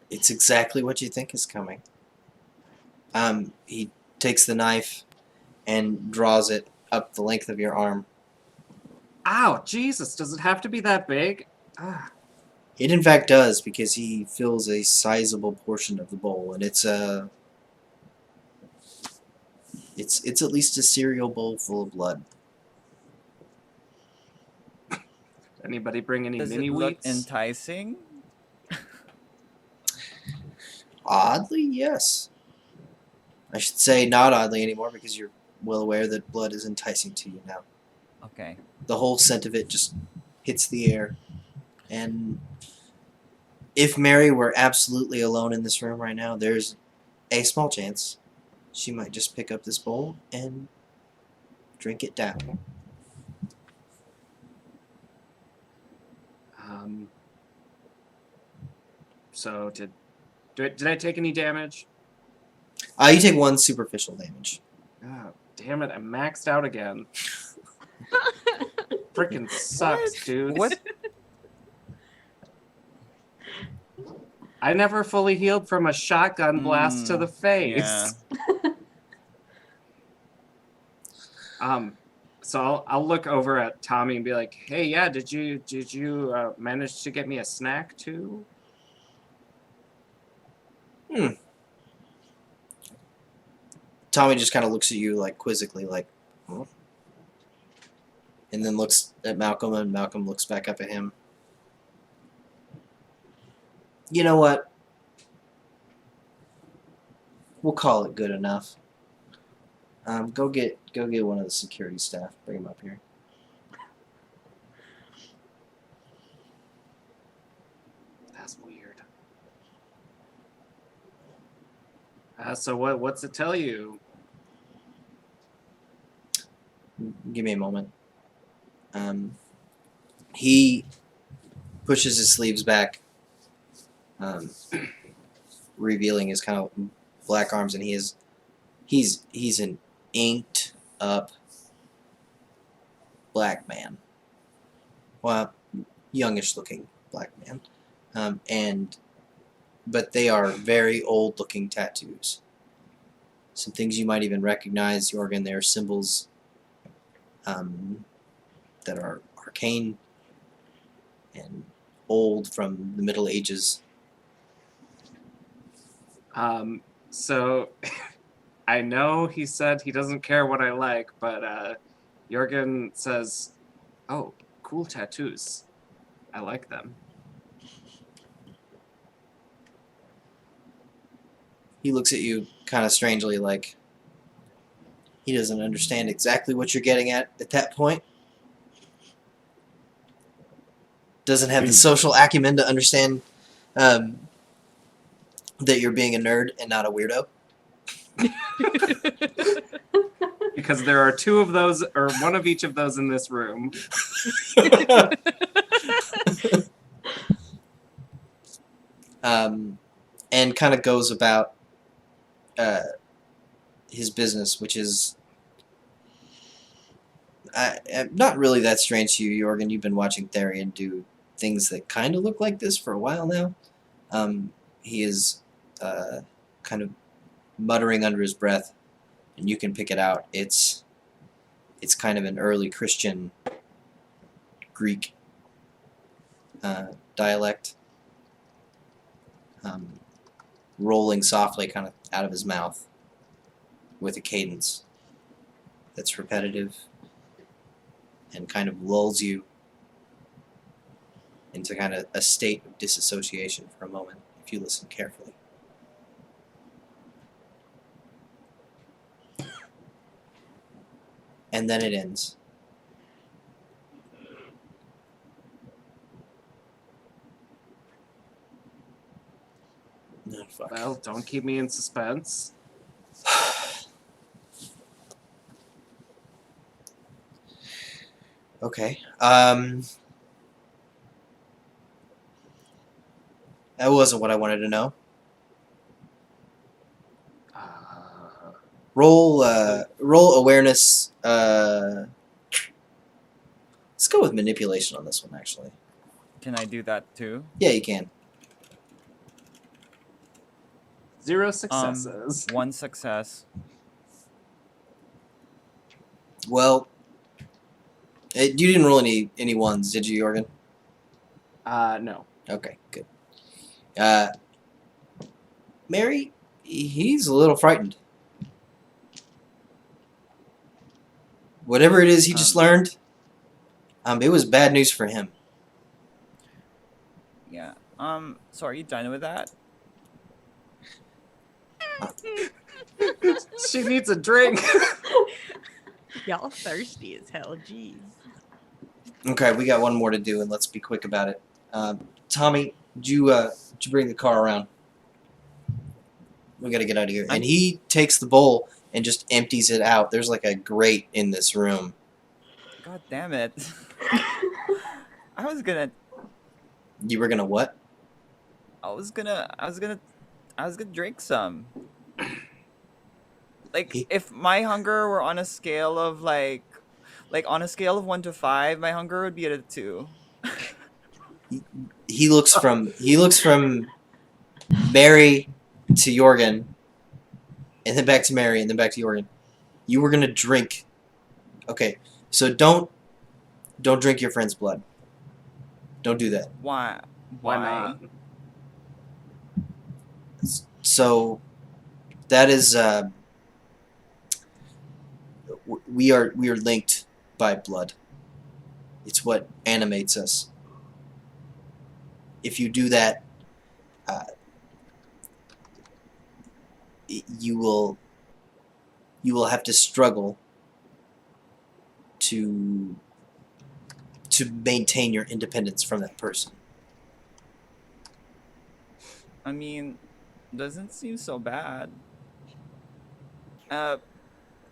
It's exactly what you think is coming. He takes the knife and draws it up the length of your arm. Ow, Jesus, does it have to be that big? Ah. It in fact does, because he fills a sizable portion of the bowl, and it's at least a cereal bowl full of blood. Anybody bring any Does mini it look wheats? enticing? Oddly, yes. I should say not oddly anymore, because you're well aware that blood is enticing to you now. Okay. The whole scent of it just hits the air. And if Mary were absolutely alone in this room right now, there's a small chance she might just pick up this bowl and drink it down. So did I take any damage? You take 1 superficial damage. Oh, damn it, I'm maxed out again. Freaking sucks, dude. What? I never fully healed from a shotgun blast to the face. Yeah. So I'll look over at Tommy and be like, "Hey, yeah, did you manage to get me a snack too?" Tommy just kind of looks at you like quizzically, like, huh? And then looks at Malcolm, and Malcolm looks back up at him. You know what? We'll call it good enough. Go get one of the security staff. Bring him up here. That's weird. So what's it tell you? Give me a moment. He pushes his sleeves back, revealing his kind of black arms, and he's an inked up black man. Well, youngish looking black man. But they are very old looking tattoos. Some things you might even recognize, Jorgen. They are symbols that are arcane and old from the Middle Ages. So I know he said he doesn't care what I like, but Jorgen says, "Oh, cool tattoos. I like them." He looks at you kind of strangely, like he doesn't understand exactly what you're getting at that point. Doesn't have the social acumen to understand that you're being a nerd and not a weirdo. Because there are 2 of those, or 1 of each of those in this room. And kind of goes about his business, which is not really that strange to you, Jorgen. You've been watching Therian do things that kind of look like this for a while now. He is kind of muttering under his breath, and you can pick it out. It's kind of an early Christian Greek dialect, rolling softly kind of out of his mouth with a cadence that's repetitive and kind of lulls you into kind of a state of disassociation for a moment if you listen carefully. And then it ends. No, fuck. Well, don't keep me in suspense. Okay. That wasn't what I wanted to know. Roll awareness. Let's go with manipulation on this one, actually. Can I do that too? Yeah, you can. 0 successes. 1 success. Well, you didn't roll any ones, did you, Jorgen? No. Okay, good. Mary, he's a little frightened. Whatever it is he just learned, it was bad news for him. Yeah. So are you done with that? She needs a drink. Y'all thirsty as hell, jeez. Okay, we got one more to do, and let's be quick about it. Tommy, did you bring the car around? We gotta get out of here. And he takes the bowl and just empties it out. There's like a grate in this room. God damn it. I was gonna You were gonna what? I was gonna drink some. Like if my hunger were on a scale of like on a scale of 1 to 5, my hunger would be at a 2. He looks from Mary to Jorgen, and then back to Mary, and then back to Jorgen. You were gonna drink. Okay, so don't drink your friend's blood. Don't do that. Why? Why not? So that is we are linked by blood. It's what animates us. If you do that, you will have to struggle to maintain your independence from that person. I mean, doesn't seem so bad.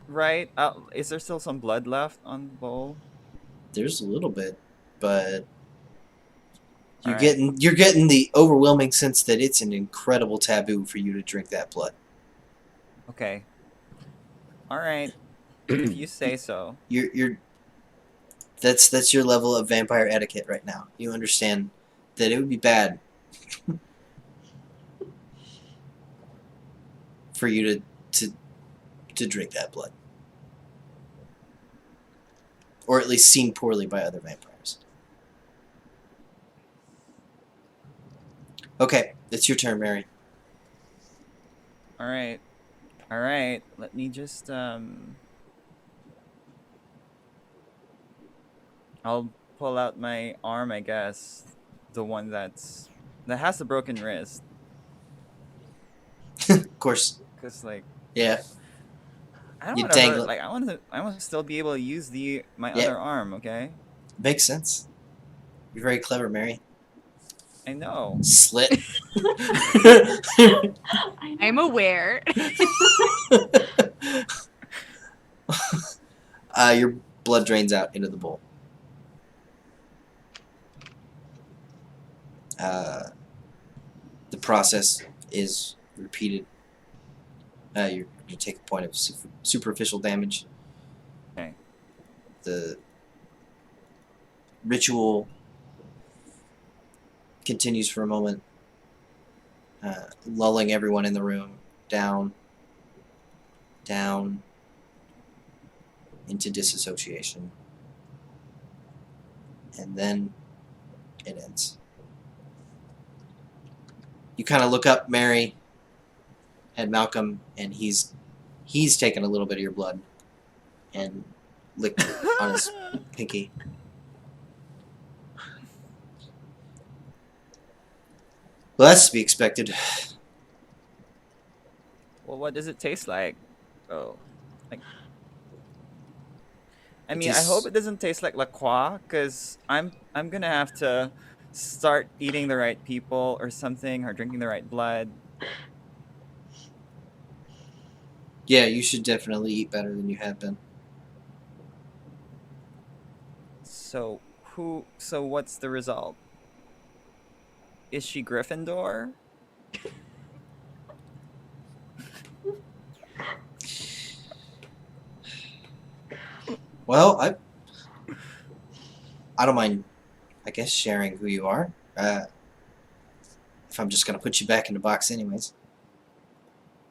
Right? Is there still some blood left on the bowl? There's a little bit, but you're Alright. getting the overwhelming sense that it's an incredible taboo for you to drink that blood. Okay. All right. If you say so. That's your level of vampire etiquette right now. You understand that it would be bad for you to drink that blood, or at least seen poorly by other vampires. Okay, it's your turn, Mary. All right. All right. Let me just I'll pull out my arm, I guess. The one that has the broken wrist. Of course, Cuz like yeah. I don't You want to dangle it. like I want to still be able to use my Yeah. other arm, okay? Makes sense. You're very clever, Mary. I know. Slit. I I'm know. aware. Your blood drains out into the bowl. The process is repeated. You take a point of superficial damage. Okay. The ritual continues for a moment, lulling everyone in the room down into disassociation. And then it ends. You kind of look up, Mary, at Malcolm, and he's taken a little bit of your blood and licked it on his pinky. Well, that's to be expected. Well, what does it taste like? Oh. Like I It mean, I tastes- hope it doesn't taste like La Croix, cuz I'm going to have to start eating the right people or something, or drinking the right blood. Yeah, you should definitely eat better than you have been. So what's the result? Is she Gryffindor? Well, I don't mind, I guess, sharing who you are. If I'm just gonna put you back in the box anyways.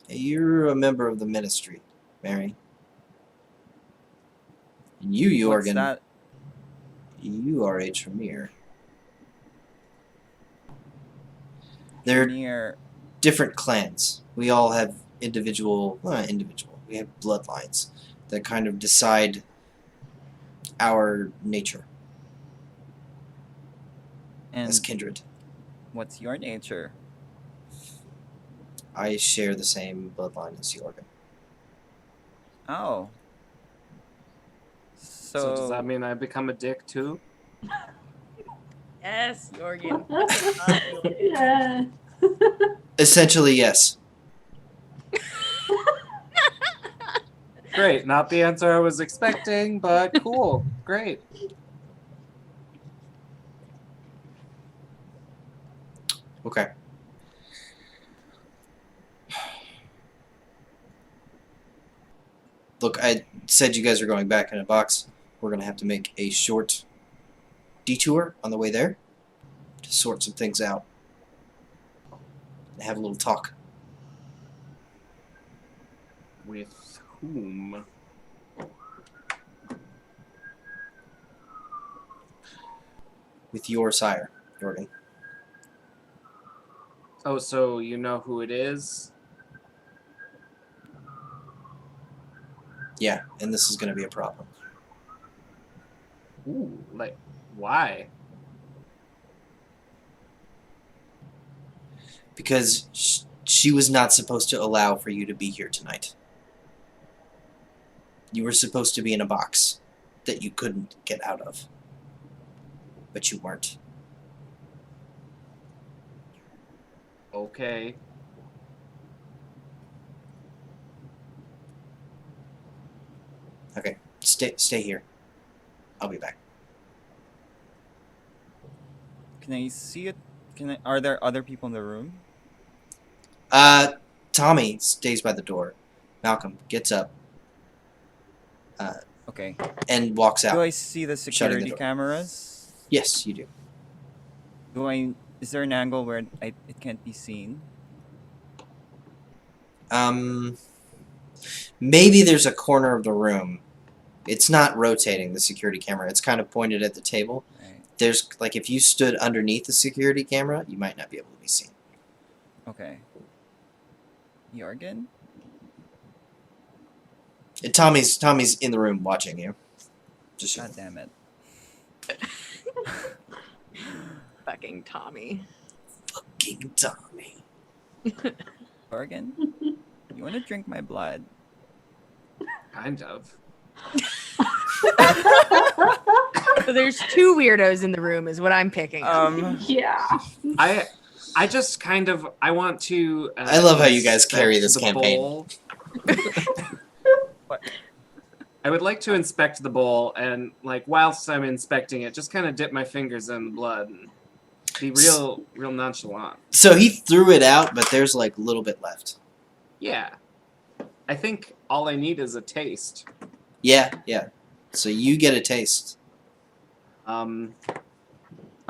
You're a member of the ministry, Mary. And you, What's Jorgen, that? you are a Tremere. They're Near. different clans. We all have individual, well, not individual, we have bloodlines that kind of decide our nature as And kindred. what's your nature? I share the same bloodline as Jorgen. Oh. So does that mean I become a dick too? Yes, Jorgen. Yeah. Essentially, yes. Great, not the answer I was expecting, but cool. Great. Okay. Look, I said you guys are going back in a box. We're going to have to make a short detour on the way there to sort some things out and have a little talk. With whom? With your sire, Jorgen. Oh, so you know who it is? Yeah, and this is going to be a problem. Ooh, like, why? Because she was not supposed to allow for you to be here tonight. You were supposed to be in a box that you couldn't get out of. But you weren't. Okay. Okay, stay here. I'll be back. Can I see it? Are there other people in the room? Tommy stays by the door. Malcolm gets up Okay. and walks Do out. I see the security door. cameras? Yes, you do. Is there an angle where it can't be seen? Maybe there's a corner of the room. It's not rotating, the security camera. It's kind of pointed at the table. Right. There's, like, if you stood underneath the security camera, you might not be able to be seen. Okay. Jorgen? And Tommy's in the room watching you. Just God damn it. Fucking Tommy. fucking Tommy. Jorgen? You want to drink my blood? Kind of. So there's two weirdos in the room, is what I'm picking up. Yeah. I just kind of I want to. I love how you guys inspect carry this the campaign. bowl. What? I would like to inspect the bowl and, like, whilst I'm inspecting it, just kind of dip my fingers in the blood and be real nonchalant. So he threw it out, but there's, like, a little bit left. Yeah, I think all I need is a taste. Yeah. So you get a taste. How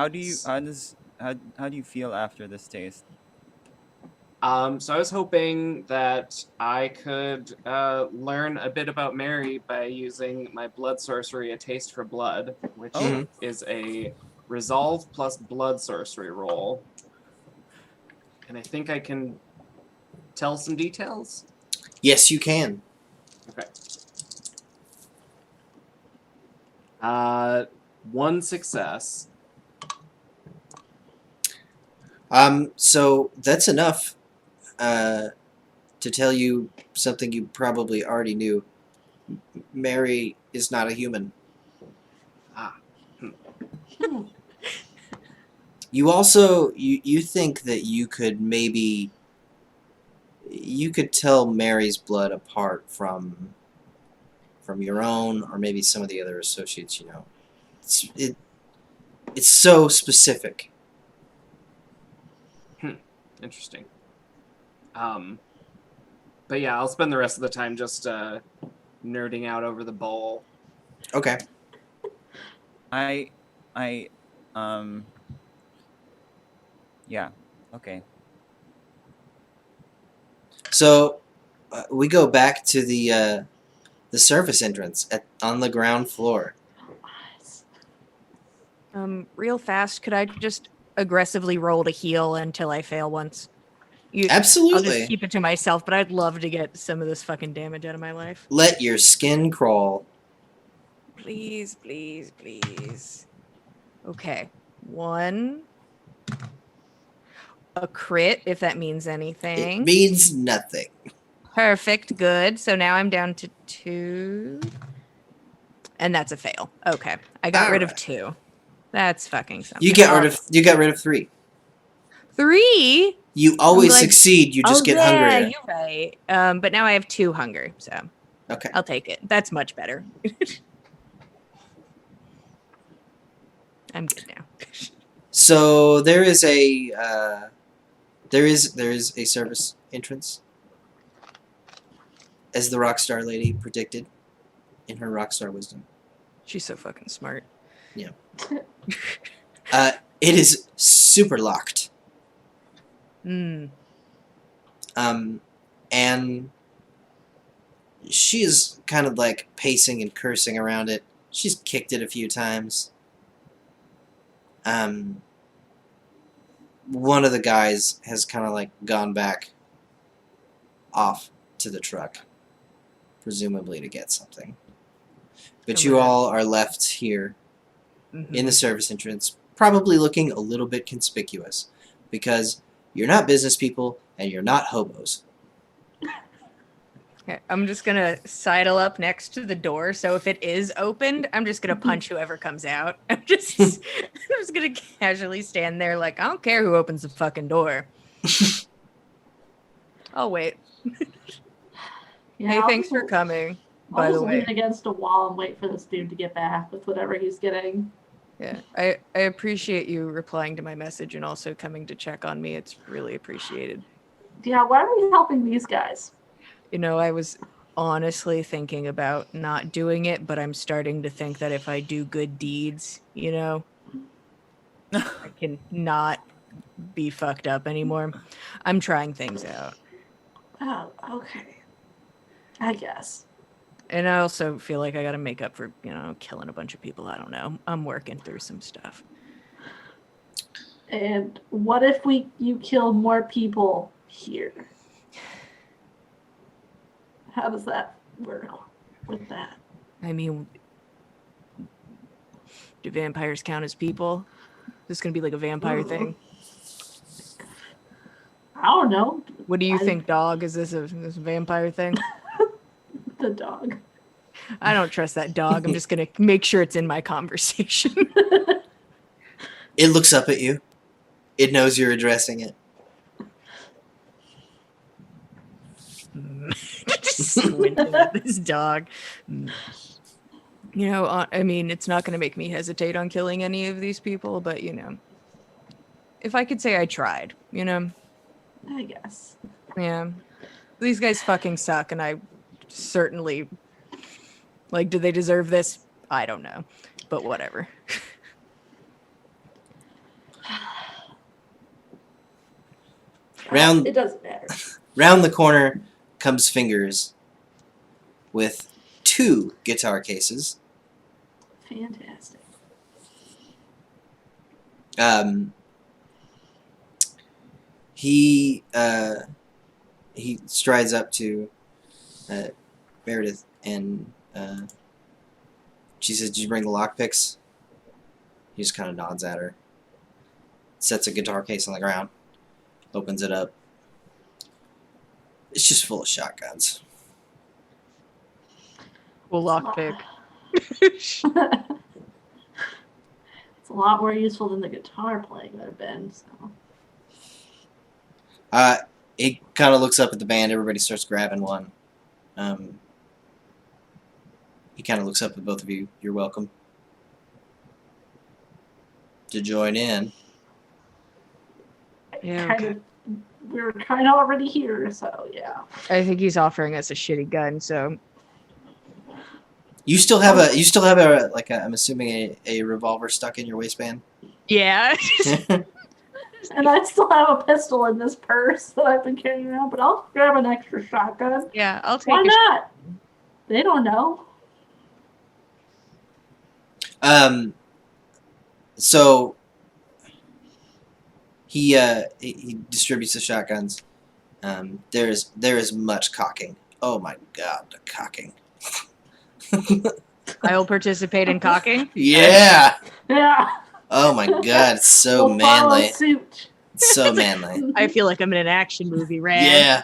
do you feel after this taste? So I was hoping that I could learn a bit about Mary by using my blood sorcery, A Taste for Blood, which Mhm. is a resolve plus blood sorcery roll. And I think I can tell some details. Yes, you can. Okay. One success. So that's enough to tell you something you probably already knew. Mary is not a human. You also you think that you could tell Mary's blood apart from your own, or maybe some of the other associates you know. It's so specific. Interesting. But yeah, I'll spend the rest of the time just nerding out over the bowl. Okay. I, um, yeah, okay. So we go back to the surface entrance on the ground floor. Real fast, could I just aggressively roll to heal until I fail once? I'll just Absolutely. keep it to myself, but I'd love to get some of this fucking damage out of my life. Let your skin crawl. Please, please, please. Okay. 1. A crit, if that means It anything. means nothing. Perfect, good. So now I'm down to 2. And that's a fail. Okay. I got rid of Alright. 2. That's fucking something. You got rid of 3. 3? You always glad- succeed. You just get yeah, hungrier. you're right. But now I have 2 hunger, so Okay. I'll take it. That's much better. I'm good now. So there is a there is a service entrance, as the Rockstar Lady predicted in her Rockstar wisdom. She's so fucking smart. It is super locked. Hmm. And she is kind of like pacing and cursing around it. She's kicked it a few times. One of the guys has kind of like gone back off to the truck, presumably to get something. But Come you on. all are left here Mhm. in the service entrance, probably looking a little bit conspicuous, because you're not business people and you're not hobos. Okay, I'm just gonna sidle up next to the door, so if it is opened, I'm just gonna punch whoever comes out. I'm just gonna casually stand there like, I don't care who opens the fucking door. Oh wait. Yeah, Hey, I'll thanks just- for coming. I'll By the just way, lean against a wall and wait for this dude to get back with whatever he's getting. yeah, I appreciate you replying to my message and also coming to check on me. It's really appreciated. Yeah, why are we helping these guys? You know, I was honestly thinking about not doing it, but I'm starting to think that if I do good deeds, you know, I can not be fucked up anymore. I'm trying things out. Oh, okay. I guess. And I also feel like I got to make up for, you know, killing a bunch of people. I don't know. I'm working through some stuff. And what if you kill more people here? How does that work with that? I mean, do vampires count as people? This is going to be like a vampire Ooh. thing. I don't know. What do you I- think, dog? Is this a vampire thing? The dog. I don't trust that dog. I'm just going to make sure it's in my conversation. It looks up at you. It knows you're addressing it. Just squinting at this dog. You know, I mean, it's not going to make me hesitate on killing any of these people, but, you know, if I could say I tried, you know, I guess. yeah. These guys fucking suck, and I certainly, like, do they deserve this? I don't know, but whatever. Round- It doesn't matter. Round the corner comes Fingers with 2 guitar cases. Fantastic. He strides up to Meredith and she says, "Did you bring the lockpicks?" He just kind of nods at her. Sets a guitar case on the ground. Opens it up. It's just full of shotguns. Cool lockpick. It's a lot more useful than the guitar playing would have been. So. He kind of looks up at the band. Everybody starts grabbing one. He kind of looks up at both of you. You're welcome to join in. Yeah, Kind of, we were kind of already here, so yeah. I think he's offering us a shitty gun, so You still have a like a, I'm assuming a revolver stuck in your waistband. Yeah. And I still have a pistol in this purse that I've been carrying around, but I'll grab an extra shotgun. Yeah, I'll take Why a not? They don't know. So he distributes the shotguns. There is much cocking. Oh my god, the cocking. I will participate in cocking. Yeah. Yeah. Oh my god, it's so We'll follow manly. suit. It's so manly. I feel like I'm in an action movie, Rad. Yeah.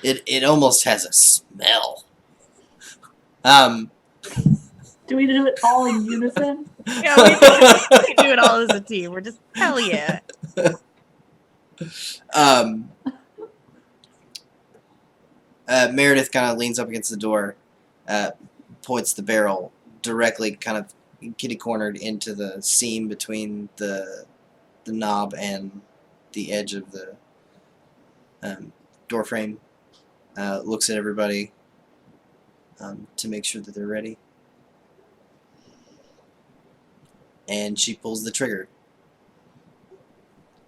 It almost has a smell. Do we do it all in unison? Yeah, we do it all as a team. We're just hell yeah. Meredith kind of leans up against the door, points the barrel directly kind of kitty cornered into the seam between the knob and the edge of the door frame. Looks at everybody to make sure that they're ready. And she pulls the trigger.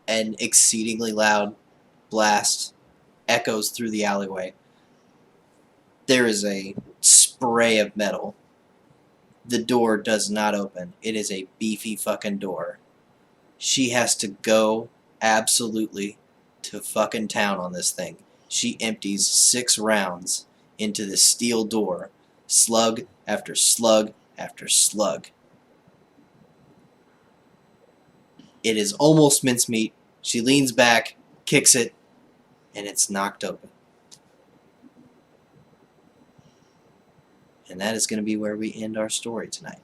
An exceedingly loud blast echoes through the alleyway. There is a spray of metal. The door does not open. It is a beefy fucking door. She has to go absolutely to fucking town on this thing. She empties 6 rounds into the steel door, slug after slug after slug. It is almost mincemeat. She leans back, kicks it, and it's knocked open. And that is going to be where we end our story tonight.